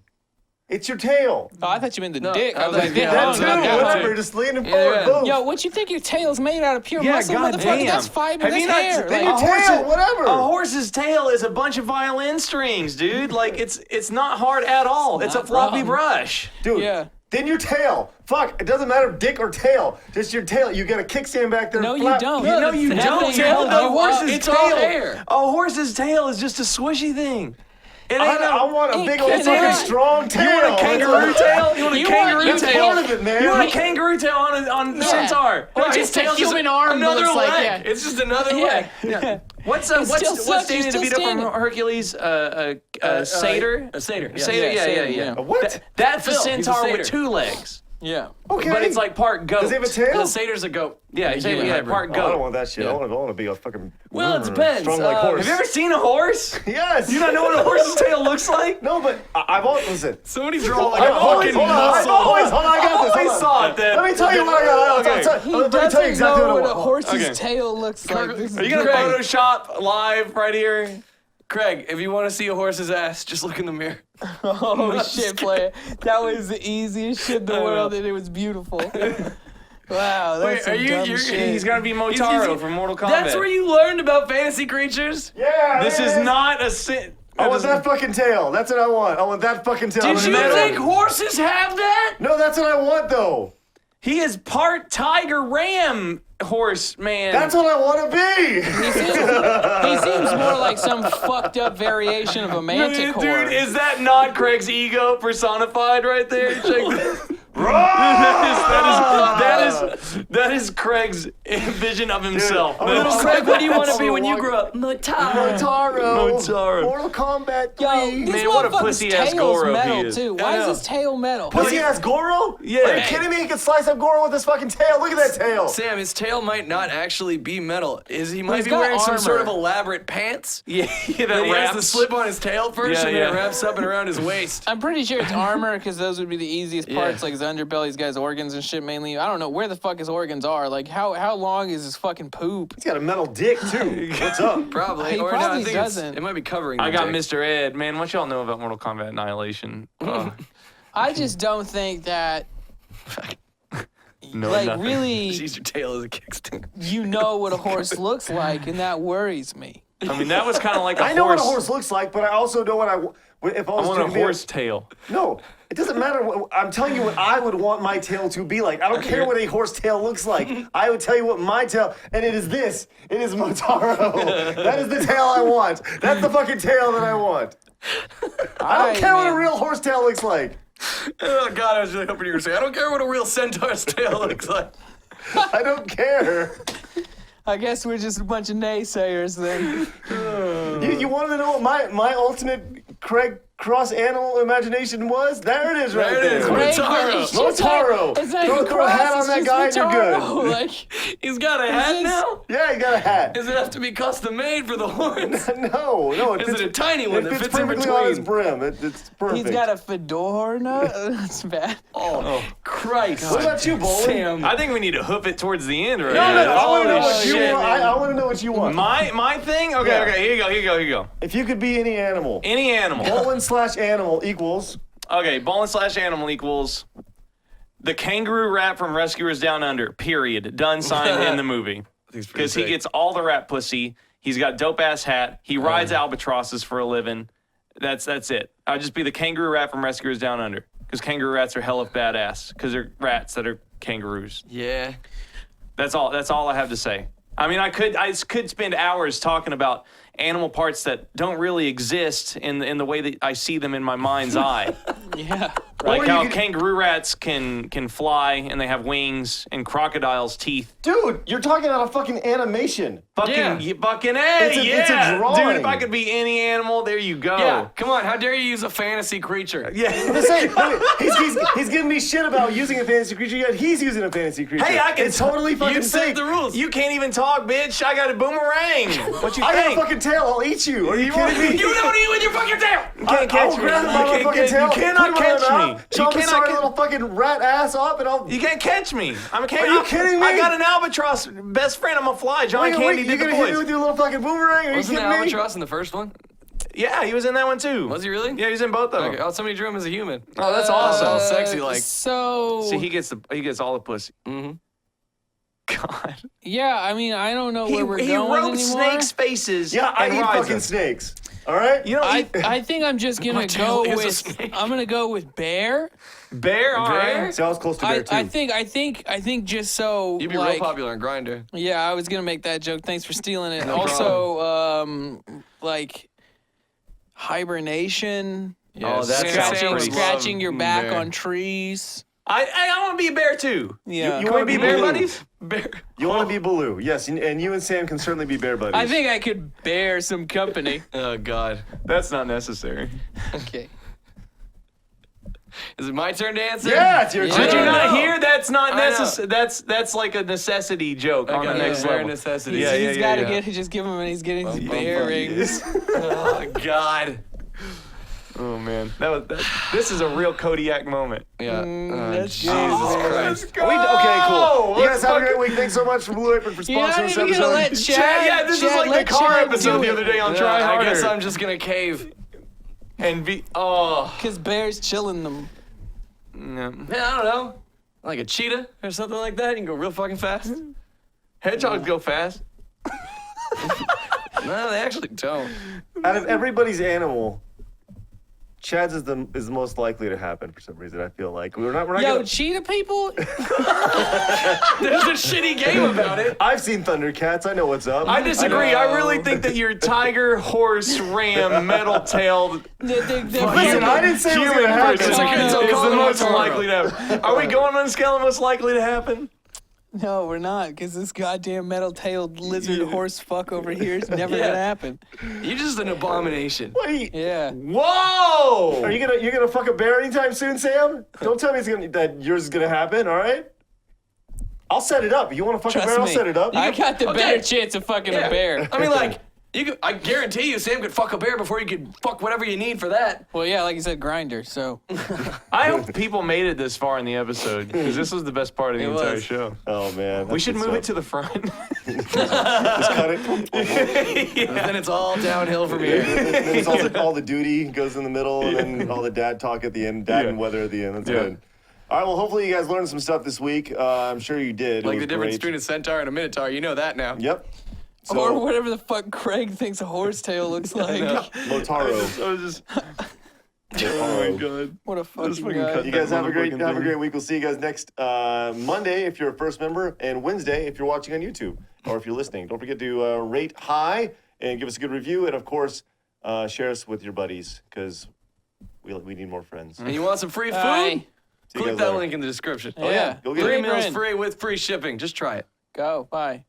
D: It's your tail.
A: Oh, I thought you meant the
C: No,
A: dick.
C: I
A: I was
C: thought-
A: like,
C: yeah,
A: damn,
C: that
A: I don't
D: That
A: know
D: too,
A: about that
D: whatever.
A: one.
D: Just leaning
C: Yeah,
D: forward.
C: yeah.
D: Boom.
A: Yo, what you think your tail's made out of pure
B: yeah,
A: muscle,
B: God
A: motherfucker?
B: damn.
A: That's fiber.
B: Have
A: That's
B: you not-
A: hair.
D: Then
A: Like,
D: your tail, whatever.
B: a horse's tail is a bunch of violin strings, dude. Like it's not hard at all. It's a
A: not
B: floppy
A: wrong.
B: brush.
D: Dude,
A: Yeah.
D: then your tail. Fuck, it doesn't matter dick or tail. Just your tail. You got a kickstand back there.
A: No, you
D: flap.
A: don't.
B: No, you
A: That
B: don't.
A: thing
B: Tail,
A: holds
B: a
A: you
B: horse's
C: It's
B: tail.
C: all hair.
B: A horse's tail is just a swishy thing. It ain't
D: I want a
A: It
D: big old
A: can't-
D: fucking strong tail.
B: You want a kangaroo tail? You want a
A: You
B: kangaroo
A: want-
B: tail?
A: that's
D: part of it, man.
B: You want a
D: Like-
B: kangaroo tail on
A: Yeah.
B: centaur?
A: Or
B: His
A: just a
B: tail's
A: human arm
C: Another
A: looks like,
C: leg.
A: yeah.
C: It's just another
A: Yeah.
C: leg. Yeah.
B: What's
A: It still
B: what's
A: sucks,
B: Danny
A: you're still
B: DeVito from
A: standing.
B: Hercules? A satyr.
C: A satyr. Yeah.
B: Satyr. Yeah,
A: satyr,
B: yeah.
A: yeah.
D: A what?
B: That's a
C: Phil, he's a
B: centaur with
C: satyr.
B: 2 legs.
A: Yeah.
D: Okay.
B: But it's like part goat.
D: Does he have a tail?
C: The satyr's a goat.
B: Yeah,
C: A
B: yeah,
C: human
B: yeah,
C: hybrid.
B: part
D: Oh, I don't
B: goat.
D: want that shit.
C: Yeah.
D: I want to be a fucking.
C: Well, it depends.
D: Strong like horse.
B: Have you ever seen a horse?
D: Yes.
B: You don't know what a horse's tail looks like?
D: No, but I've always listen.
C: Somebody draw like
D: I've
C: a
D: always,
C: fucking
D: hold on, I've
C: muscle.
D: always, hold on, I got this.
B: always
D: hold on.
B: thought that.
D: Let me tell you what I got.
B: Okay.
A: He
D: Let me tell
A: doesn't
D: you exactly
A: know
D: what I
A: what a
D: want.
A: horse's
B: Okay.
A: tail looks like. This
B: Are you
A: is
B: gonna
A: great.
B: Photoshop live right here?
C: Craig, if you want to see a horse's ass, just look in the mirror.
A: Oh shit, player! That was the easiest shit in the world, and it was beautiful. Wow, that's some dumb shit.
B: He's gonna be Motaro from Mortal Kombat.
C: That's where you learned about fantasy creatures?
D: Yeah.
B: This is
D: man.
B: not a sin.
D: I want that fucking tail. That's what I want. I want that fucking tail.
C: Did
D: in the
C: you
D: middle.
C: think horses have that?
D: No, that's what I want though.
B: He is part tiger ram horse man.
D: That's what I want to be.
A: He seems more like some fucked up variation of a manticore.
B: Dude, is that not Craig's ego personified right there? Check this. that is Craig's vision of himself.
D: I'm
B: That
D: gonna-
B: is-
C: Craig, what do you want to
D: I'm
C: be
D: gonna
C: when you
D: walk-
C: grow up? Motaro.
B: Motaro.
D: Mortal Kombat 3.
A: Yo, this
B: Man, what a
A: motherfucker's
B: pussy-ass
A: tail's
B: Goro he
A: metal
B: is.
A: too. Why
C: I know.
A: is his tail metal?
D: Pussy ass Goro?
B: Yeah.
D: Are you kidding me? He can slice up Goro with his fucking tail. Look at that tail.
C: Sam, his tail might not actually be metal. He might
A: he's
C: be
A: got
C: wearing some sort of
A: armor.
C: elaborate pants?
B: Yeah,
C: That he has the slip on his tail first,
B: Yeah,
C: and then
B: yeah.
C: it wraps up and around his waist.
A: I'm pretty sure it's armor because those would be the easiest parts,
C: Yeah.
A: like his underbelly, his guy's organs and shit mainly. I don't know where the fuck his organs are. Like how long is his fucking poop?
D: He's got a metal dick too. What's up?
C: Probably.
A: He
C: or no,
A: probably
C: I think
A: doesn't.
C: it might be covering.
B: I
C: the
B: got
C: dick.
B: Mr. Ed. Man, what y'all know about Mortal Kombat Annihilation?
A: I just don't think that
B: No,
A: like
B: nothing.
A: really
C: Use your tail as a kickstand.
A: you know what a horse looks like, and that worries me.
B: I mean, that was kind of like a
D: I know
B: horse.
D: what a horse looks like, but I also know what if I
B: I
D: was
B: want
D: to
B: a
D: be
B: horse tail.
D: No, it doesn't matter. I'm telling you what I would want my tail to be like. I don't care what a horse tail looks like. I would tell you what my tail, and it is this. It is Motaro. That is the tail I want. That's the fucking tail that I want. I don't care what a real horse tail looks like.
C: Oh God, I was really hoping you were saying. I don't care what a real centaur's tail looks like.
D: I don't care.
A: I guess we're just a bunch of naysayers then.
D: You wanted to know what my ultimate Craig cross animal imagination was? There it is right
C: There it is.
D: there.
A: Craig,
C: Motaro.
A: it's just
D: Motaro.
A: It's not
D: Throw
A: even
D: a
A: cross,
D: hat on
A: it's
D: that
A: just
D: guy and you're good.
A: Motaro. Like,
C: He's got a hat
A: is-
C: now?
D: Yeah, you got a hat.
C: Does it have to be custom made for the horns?
D: No,
C: Is it a tiny one
D: it
C: that
D: fits
C: fits in
D: perfectly on his
C: between?
D: brim. It's perfect.
A: he's got a fedora. That's bad.
C: Oh, Christ.
D: What about you, Bowling?
C: Sam?
B: I think we need to hoof it towards the end, right?
D: No, I want to know
C: Holy
D: what you
C: shit,
D: want.
C: man.
D: I want to know what you want.
B: My thing? Okay,
D: Yeah.
B: okay, here you go.
D: If you could be any animal,
B: Any animal.
D: Bowling/animal equals.
B: Okay, bowling/animal equals the kangaroo rat from Rescuers Down Under, period. Done, signed in the movie. Because he gets all the rat pussy. He's got dope-ass hat. He rides albatrosses for a living. That's it. I'd just be the kangaroo rat from Rescuers Down Under. Because kangaroo rats are hella badass. Because they're rats that are kangaroos.
C: Yeah.
B: That's all I have to say. I mean, I could spend hours talking about animal parts that don't really exist in the way that I see them in my mind's eye.
A: Yeah.
B: Like
D: Or
B: how
D: you could-
B: kangaroo rats can fly and they have wings, and crocodiles' teeth.
D: Dude, you're talking about a fucking animation.
B: Fucking,
C: Yeah.
B: fucking A,
D: It's a
B: yeah.
D: drawing.
B: Dude, if I could be any animal, there you go.
C: Yeah, come on. How dare you use a fantasy creature?
B: Yeah.
D: Just saying, he's giving me shit about using a fantasy creature, yet he's using a fantasy creature.
B: Hey, I can.
D: It's totally fucking
B: You
D: fake.
B: set the rules. You can't even talk, bitch. I got a boomerang. What you
D: I got a
B: think?
D: fucking tail. I'll eat you. Are you kidding me?
B: You don't eat with your fucking tail. You
D: I
B: can't catch
D: will
B: me.
D: grab him by my
B: can't
D: fucking
B: get-
D: tail.
B: You cannot
D: put him in
B: catch
D: my
B: me.
D: mouth,
B: You
D: Show him
B: cannot
D: sorry
B: catch.
D: little fucking rat ass up, and I'll.
B: You can't catch me. I'm a
D: Are you kidding me?
B: I got an albatross best friend. I'm a fly. Johnny Candy
D: you
B: did the
D: gonna hit me with
B: voice.
D: your little fucking boomerang? Are you
C: Wasn't
D: kidding
C: the
D: me?
C: albatross in the first one?
B: Yeah, he was in that one too.
C: Was he really?
B: Yeah, he was in both of them.
C: Okay. Oh, somebody drew him as a human.
B: Oh, that's awesome.
C: All sexy like.
A: So
B: See, he gets all the pussy.
C: Mhm.
B: God.
A: yeah, I mean, I don't know where we're
B: he
A: going
B: wrote
A: anymore.
B: snakes' faces.
D: Yeah, I
B: and
D: eat
B: rides
D: fucking
B: them.
D: snakes. All right.
B: You know,
A: I think I'm just gonna
C: tail
A: go
C: is a
A: with.
C: snake.
A: I'm gonna go with bear.
B: bear. All
C: Bear?
B: right.
D: See, I was close to bear too.
A: I think just so
C: You'd be
A: like,
C: real popular on Grindr.
A: yeah, I was gonna make that joke. Thanks for stealing it.
C: No
A: also, like hibernation,
B: Oh, that sounds pretty
A: scratching your back
C: bear.
A: on trees.
B: I want to be a bear too.
A: Yeah,
D: You
B: Can we
D: wanna
B: be
D: be
B: bear
D: Baloo.
B: buddies?
C: Bear.
D: You want to be Baloo? Yes, and you and Sam can certainly be bear buddies.
A: I think I could bear some company.
C: Oh God.
B: That's not necessary.
A: Okay.
C: Is it my turn to answer?
D: Yeah, it's your
A: Yeah.
D: turn.
B: Did you not
C: know.
B: hear? That's not
C: I know.
B: necessary. That's like a necessity joke on the
C: Okay,
B: next
C: bare
B: level.
C: necessity.
B: Yeah,
A: He's got to
B: yeah.
A: get. Just give him, and he's getting his
C: bum,
A: bearings.
C: Oh God.
B: Oh man, this is a real Kodiak moment.
C: Yeah.
A: that's
C: Jesus
A: good.
C: Christ.
B: Go!
D: Okay, cool. You guys have a
B: Let's
D: great week. Thanks so much for Blue Apron for
A: You're not
D: sponsoring this
A: even gonna let
D: episode.
A: Chad.
B: Yeah, this is
A: Chad,
B: like the
A: let
B: car
A: Chad
B: episode
A: do
B: the
A: it.
B: other day on
C: Yeah,
B: Try
C: I
B: Harder.
C: guess I'm just gonna cave.
B: And be
A: Cause bears chilling them.
B: no.
C: Yeah, I don't know. Like a cheetah or something like that. You can go real fucking fast.
B: Hedgehogs go fast.
C: No, they actually don't.
D: Out of everybody's animal, Chad's is the most likely to happen for some reason. I feel like we're not
A: Yo,
D: gonna,
A: cheetah people.
C: There's a shitty game about it.
D: I've seen Thundercats. I know what's up.
B: I disagree. I
C: know.
B: really think that your tiger, horse, ram, metal-tailed
A: They're
D: Listen, I didn't say it was
B: human
D: gonna happen.
B: person
A: It's okay,
B: is
A: it's
B: the
A: okay.
B: most
C: Tomorrow.
B: likely to happen. Are we going on a scale of most likely to happen?
A: No, we're not, because this goddamn metal-tailed lizard horse fuck over here is never
C: Yeah.
A: gonna happen.
C: You're just an abomination.
D: What are you-
A: Yeah.
B: Whoa!
D: Are you gonna fuck a bear anytime soon, Sam? Don't tell me that yours is gonna happen. All right. I'll set it up. You want to fuck a
A: Trust
D: bear? I'll
A: me.
D: set it up.
A: I got the
C: Okay.
A: better chance of fucking
C: Yeah.
A: a bear.
C: I mean, like, I guarantee you, Sam could fuck a bear before you could fuck whatever you need for that.
A: Well, yeah, like you said, grinder. So
B: I hope people made it this far in the episode because this was the best part of the
C: It
B: entire
C: was.
B: show.
D: Oh man.
B: We should move it to the front.
D: Just cut it.
C: And then it's all downhill from here.
D: And then it's all the duty goes in the middle, and then all the dad talk at the end, dad and weather at the end. That's
B: Yeah.
D: good. All right. Well, hopefully you guys learned some stuff this week. I'm sure you did. It
C: Like
D: was
C: the difference
D: great.
C: between a centaur and a minotaur. You know that now.
D: Yep. So,
A: or whatever the fuck Craig thinks a horsetail looks like.
D: Motaro.
B: I was just.
D: Motaro.
B: God.
A: What a fucking
B: fucking
A: guy.
B: cut
D: You guys have a great
B: Motherfucking thing.
D: week. We'll see you guys next Monday if you're a first member, and Wednesday if you're watching on YouTube or if you're listening. Don't forget to rate high and give us a good review, and of course, share us with your buddies because we need more friends.
C: And you want some free food?
A: Bye.
D: See you
C: Click
D: guys
C: that
D: later.
C: link in the description.
A: Yeah.
D: Go get
C: 3
D: it.
C: meals
A: Friend.
C: free with free shipping. Just try it.
A: Go. Bye.